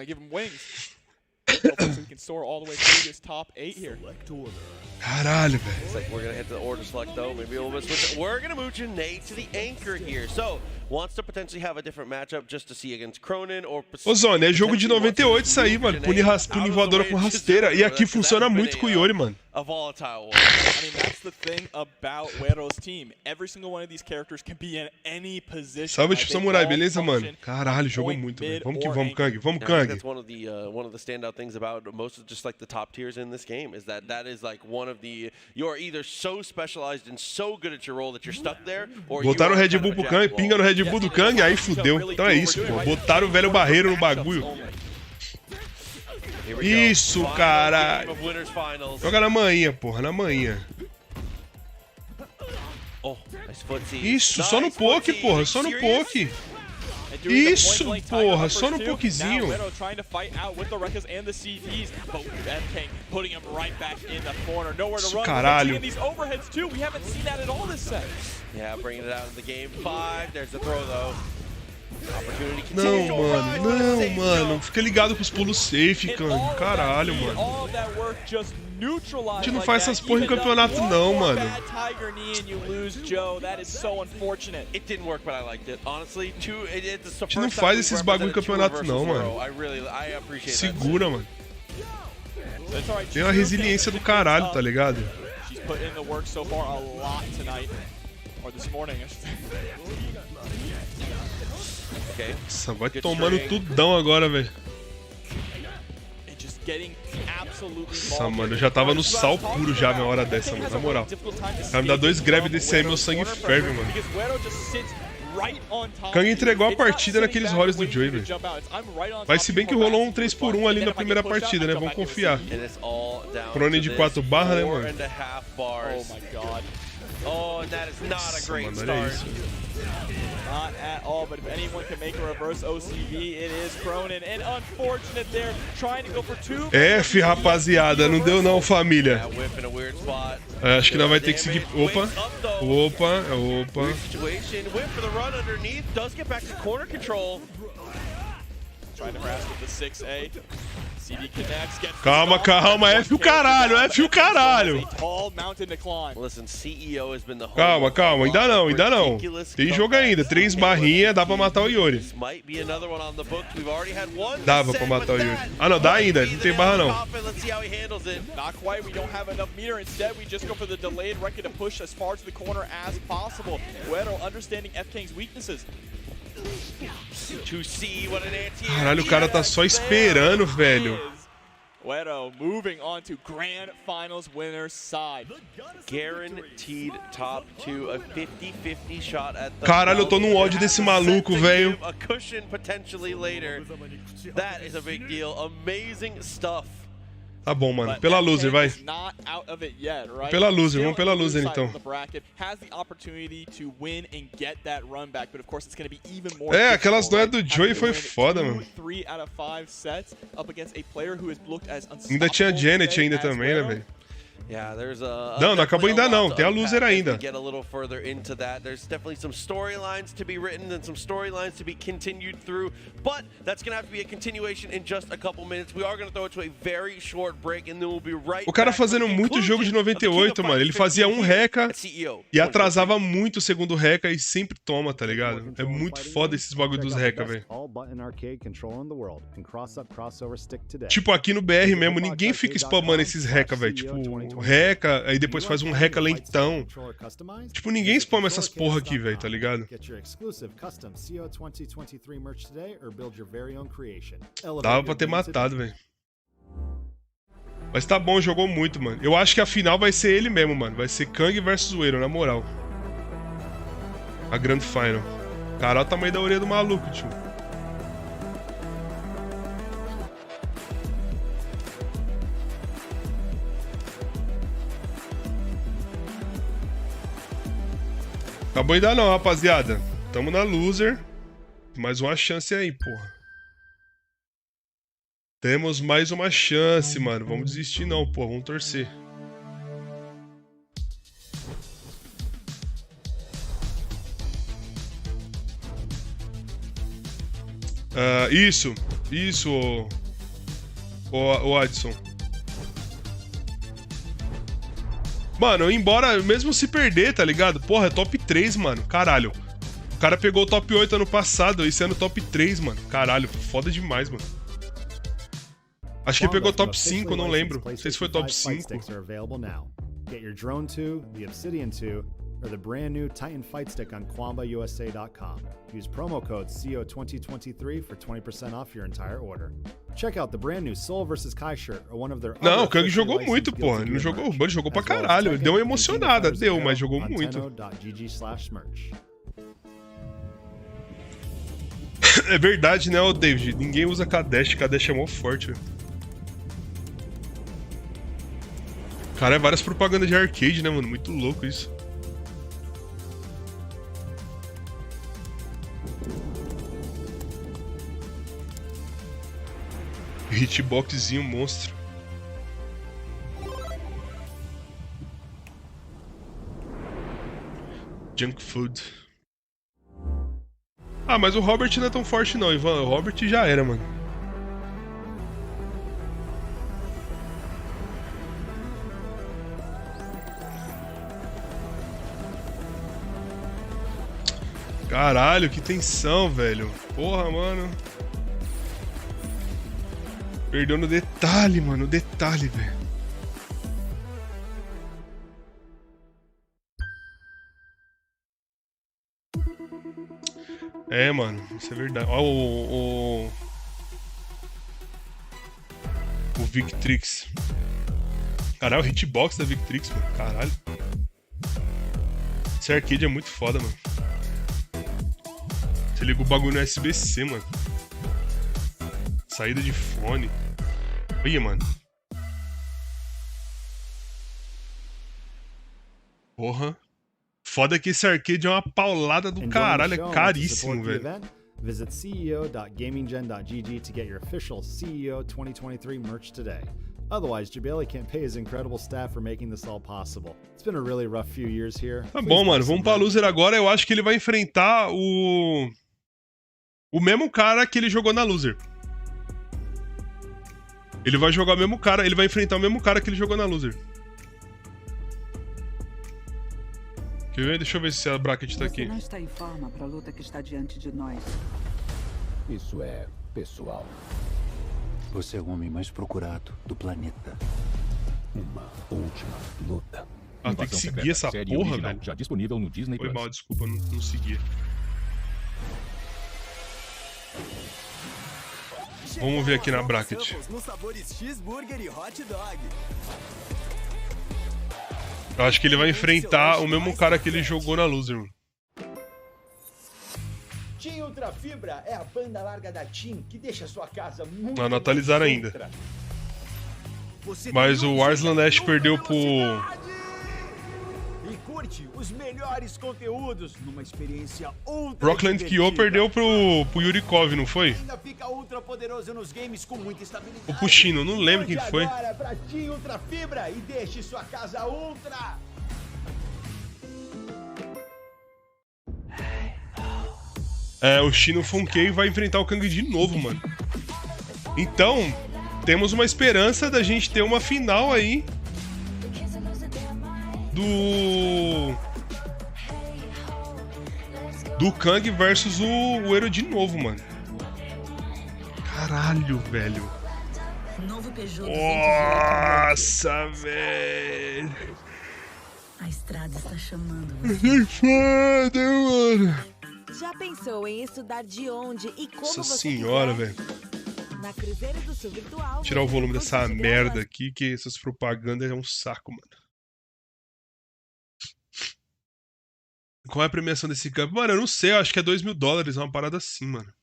Caralho, velho. Looks like we're gonna hit the order select though. Maybe a little bit switch. We're gonna move Janae to the anchor here. So wants to potentially have a different matchup just to see against Cronin or. Ô, Zone, é jogo de 98 isso aí, mano. Punir voadora com rasteira. E aqui funciona muito com o Yori, mano. A volatile one. I mean, that's the thing about Wero's team. Every single one of these characters can be in any position. Salve, tipo Samurai, beleza, mano? Caralho, jogou muito, velho. Vamos que vamos, Kang. Vamos, Kang. That's one of the standout things about most of just like the top tiers in this game is that is like one of the you're either so specialized and so good at your role that you're stuck there or botaram o Red Bull pro Kang, pinga no Red Bull do Kang, aí fudeu. Então é isso, pô. Botaram o velho barreiro no bagulho. Isso, cara. Joga na manhã, porra, na manhã. Isso, só no poke, porra, só no poke. Isso, porra, só no pokezinho. Isso, caralho. Yeah, bringing it out in the game 5. There's the throw though. Não, mano. Fica ligado com os pulos safe, Kang. Caralho, mano. A gente não faz essas porra em campeonato, não, mano. A gente não faz esses bagulho em campeonato, não, mano. Segura, mano. Tem uma resiliência do caralho, tá ligado? Nossa, vai tomando tudão agora, velho. Nossa, mano, eu já tava no sal puro já na hora dessa, mano, na moral. Vai me dar 2 grabs desse aí, meu sangue ferve, mano. Kang entregou a partida naqueles rolls do Joey, velho. Mas se bem que rolou um 3x1 ali na primeira partida, né? Vamos confiar. Cronin de 4 barra, né, mano? Nossa, mano, olha isso. Not at all, but if anyone can make a reverse OCV, it is Cronin. And unfortunate there, trying to go for 2. F, rapaziada, não deu não, família. Acho que nós vai ter que seguir. Opa. Calma, F o caralho, F o caralho. Calma, ainda não. Tem jogo ainda, 3 barrinhas, dá pra matar o Yori. Dava pra matar o Yori. Ah não, dá ainda, não tem barra não. Caralho, o cara tá só esperando, velho. Wero moving on to grand finals winner side. Guaranteed top 2, a 50-50 shot at the. Caralho, eu tô num ódio desse maluco, velho. A cushion potentially later. That is a big deal. Amazing stuff. Tá bom, mano. Pela loser, vai. Pela loser, vamos pela loser então. É, aquelas noias do Joey foi foda, mano. Ainda tinha Janet ainda também, né, velho? Não, não acabou ainda não. Tem a loser ainda. Get a little further into that. There's definitely some storylines to be written and some storylines to be continued through, but that's going to have to be a continuation in just a couple minutes. We are going to throw it to a very short break and then we'll be right. O cara fazendo muito jogo de 98, mano. Ele fazia um reca e atrasava muito o segundo reca e sempre toma, tá ligado? É muito foda esses bagulho dos reca, velho. Tipo, aqui no BR mesmo, ninguém fica spamando esses reca, velho. Tipo, reca, aí depois faz um reca lentão. Tipo, ninguém spama essas porra aqui, velho, tá ligado? Dava pra ter matado, velho. Mas tá bom, jogou muito, mano. Eu acho que a final vai ser ele mesmo, mano. Vai ser Kang versus Zoeiro, na moral. A Grand Final. Caralho, o tamanho da orelha do maluco, tio. Acabou ainda não, rapaziada. Tamo na loser. Mais uma chance aí, porra. Temos mais uma chance, mano. Vamos desistir não, porra. Vamos torcer. Isso, o Adson. Mano, embora, mesmo se perder, tá ligado? Porra, é top 3, mano. Caralho. O cara pegou o top 8 ano passado, esse ano top 3, mano. Caralho, foda demais, mano. Acho que pegou top 5, não lembro. Não sei se foi top 5. Get your Drone 2, the Obsidian 2, or the brand new Titan Fight Stick on QuambaUSA.com. Use promo code CO2023 for 20% off your entire order. Check out the brand new Soul vs Kai shirt or one of their Não, o Kang jogou muito, porra. Ele não jogou, ele jogou pra caralho. Ele deu uma emocionada, deu, mas jogou muito. É verdade, né, ô David? Ninguém usa Kadesh é mó forte, velho. Cara, é várias propagandas de arcade, né, mano? Muito louco isso. Hitboxzinho monstro. Junk food. Ah, mas o Robert não é tão forte não, Ivan. O Robert já era, mano. Caralho, que tensão, velho. Porra, mano. Perdeu no detalhe, mano. No detalhe, velho. É, mano. Isso é verdade. Ó, o Victrix. Caralho, o hitbox da Victrix, mano. Caralho. Esse arcade é muito foda, mano. Você liga o bagulho no SBC, mano. Saída de fone. Olha, mano. Porra. Foda que esse arcade é uma paulada do caralho. É caríssimo, velho. Visit ceo.gaminggen.gg to get your official CEO 2023 merch today. Otherwise, Jabali can't pay his incredible staff for making this all possible. It's been a really rough few years here. Tá bom, mano. Vamos pra loser agora. Eu acho que ele vai enfrentar o mesmo cara que ele jogou na loser. Ele vai jogar o mesmo cara, ele vai enfrentar o mesmo cara que ele jogou na loser. Quer ver? Deixa eu ver se a bracket tá aqui. Você não está em forma para a luta que está diante de nós. Isso é pessoal. Você é o homem mais procurado do planeta. Uma última luta. Ah, tem que seguir essa porra, velho. Já disponível no Disney Foi Plus. mal, desculpa, não segui. Vamos ver aqui na bracket. Eu acho que ele vai enfrentar o mesmo cara que ele jogou na loser, mano. TIM Ultra Fibra é a banda larga da TIM que deixa sua casa muito Não atualizaram ainda. Mas o Arslan Ash perdeu pro... E curte os melhores conteúdos numa experiência ultra Rockland Kyo perdeu pro Yurikov, não foi? Ainda fica fica ultra poderoso nos games com muita estabilidade. O Puxino, não lembro quem foi. Agora pra TIM Ultra Fibra e deixe sua casa ultra. É, o Shino Funkei vai enfrentar o Kang de novo, mano. Então, temos uma esperança da gente ter uma final aí do Kang versus o Ero de novo, mano. Caralho, velho. Nossa, velho. A estrada está chamando Que foda, mano. Já pensou em estudar de onde e como Nossa você senhora, quiser? velho. Na Cruzeiro do Sul Virtual. Tirar o volume dessa curso de merda graduação. aqui, que essas propagandas é um saco, mano. Qual é a premiação desse campo? Mano, eu não sei, eu acho que é $2.000, é uma parada assim, mano.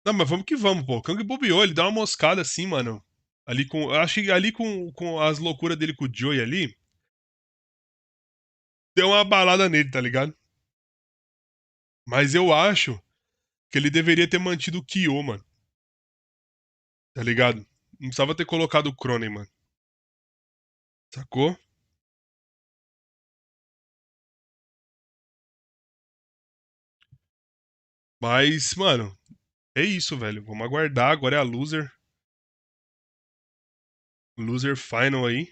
Não, mas vamos que vamos, pô. O Kang bobeou, ele dá uma moscada assim, mano. Ali com. Eu acho que ali com as loucuras dele com o Joey ali. Deu uma balada nele, tá ligado? Mas eu acho que ele deveria ter mantido o Kyo, mano. Tá ligado? Não precisava ter colocado o Cronen, mano. Sacou? Mas, mano, é isso, velho. Vamos aguardar. Agora é a Loser. Loser Final aí.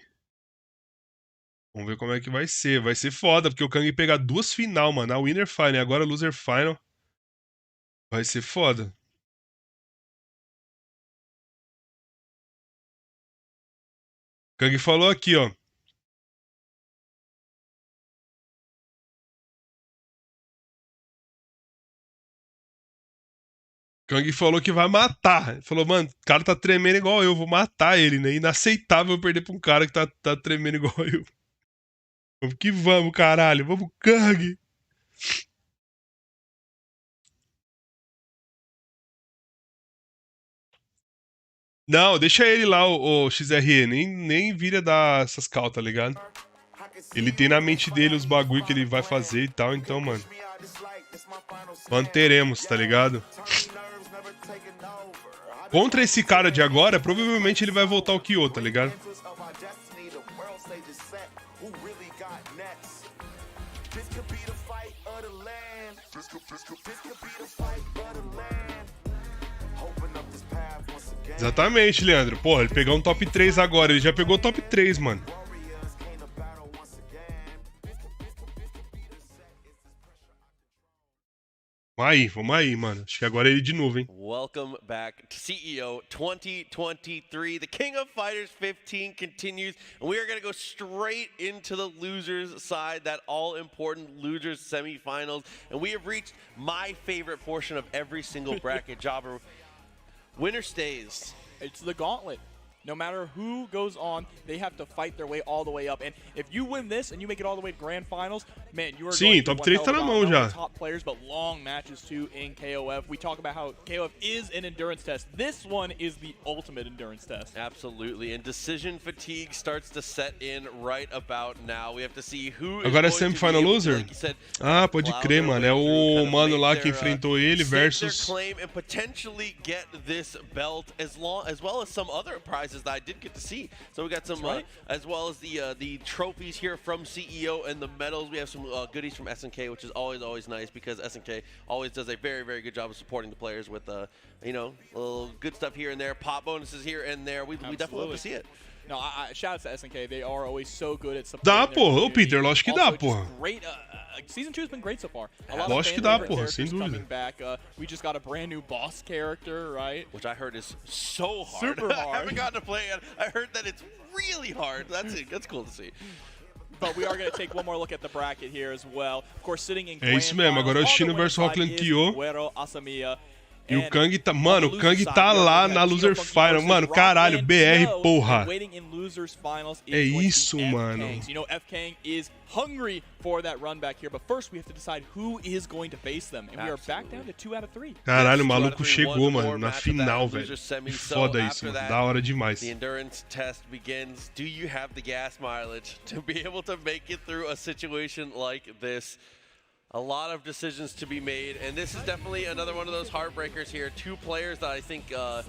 Vamos ver como é que vai ser. Vai ser foda, porque o Kang pegar duas final, mano. A Winner Final e agora a Loser Final. Vai ser foda. Kang falou aqui, ó. Kang falou que vai matar. Ele falou, mano, o cara tá tremendo igual eu, vou matar ele, né? Inaceitável eu perder pra um cara que tá tremendo igual eu. Vamos que vamos, caralho. Vamos, Kang. Não, deixa ele lá, o XRE. Nem vira dar essas cal, tá ligado? Ele tem na mente dele os bagulho que ele vai fazer e tal, então, mano. Manteremos, tá ligado? Contra esse cara de agora, provavelmente ele vai voltar o Kyo, tá ligado? Exatamente, Leandro. Porra, ele pegou um top 3 agora. Ele já pegou o top 3, mano. Vamos aí, mano. Acho que agora é ele de novo, hein? Welcome back to CEO 2023. The King of Fighters 15 continues, and we are going to go straight into the losers side, that all-important losers semifinals. And we have reached my favorite portion of every single bracket, Jobber. Winner stays. It's the gauntlet. No matter who goes on, they have to fight their way all the way up. And if you win this and you make it all the way to grand finals, man, you are Sim, going to top 3 tá na mão já. Top players, but long matches too in KOF. We talk about how KOF is an endurance test. This one is the ultimate endurance test. Absolutely, and decision fatigue starts to set in right about now. We have to see who Agora é is going to be semifinal able to, loser? like you said, Ah, pode plow crer, their mano. way É through, o kind of mano make lá their, que enfrentou ele stake their versus... claim and potentially get this belt as well as some other prizes that I did get to see. So we got some, as well as the trophies here from CEO and the medals. We have some goodies from SNK, which is always nice because SNK always does a very good job of supporting the players with, you know, a little good stuff here and there, pop bonuses here and there. We definitely love to see it. No, shout out to SNK. They are always so good at supporting Dá, their porra. Ô, community. Peter, lógico que dá, Also, porra. just great, Season 2 has been great so far. A lot Lógico of que dá, fan-favorite porra, sem characters dúvida. coming back. We just got a brand new boss character, right? Which I heard is so hard. Super I hard. haven't gotten to play it. I heard that it's really hard. That's cool to see. But we are going to take one more look at the bracket here as well. Of course, sitting in É isso mesmo, agora é o Shino versus Rockland Kyo. E o Kang tá... Mano, o Kang tá lá na Loser Final. Mano, caralho, BR, porra. É isso, mano. You know, F-Kang is hungry for that run back here, but first we have to decide who is going to face them. And we are back down to 2 out of 3. Caralho, o maluco chegou, mano, na final, velho. Que foda isso, mano. Da hora demais. The endurance test begins. Do you have the gas mileage to be able to make it through a situation like this? A lot of decisions to be made, and this is definitely another one of those heartbreakers here. Two players that I think I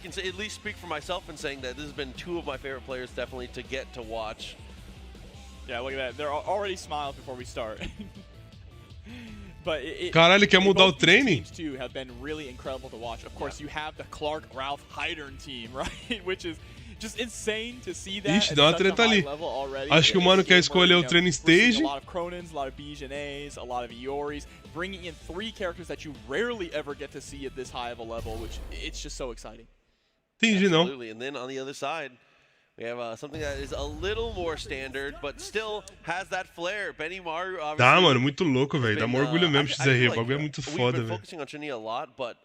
can say, at least speak for myself in saying that this has been two of my favorite players definitely to get to watch. Yeah, look at that. They're already smiling before we start. But Caralho, quer mudar o treine? Teams too have been really incredible to watch. Of course, you have the Clark Ralph Heidern team, right? Which is just insane to see that. Ixi, dá uma treta ali. Acho que o mano quer escolher o training stage. A lot of Cronins, a lot of Bijanés, a lot of Ioris, bringing in 3 characters that you rarely ever get to see at this high of a level, which it's just so exciting. Entendi, não. Absolutely, and then on the other side, we have something that is a little more standard, but still has that flair. Benny Maru, obviously. Dá, mano, muito louco, velho. Dá maior orgulho mesmo, XR. O bagulho é muito foda, velho. Focusing on Chania a lot, but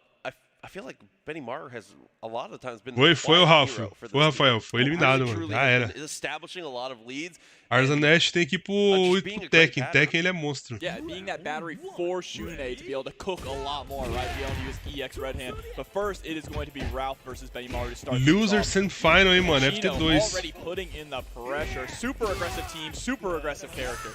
I feel like Benny Maru has a lot of the times been Foi o Ralph. Foi o Rafael. Foi eliminado, mano. Já era. Establishing a lot of leads. Arzanesh tem que ir pro Tekken. Tekken ele é monstro. Yeah, being that battery for Shune to be able to cook a lot more, right? Be able to use EX Red Hand. But first, it is going to be Ralph versus Benny Maru to start. Loser semifinal, hein, mano. Chino FT2. already putting in the pressure. Super aggressive team, super aggressive character.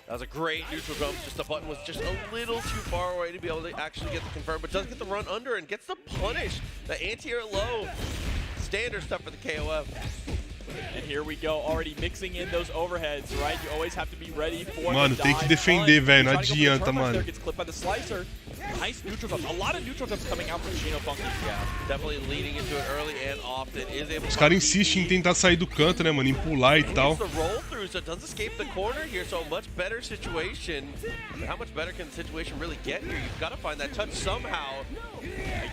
That was a great neutral jump. Just the button was just a little too far away to be able to actually get the confirm, but does get the run under and gets the punish. The anti-air low. Standard stuff for the KOF. And here we go, already mixing in those overheads, right? You always have to be ready for Mano, tem que defender, velho. Não adianta, mano. Gets clipped by the slicer. Nice neutral jumps. A lot of neutral jumps coming out from Chino Funky. Yeah, definitely leading into it early and often. Is able Os caras insistem em tentar sair do canto, né, mano? Em pular e tal. The roll through, so it does escape the corner here, so a much better situation. But how much better can the situation really get here? You've got to find that touch somehow.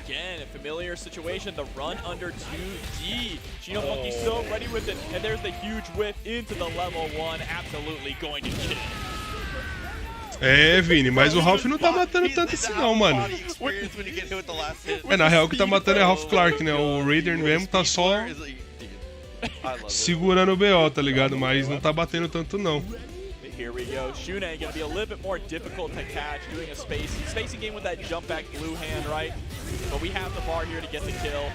Again, a familiar situation, the run under 2D. Chino Funky so ready with it, and there's the huge whip into the level 1, absolutely going to kill. É, Vini, mas o Ralph não tá matando tanto assim não, mano. É, na real, o que tá matando é Ralph Clark, né? O Raider mesmo tá só segurando o BO, tá ligado? Mas não tá batendo tanto não. Here we go. Shune gonna be a little bit more difficult to catch, doing a spacing game with that jump back blue hand, right? But we have the bar here to get the kill.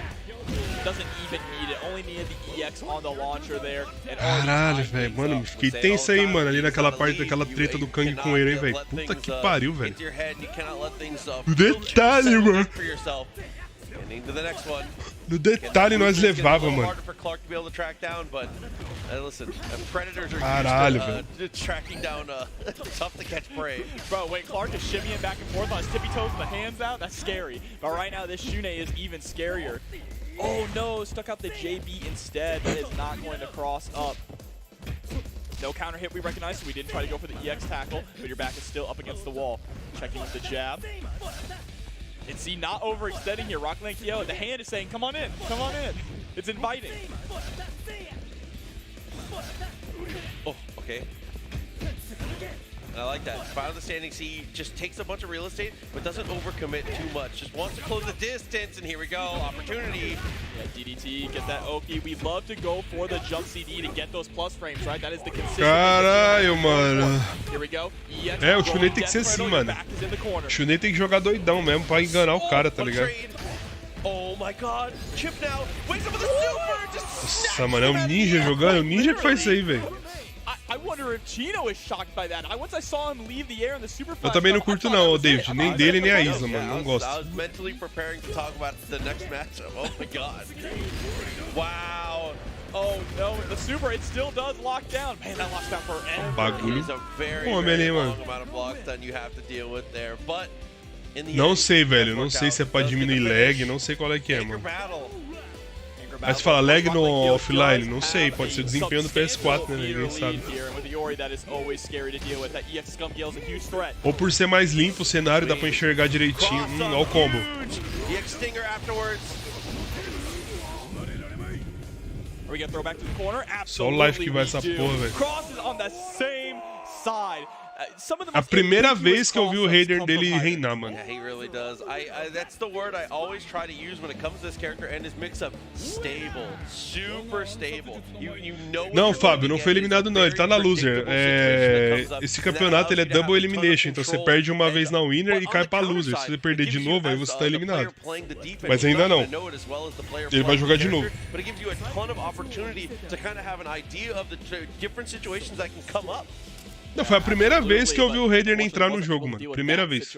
Doesn't even need it, only needed the EX on the launcher there. Caralho, velho, mano, fiquei tenso aí, mano, ali naquela parte daquela treta do Kang com ele, hein, velho. Puta que pariu, velho. No detalhe, mano. No detalhe nós levava, mano. Caralho, velho. Bro, wait, Clark is shimmying back and forth on his tippy toes with the hands out. That's scary. But right now, this Shune is even scarier. Oh no, stuck out the JB instead. That is not going to cross up. No counter hit we recognize, so we didn't try to go for the EX tackle, but your back is still up against the wall. Checking with the jab. And see, not overextending here. Rock Link Yo, the hand is saying, come on in, come on in. It's inviting. Oh, okay. I like that. Out of the standing C, just takes a bunch of real estate, but doesn't overcommit too much. Just wants to close the distance, and here we go. Opportunity. Yeah, DDT, get that Oki. We love to go for the jump CD to get those plus frames, right? That is the consistent. Caralho, mano. Here we go. É, o Shune tem que ser assim, mano. O Shune tem que jogar doidão mesmo pra enganar o cara, tá ligado? Oh my god. Chip now. Wakes up with a super. Nossa, mano, é um ninja jogando. É o ninja que faz isso aí, velho. I wonder if Chino is shocked by that. Once I saw him leave the air in the super Eu também não curto não, David. Nem dele, nem a Isa, mano. Não gosto. I was mentally preparing to talk about the next matchup. Oh my god. Wow. Oh no, the super, it still does lock down. Man, that locks down forever. Bagulho. It's a very long amount of blocks that you have to deal with there. But não sei, velho. Não sei se é pra diminuir lag. Não sei qual é que é, mano. Mas fala lag no offline, não sei, pode ser o desempenho do PS4, né? Ninguém sabe. Ou por ser mais limpo o cenário, dá pra enxergar direitinho. Olha o combo. Só o life que vai essa porra, velho. A primeira vez que eu vi o Raider dele reinar, mano. Yeah, he really does. That's the word I always try to use when it comes to this character and his mix-up. Stable. Super stable. You know. Não, Fábio, não foi eliminado não, ele tá na loser. Esse campeonato ele é double elimination, então você perde uma vez na winner e cai pra loser. Se você perder de novo, aí você tá eliminado. Mas ainda não. Ele vai jogar de novo. But it gives you a ton of opportunity to kind of have an idea of the different situations that can come up. Não, foi a primeira vez que eu vi o Raider entrar no jogo, mano. Primeira vez.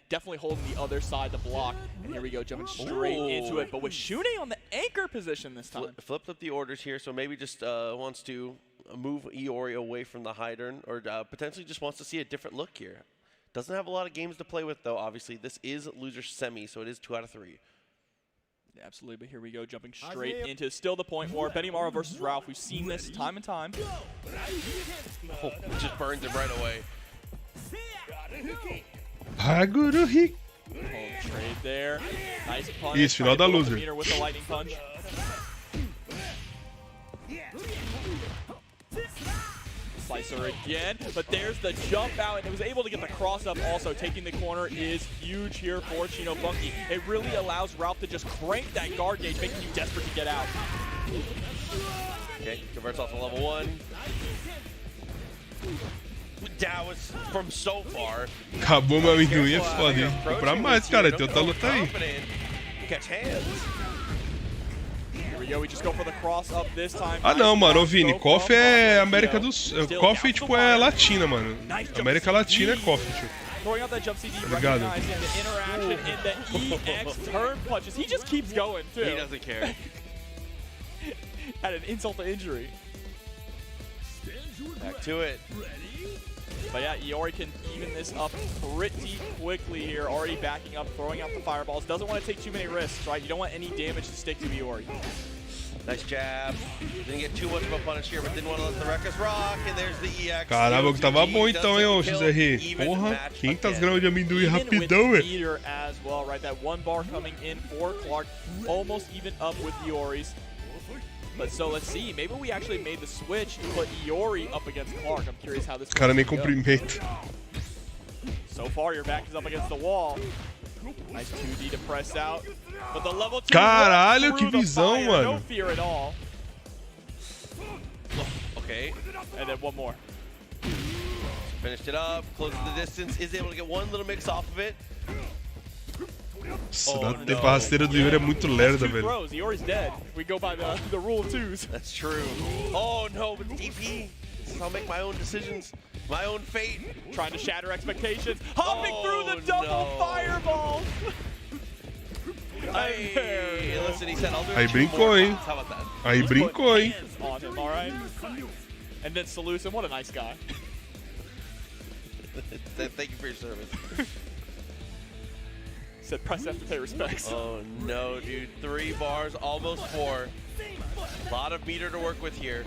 Definitely holding the other side to block. And here we go, jumping straight into it. But with Shune on the anchor position this time. Flipped up the orders here, so maybe just wants to move Iori away from the Hydern, or potentially just wants to see a different look here. Doesn't have a lot of games to play with, though, obviously. This is loser semi, so it is 2 out of 3. Absolutely, but here we go, jumping straight into still the point war. Benimaru versus Ralph. We've seen this time and time. Oh, just burns him right away. Haguru Hik. Home trade there. Nice punch. Isso, final da loser. With the lightning punch. Slicer again, but there's the jump out, and it was able to get the cross up also. Taking the corner is huge here for Chino Funky. It really allows Ralph to just crank that guard gauge, making you desperate to get out. Okay, converts off to level 1. That was from so far. Acabou meu amendoim, é foda, hein? Comprar mais, cara. Tem outra luta aí. Catch hands. We just go for the cross up this time. Ah, não, mano. Ô, Vini, Kof é América do Sul. Kof, tipo, é Latina, mano. América Latina é Kof, tipo. Throwing out that jump CD, Obrigado. recognizing the interaction in the EX turn punches. He just keeps going, too. He doesn't care. Had an insult to injury. Back to it. But yeah, Iori can even this up pretty quickly here. Already backing up, throwing out the fireballs. Doesn't want to take too many risks, right? You don't want any damage to stick to Iori. Nice jab. Didn't get too much of a punish here, but didn't want to let the Rekas rock. And there's the EX. Caramba, que tava bom então, hein, ô XR. Porra, 500 gramas de amendoim rapidão, velho. As well, right? That 1 bar coming in for Clark. Almost even up with Iori's. But so let's see, maybe we actually made the switch to put Iori up against Clark. I'm curious how this cara nem cumprimenta. So far, your back is up against the wall. Nice 2D to press out. But the level 2 caralho, que visão, mano. No fear at all. Okay. And then one more. Finished it up, closes the distance, is able to get one little mix off of it. Nossa, a tempo rasteira do Iori é muito lerda, velho. Iori's dead. We go by the rule of 2s. That's true. Oh no, but DP. This is how I make my own decisions. My own fate. Trying to shatter expectations. Hopping through the double fireball. Hey, listen, he said, I'll do Aí brincou, hein? How about that? Aí brincou, hein? On him, all right? And then salutes him. What a nice guy. Thank you for your service. Said press F to pay respects. Oh no, dude. 3 bars, almost 4. A lot of meter to work with here.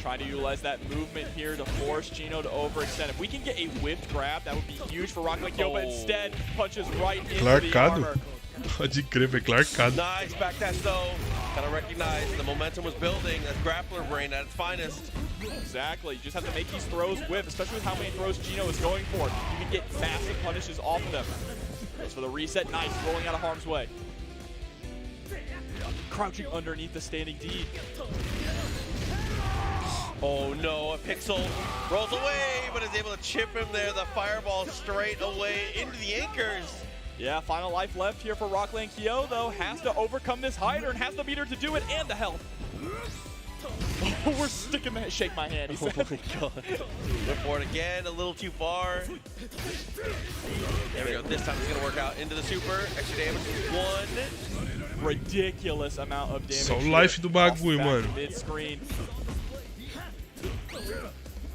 Trying to utilize that movement here to force Chino to overextend. If we can get a whipped grab, that would be huge for Rock Like Yo, but instead punches right into the armor. Pode crer, foi clarkado. Nice back dash though. Gotta recognize the momentum was building. That's grappler brain at its finest. Exactly. You just have to make these throws whip, especially with how many throws Chino is going for. You can get massive punishes off of them. As for the reset, nice, rolling out of harm's way. Crouching underneath the standing D. Oh no, a pixel rolls away, but is able to chip him there. The fireball straight away into the anchors. Yeah, final life left here for Rockland Kyo, though. Has to overcome this hider and has the meter to do it and the health. Oh, we're sticking the shake my hand, he said. Oh my god. Went for it again, a little too far. There we go, this time it's gonna work out into the super. Extra damage, 1. Ridiculous amount of damage. Só o life do bagulho, mano. Mid-screen.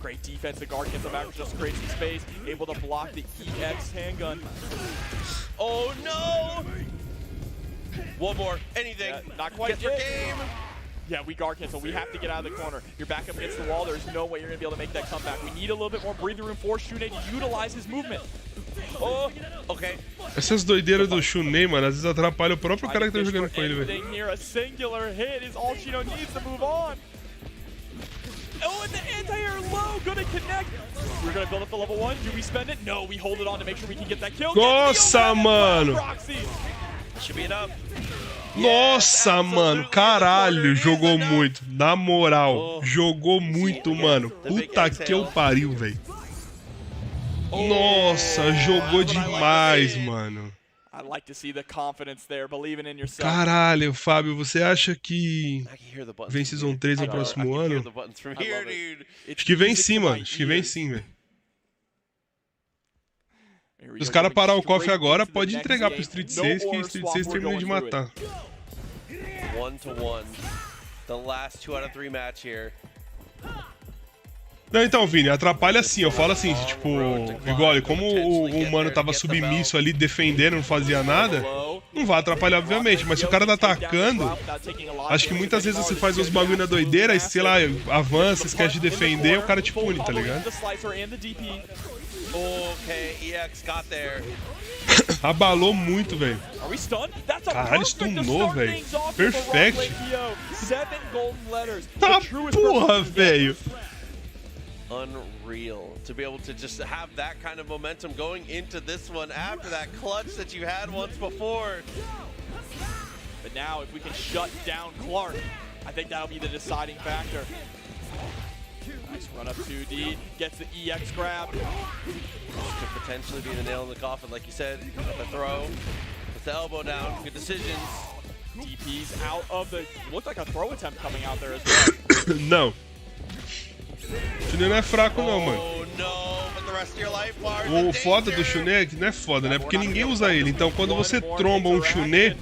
Great defense, the guard gets the back, just creates some space, able to block the EX handgun. Oh no! One more, anything. Yeah, not quite Gets for game. Yeah, we guard cancel. We have to get out of the corner. You're back up against the wall. There's no way you're going to be able to make that comeback. We need a little bit more breathing room for Shune to utilize his movement. Oh, okay. Essas doideiras do Shune, mano, às vezes atrapalham o próprio cara que tá jogando com ele, velho. Here, a singular hit is all Chino needs to move on. Oh, and the anti-air low, gonna connect. We're gonna build up the level 1. Do we spend it? No, we hold it on to make sure we can get that kill. Nossa, mano. Should be enough. Nossa, mano, caralho, jogou muito. Na moral, jogou muito, mano. Puta que eu pariu, velho. Nossa, jogou demais, mano. I like to see the confidence there, believing in yourself. Caralho, Fábio, você acha que vem Season 3 no próximo ano? Acho que vem sim, mano. Acho que vem sim, velho. Se os caras parar o Kof agora, pode entregar pro Street 6, que o Street 6 termina de matar. 1-1. The last 2 out of 3 match here. Não, então, Vini, atrapalha assim, eu falo assim, tipo, igual, como o mano tava submisso ali, defendendo, não fazia nada, não vai atrapalhar, obviamente, mas se o cara tá atacando, acho que muitas vezes você faz uns bagulho na doideira, e sei lá, avança, esquece de defender, o cara te pune, tá ligado? Abalou muito, velho. Caralho, stunou, velho. Perfect. Tá porra, velho. Unreal to be able to just have that kind of momentum going into this one after that clutch that you had once before. But now if we can shut down Clark, I think that'll be the deciding factor. Nice run up 2D, gets the EX grab. Could potentially be the nail in the coffin, like you said. The throw, with the elbow down, good decisions. DP's out of the, looked like a throw attempt coming out there as well. Não. Chuné não é fraco não, mano. O foda do Chuné é que não é foda, né? Porque ninguém usa ele. Então quando você tromba um Chuné,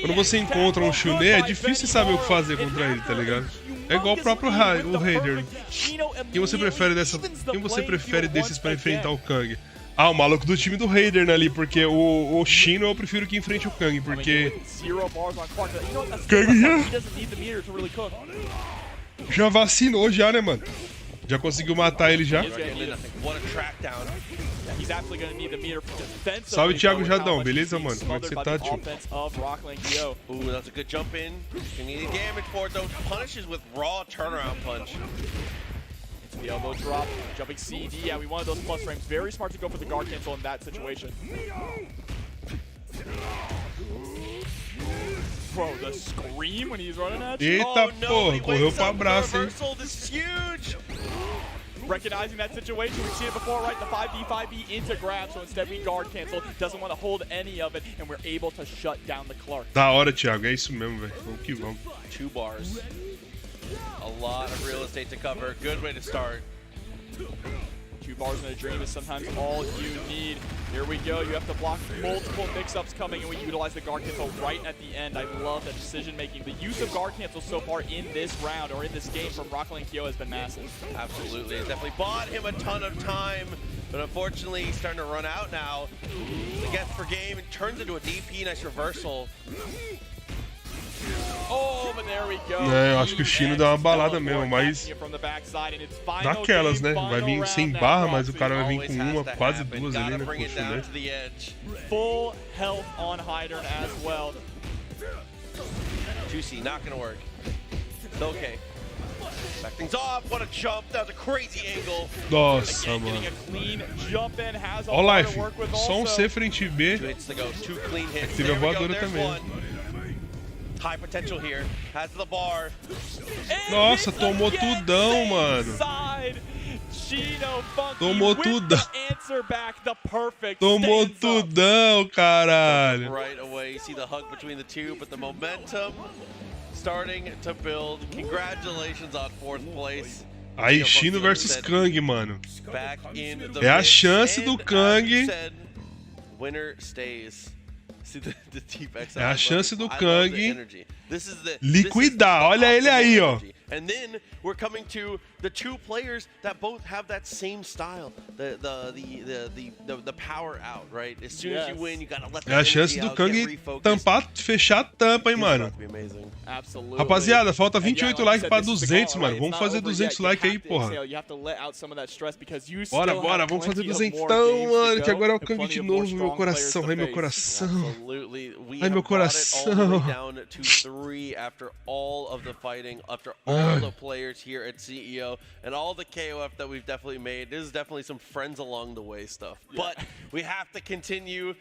quando você encontra um Chuné, é difícil saber o que fazer contra ele, tá ligado? É igual o próprio Raider. Quem você prefere desses pra enfrentar o Kang? Ah, o maluco do time do Raider ali, porque o Shino eu prefiro que enfrente o Kang, porque Kang já vacinou já, né, mano? Já conseguiu matar ele já. Salve, Thiago Jadão, beleza, mano? Como é que você tá, tio? Ooh, that's a good jump in. You need damage for it, though. Punishes with raw turnaround punch. The elbow drop, jumping CD. Yeah, we wanted those plus frames. Very smart to go for the guard cancel in that situation. Bro, the scream when he's running at you. Eita porra, correu pra abraço, hein? This is huge. Recognizing that situation, we've seen it before, right? The 5D, 5B into grab, so instead we guard cancel. Doesn't want to hold any of it, and we're able to shut down the Clark. Da hora, Thiago, é isso mesmo, velho. Vamos que vamos. 2 bars. A lot of real estate to cover. Good way to start. 2 bars in a dream is sometimes all you need. Here we go. You have to block multiple mix-ups coming, and we utilize the guard cancel right at the end. I love that decision-making. The use of guard cancel so far in this round or in this game from Rockland Kyo has been massive. Absolutely. It definitely bought him a ton of time, but unfortunately he's starting to run out now. The gets for game and turns into a DP. Nice reversal. Oh, but there we go. É, eu acho que o Shino dá uma balada mesmo, mas daquelas, né? Vai vir sem barra, mas o cara vai vir com uma, quase duas ali, né? Com o Chuné. Full health on Hydern as well. Juicy, not gonna work. Okay. Back things off. What a jump. That was a crazy angle. Nossa, mano. Ó, Life. Só um C frente B. Teve a voadora também. High potential here. Has the bar. Nossa, tomou tudão, mano. Tomou tudão. Tomou tudão, caralho. Right away, you see the hug between the two, but the momentum starting to build. Congratulations on 4th place. Aí, Shino versus Kang, mano. É a chance do Kang. Winner stays. É a chance do Kang liquidar. Olha ele aí, ó. And then we're coming to the 2 players that both have that same style, the power out, right? As soon as you win, you gotta let the É a chance do Kang tampar, fechar a tampa, hein, mano. Rapaziada, falta 28 likes pra 200, mano. Vamos fazer 200 likes aí, porra. Bora, vamos fazer 200, mano, que agora é o Kang de novo, meu coração. Ai, meu coração. Ai, meu coração. All the players here at CEO and all the KOF that we've definitely made. This is definitely some friends along the way stuff. But we have to continue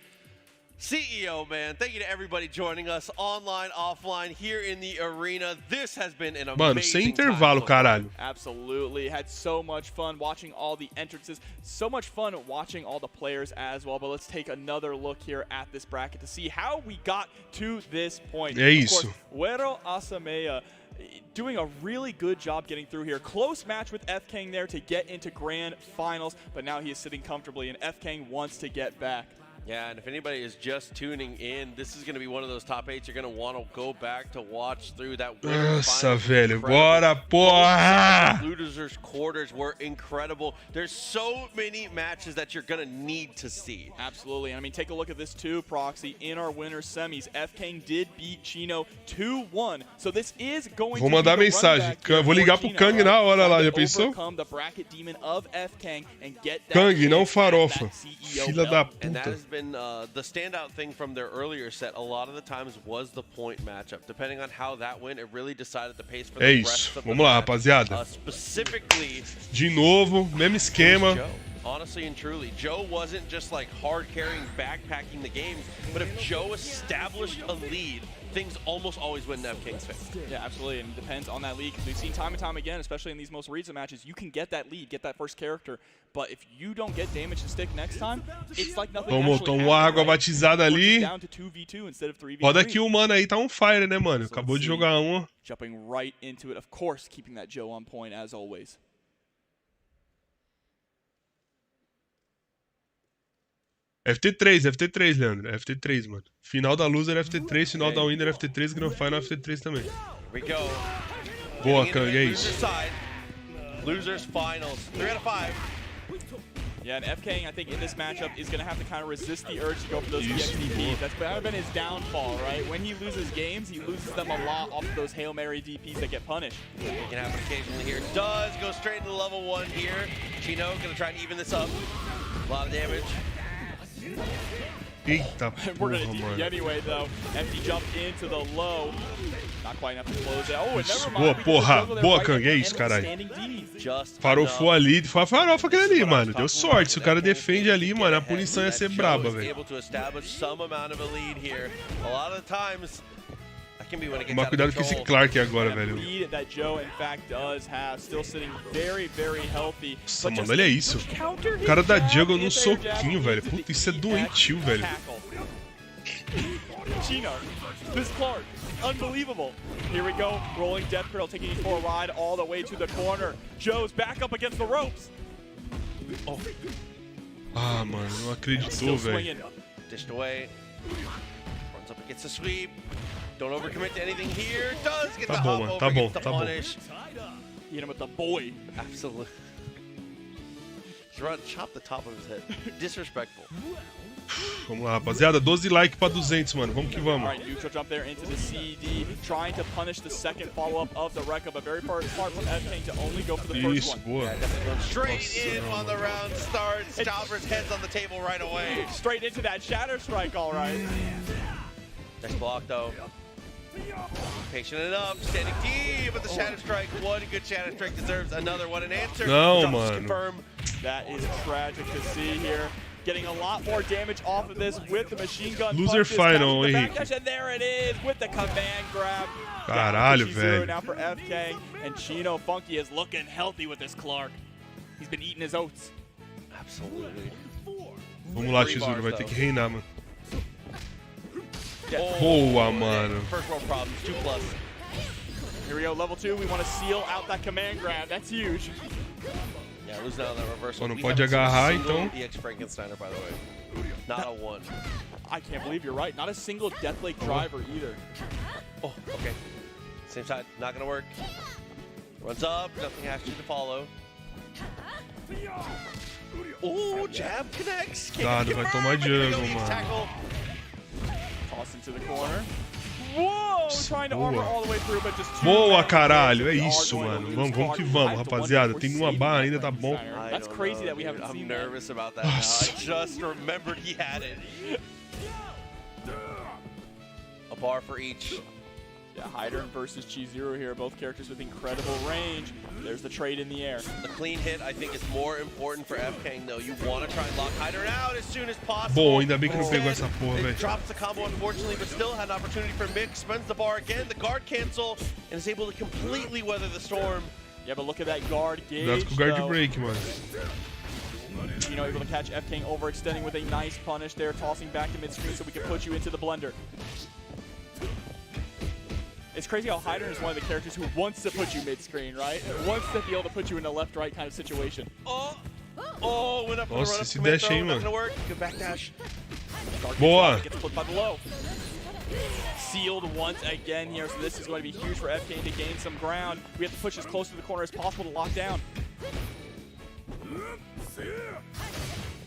CEO, man. Thank you to everybody joining us online, offline, here in the arena. This has been an amazing Mano, sem intervalo, caralho. Absolutely. Had so much fun watching all the entrances. So much fun watching all the players as well. But let's take another look here at this bracket to see how we got to this point. É isso. Uero Asameya doing a really good job getting through here. Close match with F-Kang there to get into grand finals, but now he is sitting comfortably, and F-Kang wants to get back. Yeah, and if anybody is just tuning in, this is going to be one of those top 8s you're going to want to go back to watch through that. Nossa, velho. Bora, porra! Losers quarters were incredible. There's so many matches that you're going to need to see. Absolutely. I mean, take a look at this too, Proxy. In our winner semis, F-Kang did beat Chino 2-1. So this is going Vou mandar mensagem. Vou ligar pro Kang na hora lá, já pensou? Kang, não farofa. Filha da puta. The standout thing from their earlier set a lot of the times was the point matchup. Depending on how that went, it really decided the pace for the rest of the Vamos lá, match. rapaziada. Specifically, de novo, mesmo esquema. Honestly and truly, Joe wasn't just like hard carrying, backpacking the games, but if Joe established a lead, things almost always went in F-Kang's favor. Yeah, absolutely, and it depends on that lead, because we've seen time and time again, especially in these most recent matches, you can get that lead, get that first character, but if you don't get damage to stick next time, it's like nothing Tomou água batizada ali. down to 2v2 instead of 3v3. Roda que o mano aí tá on fire, né, mano? Acabou de jogar uma. Jumping right into it, of course, keeping that Joe on point as always. FT3, Leandro. FT3, mano. Final da Loser FT3, final da Winner FT3, Grand Final FT3 também. Here we go. Boa, Kang, é isso. Losers finals, 3 out of 5. Yeah, and F-Kang, I think, in this matchup is going to have to kind of resist the urge to go for those DPs. That's kind of been his downfall, right? When he loses games, he loses them a lot off of those Hail Mary DPs that get punished. It can happen occasionally here. Does go straight into level 1 here. Chino going to try and even this up. A lot of damage. Eita We're porra, going to DP mano. anyway, though. Empty jump into the low. Not quite enough to close it. Oh, and never Boa, mind. porra. Boa, Kang, é isso, caralho. Farofou ali, foi a farofa aquele ali, mano. Deu sorte. Se o cara defende ali, mano, a punição ia ser braba, velho. Tomar cuidado com esse Clark agora, velho. Nossa, mano, olha isso. O cara dá jungle num soquinho, velho. Puta, isso é doentio, velho. Chino, this Clark, unbelievable. Here we go, rolling Death Curl, taking it for a ride all the way to the corner. Joe's back up against the ropes. Oh. Ah, mano, não acreditou, velho. Dished away. Runs up against the sweep. Don't overcommit to anything here. Does get the hop over, tá bom, gets the tá bom. punish. Hit him with the boy. Absolutely. Gerard chopped the top of his head. Disrespectful. Vamos lá, rapaziada. 12 likes pra 200, mano. Vamos que vamos. Alright, neutral jump there into the CD, trying to punish the second follow-up of the Rekka, but very smart from F-Kang to only go for the first one. Boa. Straight in on the round start. Stalbert's head's on the table right away. Straight into that Shatter Strike, alright. Nice block, though. Patient enough, standing deep with the Shatter Strike. One good Shatter Strike deserves another one. An answer. Não, mano. That is tragic to see here. Getting a lot more damage off of this with the machine gun. Loser final, Henrique. And there it is with the command grab. Caralho, velho. Now for F-Kang, and Chino Funky is looking healthy with this Clark. He's been eating his oats. Absolutely. Vamos lá, Tesouro. Vai ter que reinar, mano. Yeah. Boa, mano. First world problems, 2+. Here we go, level 2. We want to seal out that command grab. That's huge. Yeah, losing out on that reversal. Não pode agarrar, então. EX Frankensteiner, by the way. Not a one. I can't believe you're right. Not a single Death Lake driver either. Oh, okay. Same side, not gonna work. Runs up, nothing has to follow. Oh, jab connects. Cuidado, vai tomar jungle, mano. Toss into the corner. Whoa, trying to armor all the way through, but just Boa, caralho. É isso, mano. Vamos que vamos, rapaziada. Tem uma barra ainda, tá bom. That's crazy that we haven't seen I'm nervous about that now. I just remembered he had it. A bar for each. Yeah, Hydern versus Chizuru here, both characters with incredible range. There's the trade in the air. The clean hit, I think, is more important for F-Kang, though. You want to try and lock Hydern out as soon as possible. Bom, ainda bem que não pegou essa porra, velho. Drops the combo, unfortunately, but still had an opportunity for Mix. Spends the bar again, the guard cancel, and is able to completely weather the storm. Yeah, but look at that guard gauge, That's com guard break, mano. You know, able to catch F-Kang overextending with a nice punish there, tossing back to mid-screen so we can put you into the blender. It's crazy how Hydern is one of the characters who wants to put you mid-screen, right? Wants to be able to put you in a left-right kind of situation. Oh, went up for the Nossa, run-up esse command dash throw, aí, not mano. gonna work. Good backdash. Boa! Gets flipped by the low. Sealed once again here, so this is going to be huge for F-Kang to gain some ground. We have to push as close to the corner as possible to lock down.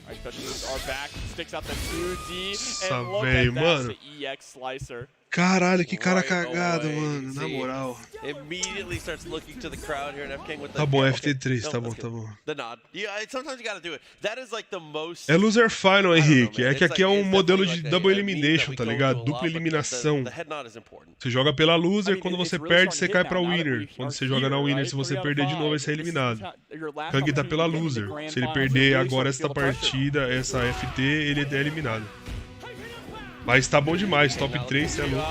Alright, specialists are back, sticks out the 2D, and look at that, the EX slicer. Caralho, que cara cagado, mano, na moral. Immediately starts looking to the crowd here, and F-Kang with the... Tá bom, FT3, tá bom, tá bom. The nod. Yeah, sometimes you gotta do it. That is like the most... É loser final, Henrique. É que aqui é um modelo de double elimination, tá ligado? Dupla eliminação. Você joga pela loser, quando você perde, você cai pra winner. Quando você joga na winner, se você perder de novo, vai ser eliminado. Kang tá pela loser. Se ele perder agora esta partida, essa FT, ele é eliminado. Mas tá bom demais, top 3, você é louco.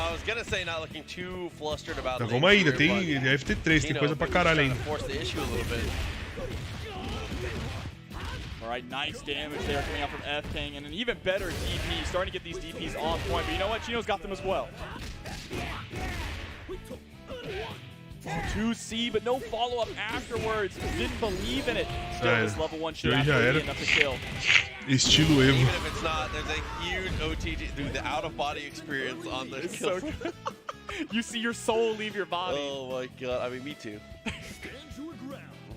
Então, vamos ainda, tem FT3, tem coisa pra caralho ainda. Alright, nice damage there coming out from F-Kang, and an even better DP, starting to get these DPs on point, but you know what, Chino's got them as well. 2C, but no follow-up afterwards. Didn't believe in it. Still, this level 1 should actually be enough to kill. Estilo Evo. Even if it's not, there's a huge OTG, dude, the out-of-body experience on this kill. So you see your soul leave your body. Oh my god, I mean, me too.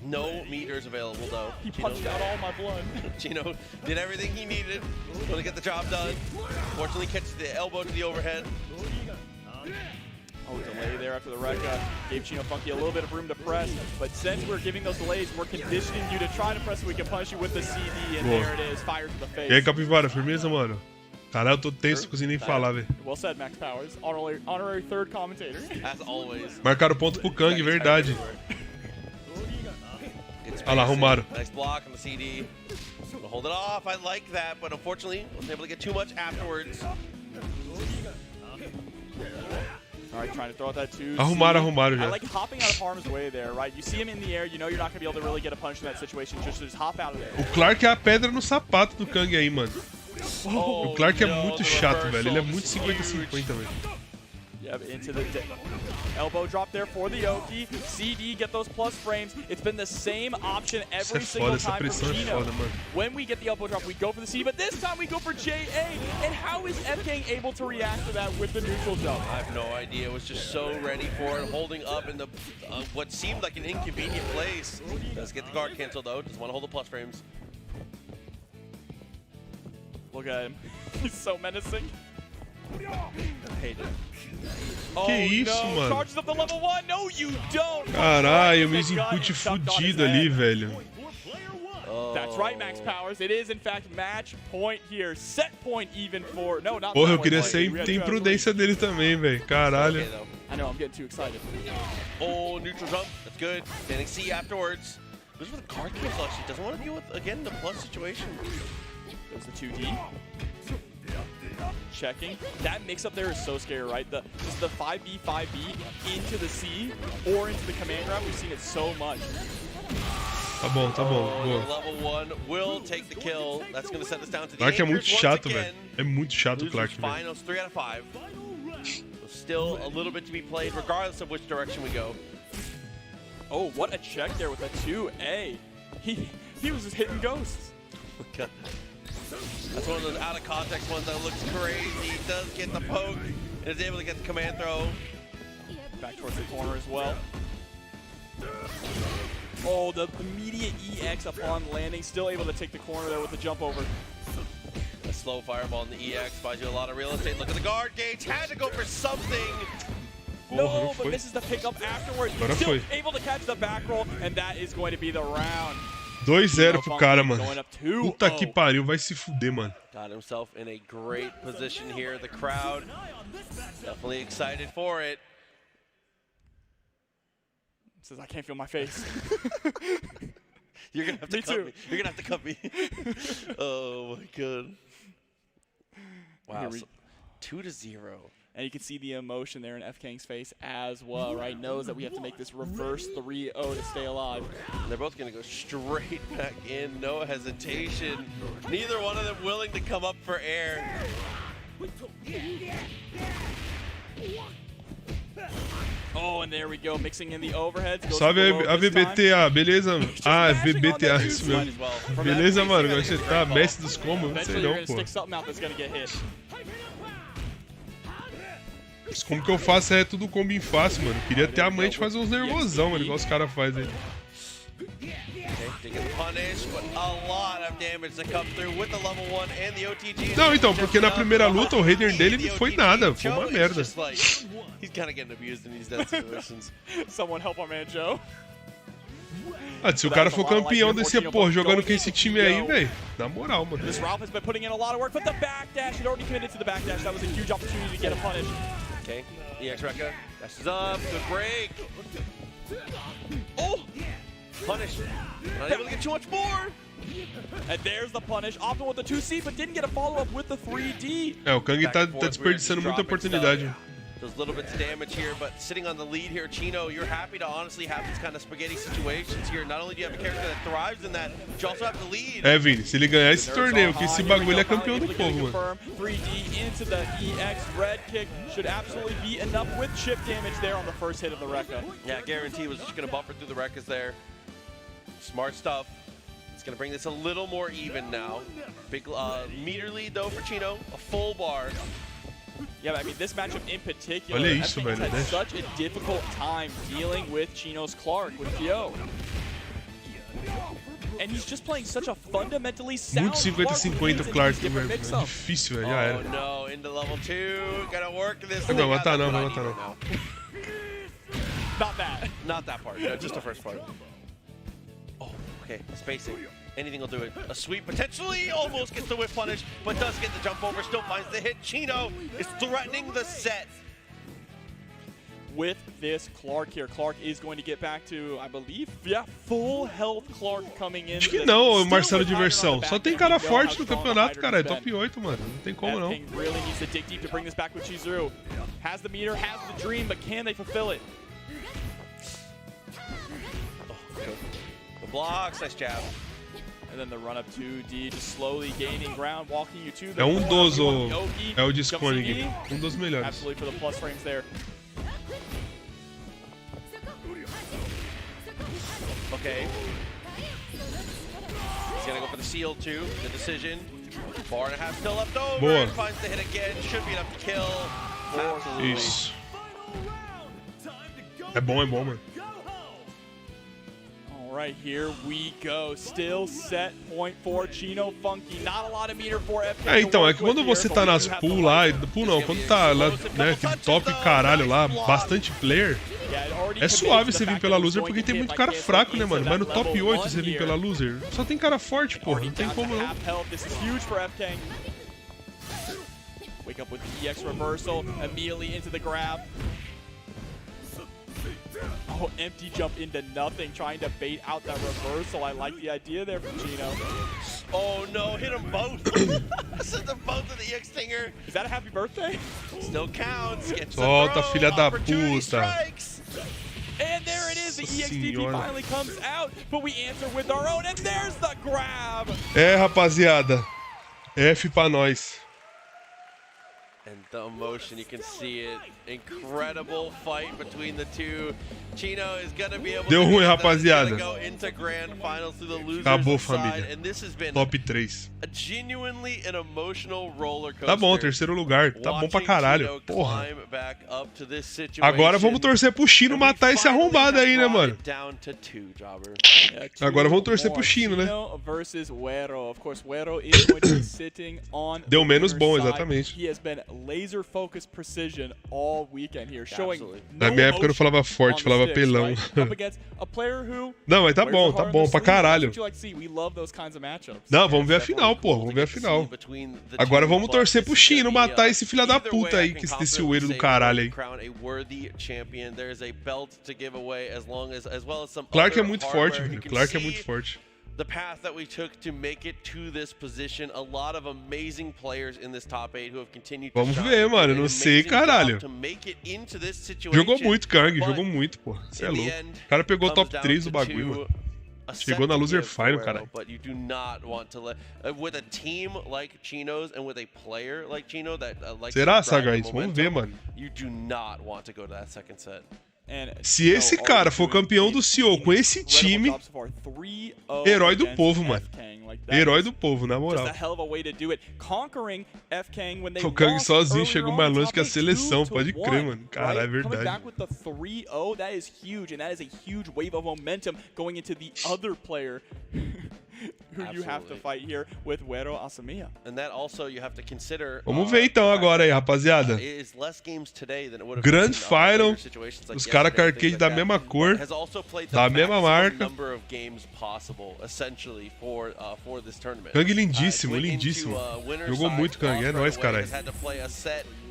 No meters available, though. He punched out all my blood. Chino did everything he needed to get the job done. Fortunately, catches the elbow to the overhead. Oh, delay there after the Rekka gave Chino Funky a little bit of room to press, but since we're giving those delays, we're conditioning you to try to press so we can punish you with the CD, and there it is, fire to the face. E aí, Capivara, firmeza, mano? Caralho, eu tô tenso, não consigo nem falar, velho. Well said, Max Powers, honorary third commentator. As always. Marcaram ponto pro Kang, verdade. Olha lá, arrumaram. Nice block on the CD. We'll hold it off, I like that, but unfortunately, wasn't able to get too much afterwards. Alright, trying to throw out that 2. Arrumaram já. I like hopping out of harm's way there, right? You see him in the air, you know you're not going to be able to really get a punch in that situation, just hop out of there. O Clark é a pedra no sapato do Kang aí, mano. O Clark é muito chato, velho. Ele é muito 50-50, velho. Yep, into the elbow drop there for the Oki. CD, get those plus frames. It's been the same option every single time from Chino. When we get the elbow drop, we go for the CD, but this time we go for JA. And how is F-Kang able to react to that with the neutral jump? I have no idea. It was just so ready for it, holding up in the what seemed like an inconvenient place. Does get the guard cancel though. Doesn't want to hold the plus frames. Look at him. He's so menacing. Hate it. Oh, que isso, no. mano? Charges up the level 1. No, you don't. Caralho, meus input fudido ali, velho. That's right, Max Powers. It is, in fact, match point here. Set point even for... No, not Porra, eu queria ser tem imprudência dele também, velho. Caralho. I know, I'm getting too excited. Oh, neutral jump. That's good. Standing C afterwards. Goes with the card cancel, actually. Doesn't want to deal with, again, the plus situation. There's the 2D. Checking. That mix-up there is so scary, right? Just the 5B, 5B into the C or into the command grab. We've seen it so much. Tá bom, tá bom. Boa. Level 1 will take the kill. That's going to set us down to the Clark é muito chato, velho. É muito chato o Clark, velho. Finals 3 out of 5. So still a little bit to be played, regardless of which direction we go. Oh, what a check there with a 2A. He was just hitting ghosts. That's one of those out of context ones that looks crazy. He does get the poke and is able to get the command throw. Back towards the corner as well. Oh, the immediate EX upon landing. Still able to take the corner there with the jump over. A slow fireball in the EX buys you a lot of real estate. Look at the guard gauge. Had to go for something. No, but misses the pickup afterwards. Still able to catch the back roll, and that is going to be the round. 2-0 pro cara, mano. Puta que pariu, vai se fuder, mano. Got himself in a great position here. The crowd definitely excited for it. Says, I can't feel my face. You're gonna have to cut me. You're gonna have to cut me. Oh my god. Wow. So 2-0. And you can see the emotion there in FK's face as well, right? Knows that we have to make this reverse 3-0 to stay alive. And they're both going to go straight back in, no hesitation. Neither one of them willing to come up for air. Oh, and there we go, mixing in the overheads. Salve a VBTA, beleza? Ah, é VBTA, isso mesmo. Beleza, mano? Agora você tá mestre dos combos? Não sei não, pô. Como que eu faço é tudo combo em fácil, mano. Queria ter a mãe de fazer uns nervosão, mano, igual os caras fazem aí. Não, então, porque na primeira luta o Raiden dele não foi nada, foi uma merda. Ah, se o cara for campeão desse porra jogando com esse time aí, velho, na moral, mano. Okay, EX Rekka dashes up, good break. Oh! Punish. Not able to get too much more. And there's the punish. Optimal with the 2C, but didn't get a follow-up with the 3D. É, o Kang tá desperdiçando muita oportunidade. Those little bits of damage here, but sitting on the lead here, Chino, you're happy to honestly have these kind of spaghetti situations here. Not only do you have a character that thrives in that, but you also have the lead. É, Vini, se ele ganhar esse torneio, que esse bagulho é campeão do povo, mano. 3D into the EX red kick should absolutely be enough with chip damage there on the first hit of the Rekka. Yeah, guarantee was just going to buffer through the Rekkas there. Smart stuff. It's going to bring this a little more even now. Big meter lead though for Chino, a full bar. Yeah, but I mean, this matchup in particular, Olha isso, velho, had such a difficult time dealing with Chino's Clark, with Pio. And he's just playing such a fundamentally sound muito 50-50 Clark, velho. É difícil, velho, já era. Oh no, into level 2, gotta work this. Não vai matar não, vai matar não. Not that. Not that part, no, just the first part. Oh, okay, spacing. Anything will do it. A sweep potentially almost gets the whip punish, but does get the jump over, still finds the hit. Chino is threatening the set. With this Clark here, Clark is going to get back to, I believe, yeah, full health Clark coming in. Acho que não, Marcelo Diversão. Só tem cara forte no campeonato, cara. É top 8, mano. Não tem como não. Really needs to dig deep to bring this back with Chizuru. Has the meter, has the dream, but can they fulfill it? The blocks, nice jab. And then the run up 2D, just slowly gaining ground, walking you to the É dos, é o Disconing. Dos melhores. Absolutely for the plus frames there. Okay. He's gonna go for the seal too, the decision. 4.5 still left over. Boa. Finds the hit again, should be enough to kill. Absolutely. Isso. É bom, mano. Right, here we go. Still set point for Chino Funky. Not a lot of meter for FK. É, então, é que quando você tá nas pool lá, pool não, quando tá lá, né, aquele top caralho lá, bastante player, é suave você vir pela loser porque tem muito cara fraco, né, mano? Mas no top 8 você vir pela loser, só tem cara forte, porra, não tem como não. Wake up with the EX reversal, immediately into the grab. Oh, empty jump into nothing, trying to bait out that reversal. I like the idea there from Chino. Oh no, hit them both. Send them both to the EX Stinger. Is that a happy birthday? Still counts. Solta, filha da puta. Strikes. And there it is, the EXDP finally comes out, but we answer with our own, and there's the grab. É, rapaziada. F pra nós. And the emotion, you can see it. Incredible fight between the two. Chino is gonna be able Deu to ruim, rapaziada. go into grand finals through the losers Acabou, side, família. and this has been Top 3. a genuinely an emotional roller coaster. Tá bom, terceiro lugar. Tá bom pra caralho. Porra. Back up to this situation. Agora vamos torcer pro Chino matar esse arrombado aí, né, mano? Down to 2, Jobber. Agora vamos torcer pro Chino, né? Deu menos bom, exatamente. laser focused precision all weekend here, showing Na minha época eu não falava forte, falava pelão. Não, mas tá bom pra caralho. Não, vamos ver a final, pô, vamos ver a final. Agora vamos torcer pro Chino matar esse filho da puta aí, que esse oeiro do caralho aí. Clark é muito forte, velho. Clark é muito forte. The path that we took to make it to this position, a lot of amazing players in this top 8 who have continued to Vamos ver, mano, não sei, caralho. Jogou muito, Kang, jogou muito, pô. Você é louco. O cara pegou o top 3 do bagulho, mano. Chegou na loser final, caralho. But you do not want to let with a team like Chino's and with a player like Chino that Será, Sagaz? Vamos ver, mano. You do not want to go to that second set. Se esse cara for campeão do CEO com esse time, herói do povo, mano. Herói do povo, na moral. O Kang sozinho chegou mais longe que a seleção, pode crer, mano. Caralho, é verdade. Vamos ver então agora aí, rapaziada. Grand Final. Os caras com arcade da mesma cor, da mesma marca. Kang lindíssimo, lindíssimo. Jogou muito, Kang. É nóis, caralho.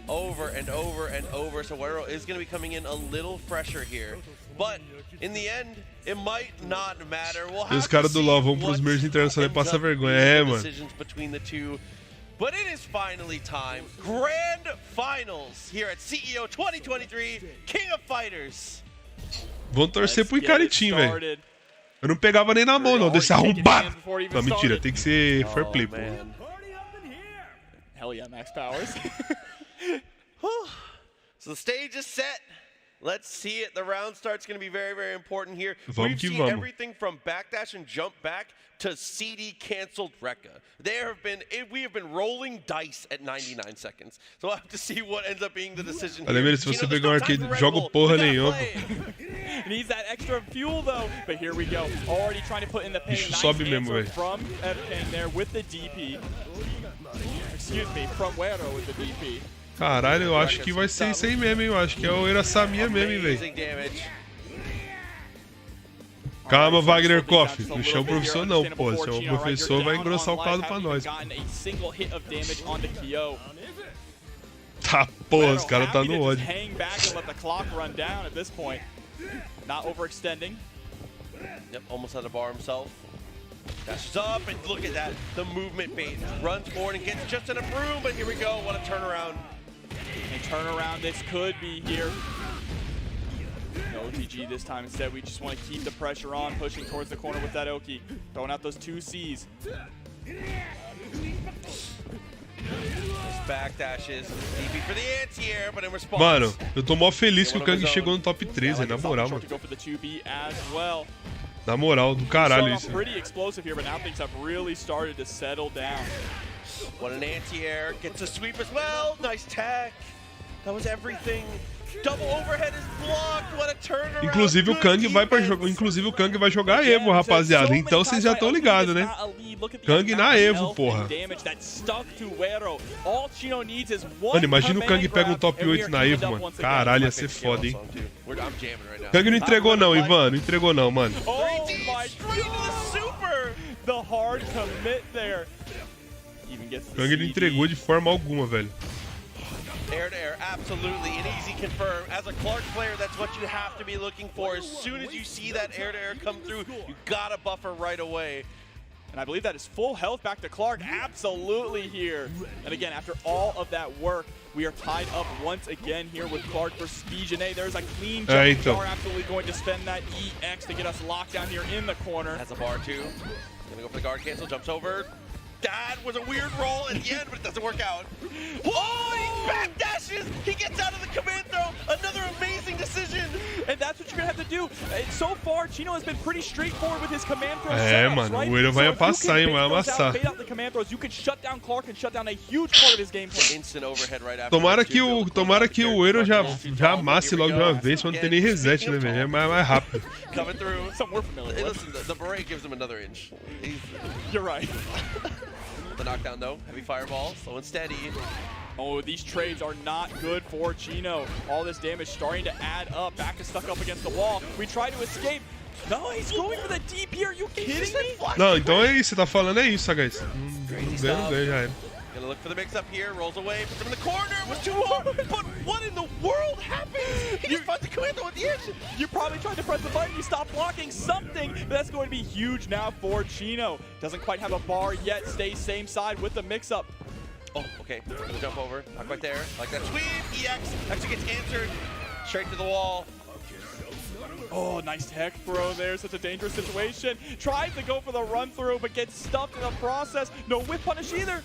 Over and over and over, so Wero is going to be coming in a little fresher here, but in the end, it might not matter. We'll have os caras do LoL vão pros merges internacionais e passar vergonha, é, mano. But it is finally time. Grand Finals here at CEO 2023, King of Fighters. Vão torcer pro Icaritim, velho. Eu não pegava nem na mão, não, desse arrombado. Não, mentira, tem que ser fair play, pô. Hell yeah, Max Powers. So the stage is set. Let's see it. The round start's going to be very, very important here. Vamos que vamos. Everything from backdash and jump back to CD canceled Rekka. We have been rolling dice at 99 seconds. So we'll have to see what ends up being the decision. Olha, se você pegar um arcade, joga porra nenhuma. Needs that extra fuel though. But here we go. Already trying to put in the pain. Isso sobe mesmo, velho. From King there with the DP. Excuse me, from Wero with the DP. Caralho, eu acho que vai ser isso aí mesmo, hein? Eu acho que é o Erasamia mesmo, hein, velho. Calma, Wagner Kof. Não chama o professor não, pô. Se chama o professor, vai engrossar o caldo pra nós. Tá, porra, os caras tá no ódio. Yep, almost had a bar himself. Dashes up, and look at that. The movement bait. Runs forward and gets just in a broom, but here we go. What a turnaround. And turnaround this could be here. No OTG this time. Instead, we just want to keep the pressure on, pushing towards the corner with that Oki. Throwing out those 2 Cs. Backdashes. DP for the anti-air, but in response. Mano, eu tô mó feliz que o Kang chegou no top 13, na moral, mano. Na moral, do caralho isso. Pretty explosive here, but now things have really started to settle down. What an anti-air, gets a sweep as well. Nice tech. That was everything. Double overhead is blocked. What a turnaround. Inclusive o Kang vai para jogar, jogar Evo, rapaziada. Então vocês já estão ligados, né? Kang na Evo, porra. Mano, imagina o Kang pega um top 8 na Evo, mano. Caralho, ia ser foda, hein? Kang não entregou não, Ivan. Não entregou não, mano. Oh my God. The hard commit there. Kang não entregou de forma alguma, velho. Air to air, absolutely, an easy confirm. As a Clark player, that's what you have to be looking for. As soon as you see that air to air come through, you gotta buffer right away. And I believe that is full health back to Clark, absolutely here. And again, after all of that work, we are tied up once again here with Clark versus Bijane. There's a clean jump. We are absolutely going to spend that EX to get us locked down here in the corner. Has a bar too. Gonna go for the guard cancel, jumps over. That was a weird roll at the end, but it doesn't work out. Oh, he backdashes! He gets out of the command throw! Another amazing decision! And that's what you're gonna have to do. So far, Chino has been pretty straightforward with his command throws. Mano, o Eiro vai passar, hein? Vai amassar. Tomara que o Eiro já amasse logo de uma vez, pra não ter nem reset, né, velho? É mais rápido. Coming through. Somewhere familiar. Hey, listen, the beret gives him another inch. You're right. The knockdown though, heavy fireball, slow and steady. Oh, these trades are not good for Chino. All this damage starting to add up. Back is stuck up against the wall. We try to escape. No, he's going for the deep here. Are you kidding me? Não, então é isso. Você tá falando é isso, guys. Não ganha, já era. Gonna look for the mix up here, rolls away, puts him in the corner, it was too hard, but what in the world happened? He just finds the commando at the edge. You probably tried to press the button, you stopped blocking something, but that's going to be huge now for Chino. Doesn't quite have a bar yet, stays same side with the mix up. Oh, okay, gonna jump over, not quite there, like that sweep, EX, actually gets answered, straight to the wall. Oh, nice tech throw there, such a dangerous situation. Tries to go for the run through, but gets stuffed in the process. No whip punish either.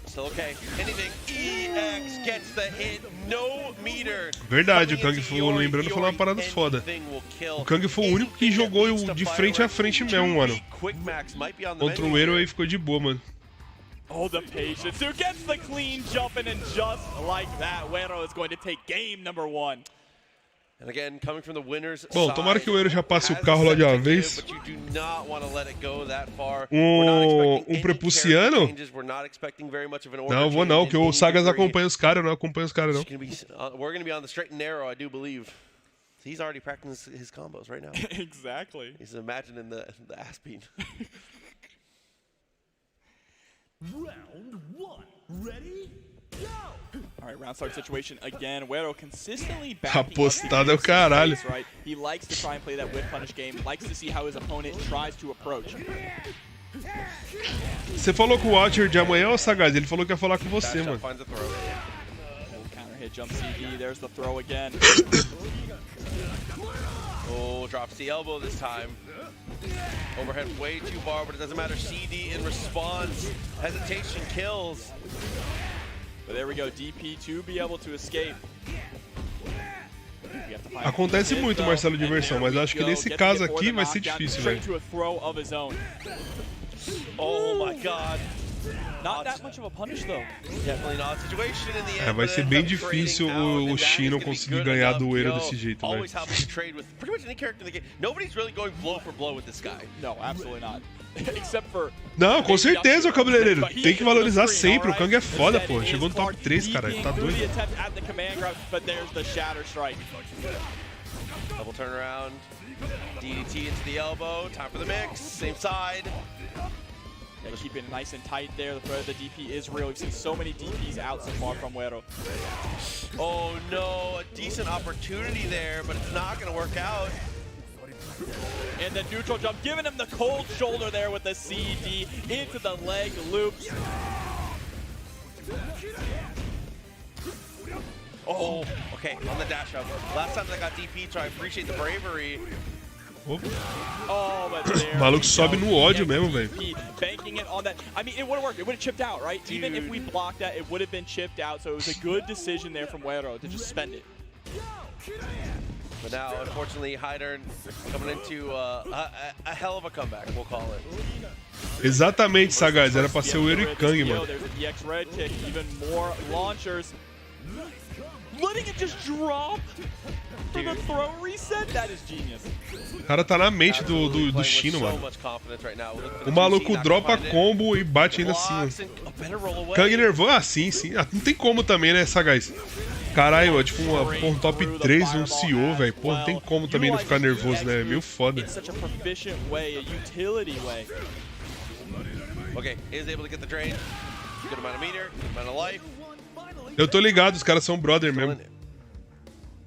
Still okay. Anything. EX gets the hit. No meter. Verdade, o Kang Fu, lembrando, foi uma parada foda. O Kang foi o único que jogou de frente a frente mesmo, mano. Contra o Ero aí ficou de boa, mano. Oh, the patience. Who gets the clean jumping, and just like that, Wero is going to take game number 1. And again, coming from the winners Bom, tomara que o Ero já passe o carro lá de uma vez. Prepulsiano? Não, vou não, que o Sagas acompanha os caras, eu não acompanho os caras não. We're going to be on the straight and narrow, I do believe. He's already practicing his combos right now. Exactly. He's imagining the ass beat. Round 1. Ready? Go! All right, round start situation again. Wero consistently Apostado é o caralho. Right? He likes to try and play that whip punish game. Likes to see how his opponent tries to approach. Você falou com o Watcher de amanhã ou Sagaz? Ele falou que ia falar com você, mano. Counter hit, jump CD. There's the throw again. Oh, drops the elbow this time. Overhead way too far, but it doesn't matter. CD in response. Hesitation kills. But there we go, DP to be able to escape. Acontece muito, Marcelo, diversão, mas acho que nesse caso aqui vai ser difícil, velho. Oh my god. Not that much of a punish though. Definitely not a situation in the end. Vai ser bem difícil o Shino conseguir ganhar do Ero desse jeito, velho. Always happy to trade with pretty much any character in the game. Nobody's really going blow for blow with this guy. No, absolutely not. Except for... Não, com certeza, o cabeleireiro. Tem que valorizar sempre. O Kang é foda, pô. Chegou no top 3, cara. Tá doido. Double turnaround. DDT into the elbow. Time for the mix. Same side. Yeah, keep it nice and tight there. The threat of the DP is real. We've seen so many DPs out so far from Wero. Oh no, a decent opportunity there, but it's not going to work out. And the neutral jump, giving him the cold shoulder there with the CD into the leg loops. Oh, okay, on the dash up. Last time I got DP, so I appreciate the bravery. Oh, but o maluco sobe no ódio mesmo, velho. Banking it on that. I mean, it would have worked. It would have chipped out, right? Dude. Even if we blocked that, it would have been chipped out. So it was a good decision there from Wero to just spend it. But now, unfortunately, Hydern coming into a hell of a comeback, we'll call it. Exatamente, Sagaz. Era pra ser o Ero e Kang, mano. There's a DX red kick, even more launchers. Letting it just drop for the throw reset, that is genius. O cara tá na mente do Shino, mano. O maluco dropa combo e bate ainda assim. Kang nervoso? Ah, sim, sim. Ah, não tem como também, né, Sagaz? Caralho, tipo um top 3 um CEO, velho. Pô, não tem como também não ficar nervoso, né? É meio foda. Okay, is able to get the drain. Good amount of meter, good amount of life. Eu tô ligado, os caras são brother mesmo.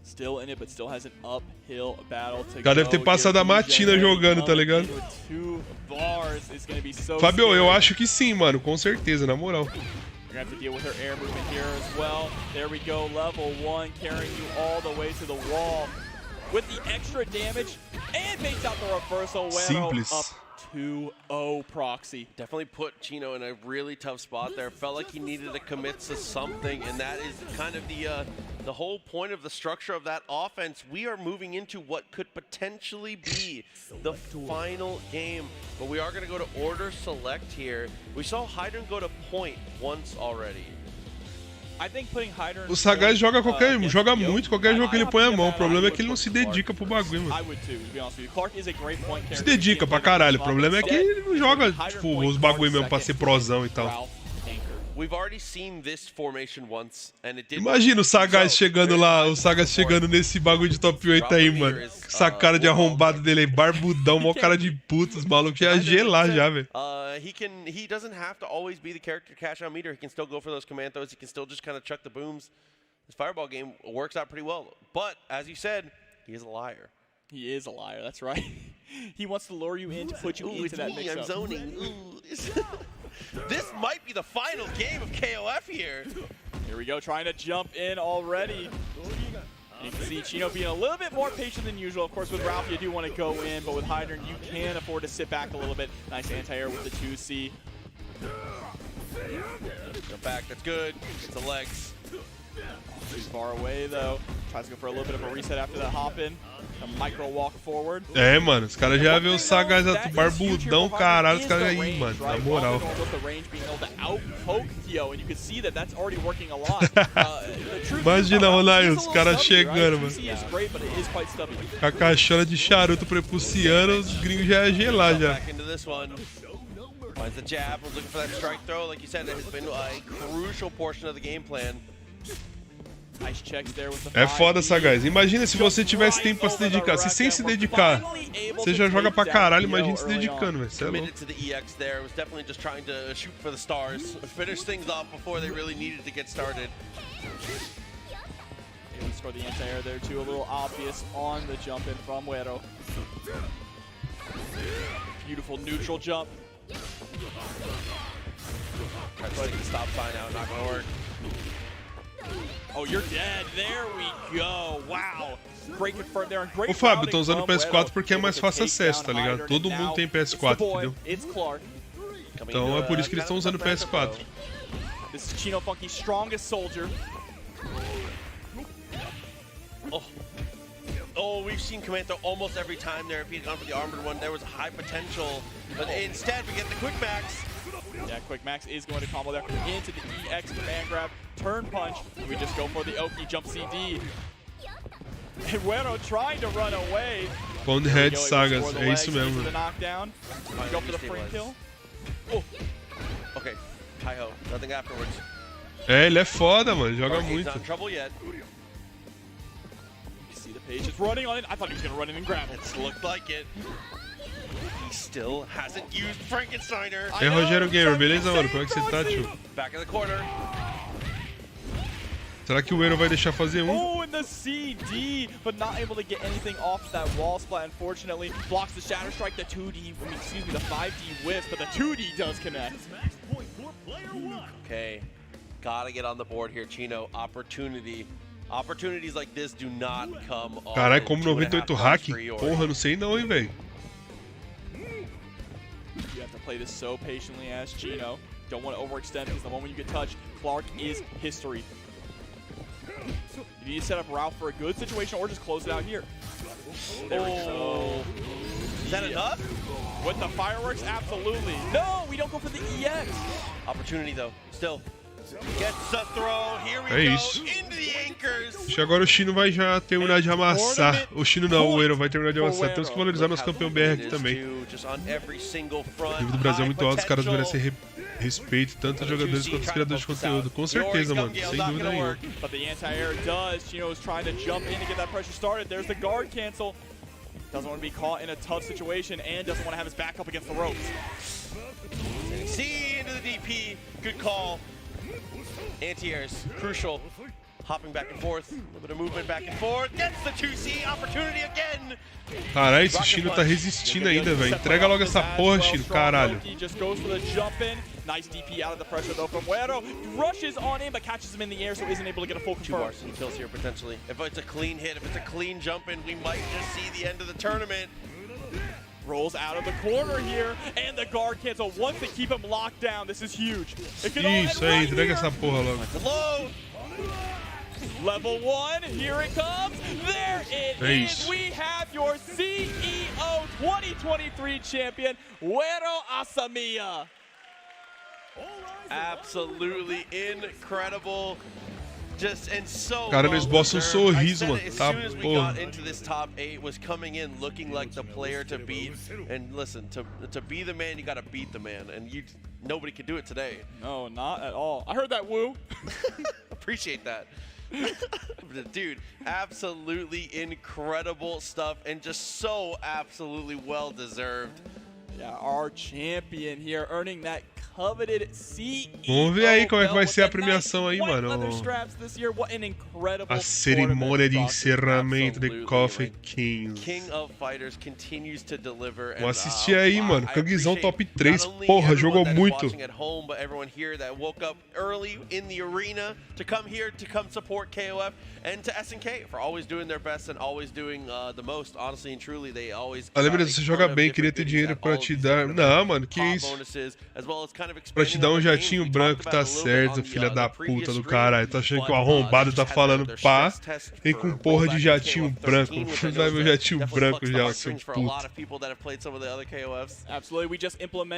Still in it, but still has an uphill battle to o cara deve ter passado a matina jogando, tá ligado? Fabio, eu acho que sim, mano, com certeza, na moral. You're gonna have to deal with her air movement here as well. There we go, level 1, carrying you all the way to the wall. With the extra damage, and makes out the reversal. Simples. Up 2-0 proxy. Definitely put Chino in a really tough spot there. Felt like he needed to commit to something, and that is kind of the whole point of the structure of that offense. We are moving into what could potentially be the final game, but we are going to go to order select here. We saw Hydern go to point once already. O Sagaz joga muito, qualquer jogo que ele põe a mão. O problema é que ele não se dedica pro bagulho, mano. Se dedica pra caralho. O problema é que ele não joga, tipo, os bagulho mesmo pra ser prozão e tal. We've already seen this formation once, and it didn't. Imagina o Sagaz chegando lá, o Sagaz chegando nesse bagulho de top 8 aí, mano. Essa cara de arrombado dele aí, barbudão, mó cara de puta, os malucos ia gelar já, velho. He doesn't have to always be the character cash out meter. He can still go for those commandos. He can still just kind of chuck the booms. His fireball game works out pretty well. But as you said, he is a liar. He is a liar, that's right. He wants to lure you in to put you into that mix-up. I'm zoning. This might be the final game of KOF here. Here we go, trying to jump in already. You can see Chino being a little bit more patient than usual. Of course, with Ralph, you do want to go in, but with Hydran, you can afford to sit back a little bit. Nice anti-air with the 2C. Jump back, that's good. It's the legs. Too far away, though. Tries to go for a little bit of a reset after that hop-in. A micro walk forward. É, mano, os caras já vêem o Sagaz barbudão, caralho, os caras aí, mano, na moral. Imagina, Ronaldo, os caras chegando, mano. Com a caixona de charuto prepulsiando, os gringos já iam gelar já. Finds the jab, was looking for that strike throw. Like you said, it has been a crucial portion of the game plan. É foda, Sagaz. Imagina se você tivesse tempo pra se dedicar. Se sem se dedicar, você já joga pra caralho, imagina se dedicando, velho. Você é louco. Score the anti-air there too, a little obvious on the jump in from Wero. Beautiful neutral jump. Try to take the stop sign out, not gonna work. Oh, you're dead. There we go. Wow. Great confirm there. Great. Ô, Fábio, eu tô usando o PS4 porque é mais fácil acesso, tá ligado? Todo mundo tem PS4, entendeu? Então é por isso que eles estão usando o PS4. This is Chino Funky's strongest soldier. Oh, we've seen Commando almost every time there. If he'd gone for the armored one, there was high potential. But instead, we get the quick max. Yeah, quick max is going to combo there into the EX command grab, turn punch. We just go for the Oki jump CD. And Wero trying to run away. Pound head Sagas, é isso mesmo. Go for the free kill. Oh. Okay, hi-ho, nothing afterwards. É, ele é foda, mano, joga muito. See the page is running on it. I thought he was going to run in and grab it. It looked like it. He still hasn't used Frankensteiner. É, Rogério Gamer, beleza, mano? Como é que você tá, tio? Back in the corner. Será que o Wero vai deixar fazer um? Oh, in the CD, but not able to get anything off that wall splat, unfortunately. Blocks the Shatter Strike, the 2D, excuse me, the 5D whiff, but the 2D does connect. Okay, gotta get on the board here, Chino. Opportunities like this do not come on. Caralho, como 98 hack? Porra, não sei não, hein, velho. You have to play this so patiently as Chino. Don't want to overextend because the moment you get touched, Clark is history. You need to set up Ralph for a good situation or just close it out here. There we go. Is that enough? With the fireworks, absolutely. No, we don't go for the EX. Opportunity though, still. Gets the throw, here we go, into the anchors. Acho que agora o Chino vai já terminar de amassar. O Chino não, o Wero vai terminar de amassar. Temos que valorizar nosso campeão BR aqui também. O nível do Brasil é muito alto, os caras merecem respeito, tanto os jogadores quanto os criadores de conteúdo. Com certeza, mano, sem dúvida nenhuma. But the anti-air does. Chino is trying to jump in to get that pressure started. There's the guard cancel. Doesn't want to be caught in a tough situation and doesn't want to have his back up against the ropes. See into the DP, good call. Anti-airs, crucial. Hopping back and forth, a little bit of movement back and forth. Gets the 2C, opportunity again. Caralho, esse Chino tá resistindo ainda, velho. Entrega logo essa porra, Chino, caralho. Just goes for the jump in. Nice DP out of the pressure though from Wero. Rushes on in but catches him in the air so isn't able to get a full confirm. 2 bars and kills here potentially. If it's a clean hit, if it's a clean jump in, we might just see the end of the tournament. Rolls out of the corner here, and the guard cancel wants to keep him locked down. This is huge. Isso aí, entrega essa porra logo. Low. Level 1, here it comes. There it is. We have your CEO 2023 champion, Wero Asamiya. Absolutely incredible. O cara não esboça um sorriso, mano. Tá, porra. Into this top 8 was coming in looking like the player to beat. And listen, to be the man, you gotta beat the man, and nobody could do it today. No, not at all. I heard that woo. Appreciate that. Dude, absolutely incredible stuff, and just so absolutely well deserved. Yeah, our champion here earning that coveted CEO. Vamos ver aí como é que vai ser a premiação aí, mano. A cerimônia de encerramento de Kof Xv. Vou assistir aí, mano. Kangzão top 3. Porra, jogou muito. Lembra, você joga bem, queria ter dinheiro pra te dar. Não, mano, que isso? Pra te dar um jatinho branco, tá certo, filha da puta do caralho. Tá achando que o arrombado tá falando pá, vem com porra de jatinho branco. Vai meu jatinho branco já, seu puto.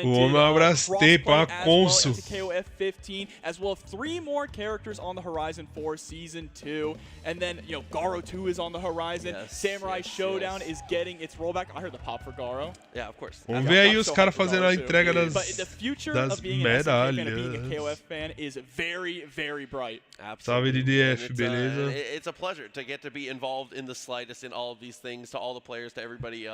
O homem abraça tempo, a Consul. KOF 15, as well as 3 more characters on the horizon for Season 2. And then, you know, Garo 2 is on the horizon. Samurai Showdown is getting its rollback. I heard the pop for Garo. Yeah, of course. Vamos ver aí os caras fazendo a entrega das medalhas. Salve DDF, beleza? It's a pleasure to get to be involved in the slightest in all of these things, to all the players, to everybody.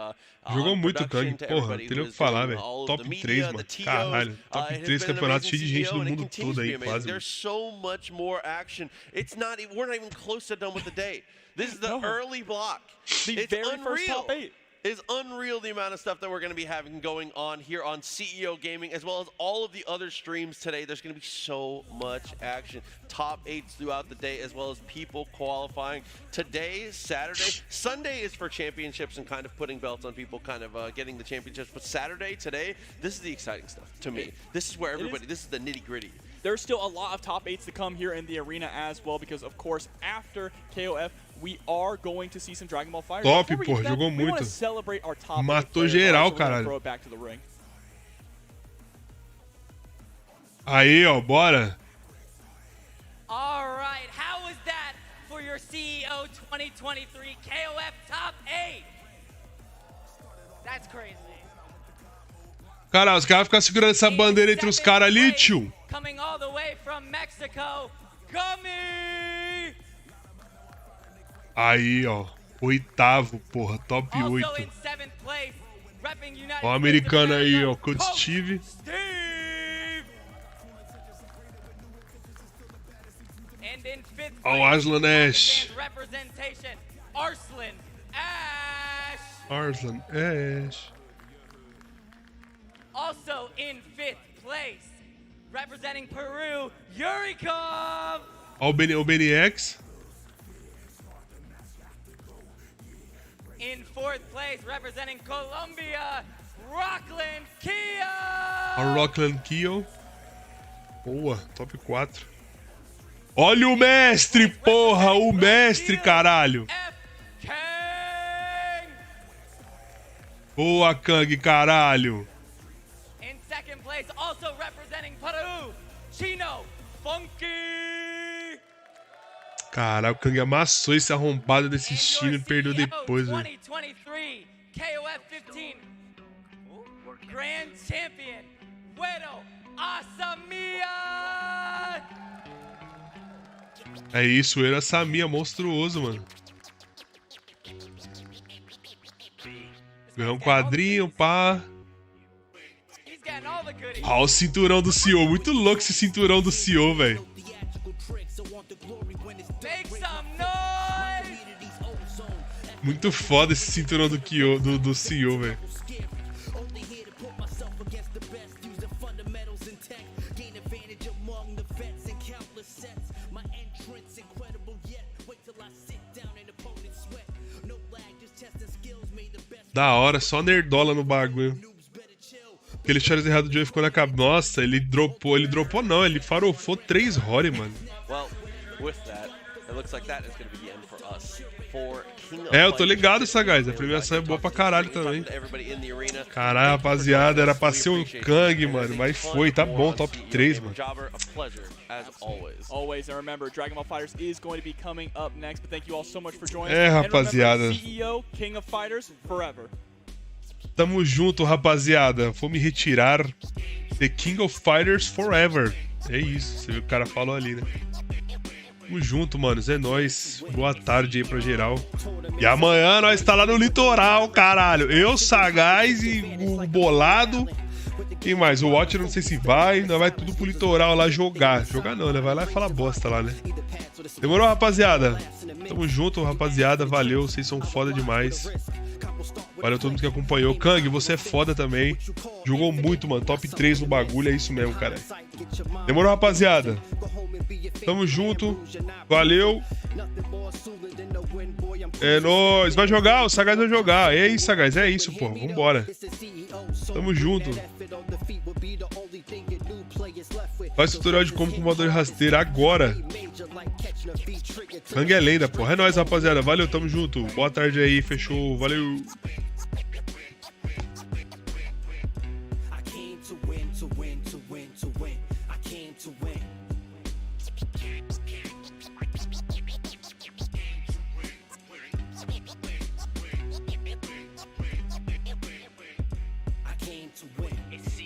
Jogou muito o Kang, porra, não tem nem o que falar, velho. Top 3, mano. Caralho. Top 3 campeonatos cheio de gente no mundo todo aí, quase. There's so much more action. We're not even close to done with the day. This is the early block. The very first top 8. It's unreal the amount of stuff that we're going to be having going on here on CEO Gaming, as well as all of the other streams today. There's going to be so much action. Top 8s throughout the day, as well as people qualifying. Today, Saturday, Sunday is for championships and kind of putting belts on people, kind of getting the championships. But Saturday, today, this is the exciting stuff to me. This is where everybody, this is the nitty gritty. There's still a lot of top 8s to come here in the arena as well, because of course, after KOF, we are going to see some Dragon Ball Fire. Top, pô, jogou muito. Matou geral, caralho. Aí, ó, bora. All right, how was that for your CEO 2023 KOF Top 8? That's crazy. Cara, os caras ficam segurando essa bandeira entre os caras ali, tio. Coming all the way from Mexico, Gummy! Aí, ó. 8º, porra. Top 8. Ó o americano aí, ó. Kof Xv. Ó o Arslan Ash. Arslan Ash. Also in 5th place, representing Peru, Yurikov. Ó o BNX. In 4th place, representing Colombia, Rockland Keo. Ó o Rockland Keo. Boa, top 4. Olha o mestre, porra, o mestre, caralho. Boa, Kang, caralho. In 2nd place, also representing Peru, Chino Funky. Caralho, o Kang amassou esse arrombado desse Chino e perdeu depois, velho. 2023 KOF 15 Grand Champion, Bueno Asamiya. É isso, era Samia, monstruoso, mano. Ganhou um quadrinho, pá. Ó, o cinturão do CEO. Muito louco esse cinturão do CEO, velho. Muito foda esse cinturão do CEO, velho. Da hora, só nerdola no bagulho. Aquele Charles errado de Joey ficou na cabeça. Nossa, ele dropou não, ele farofou 3 Rory, mano. Well, with that, it looks like that is going to be the end for us. For King of Eu tô Fighters, ligado, Sagaz. A premiação é boa pra caralho também. Caralho, rapaziada, era pra ser o Kang, mano. Mas foi, tá bom, top 3, mano. Always, and remember, Dragon Ball Fighters is going to be coming up next, but thank you all so much for joining. É, And rapaziada. remember, CEO, King of Fighters, forever. Tamo junto, rapaziada. Vou me retirar. The King of Fighters Forever. É isso, você viu o que o cara falou ali, né? Tamo junto, manos. É nóis. Boa tarde aí pra geral. E amanhã nós tá lá no litoral, caralho. Eu, Sagaz e o Bolado. Quem mais? O Watch não sei se vai. Nós vai tudo pro litoral lá jogar. Jogar não, né? Vai lá e fala bosta lá, né? Demorou, rapaziada? Tamo junto, rapaziada. Valeu, vocês são foda demais. Valeu todo mundo que acompanhou. Kang, você é foda também. Jogou muito, mano. Top 3 no bagulho. É isso mesmo, cara. Demorou, rapaziada? Tamo junto. Valeu. É nóis. Vai jogar? O Sagaz vai jogar. É isso, Sagaz. É isso, pô. Vambora. Tamo junto. Faz tutorial de como com motor rasteira agora. Kang é lenda, porra. É nóis, rapaziada. Valeu, tamo junto. Boa tarde aí. Fechou. Valeu. It's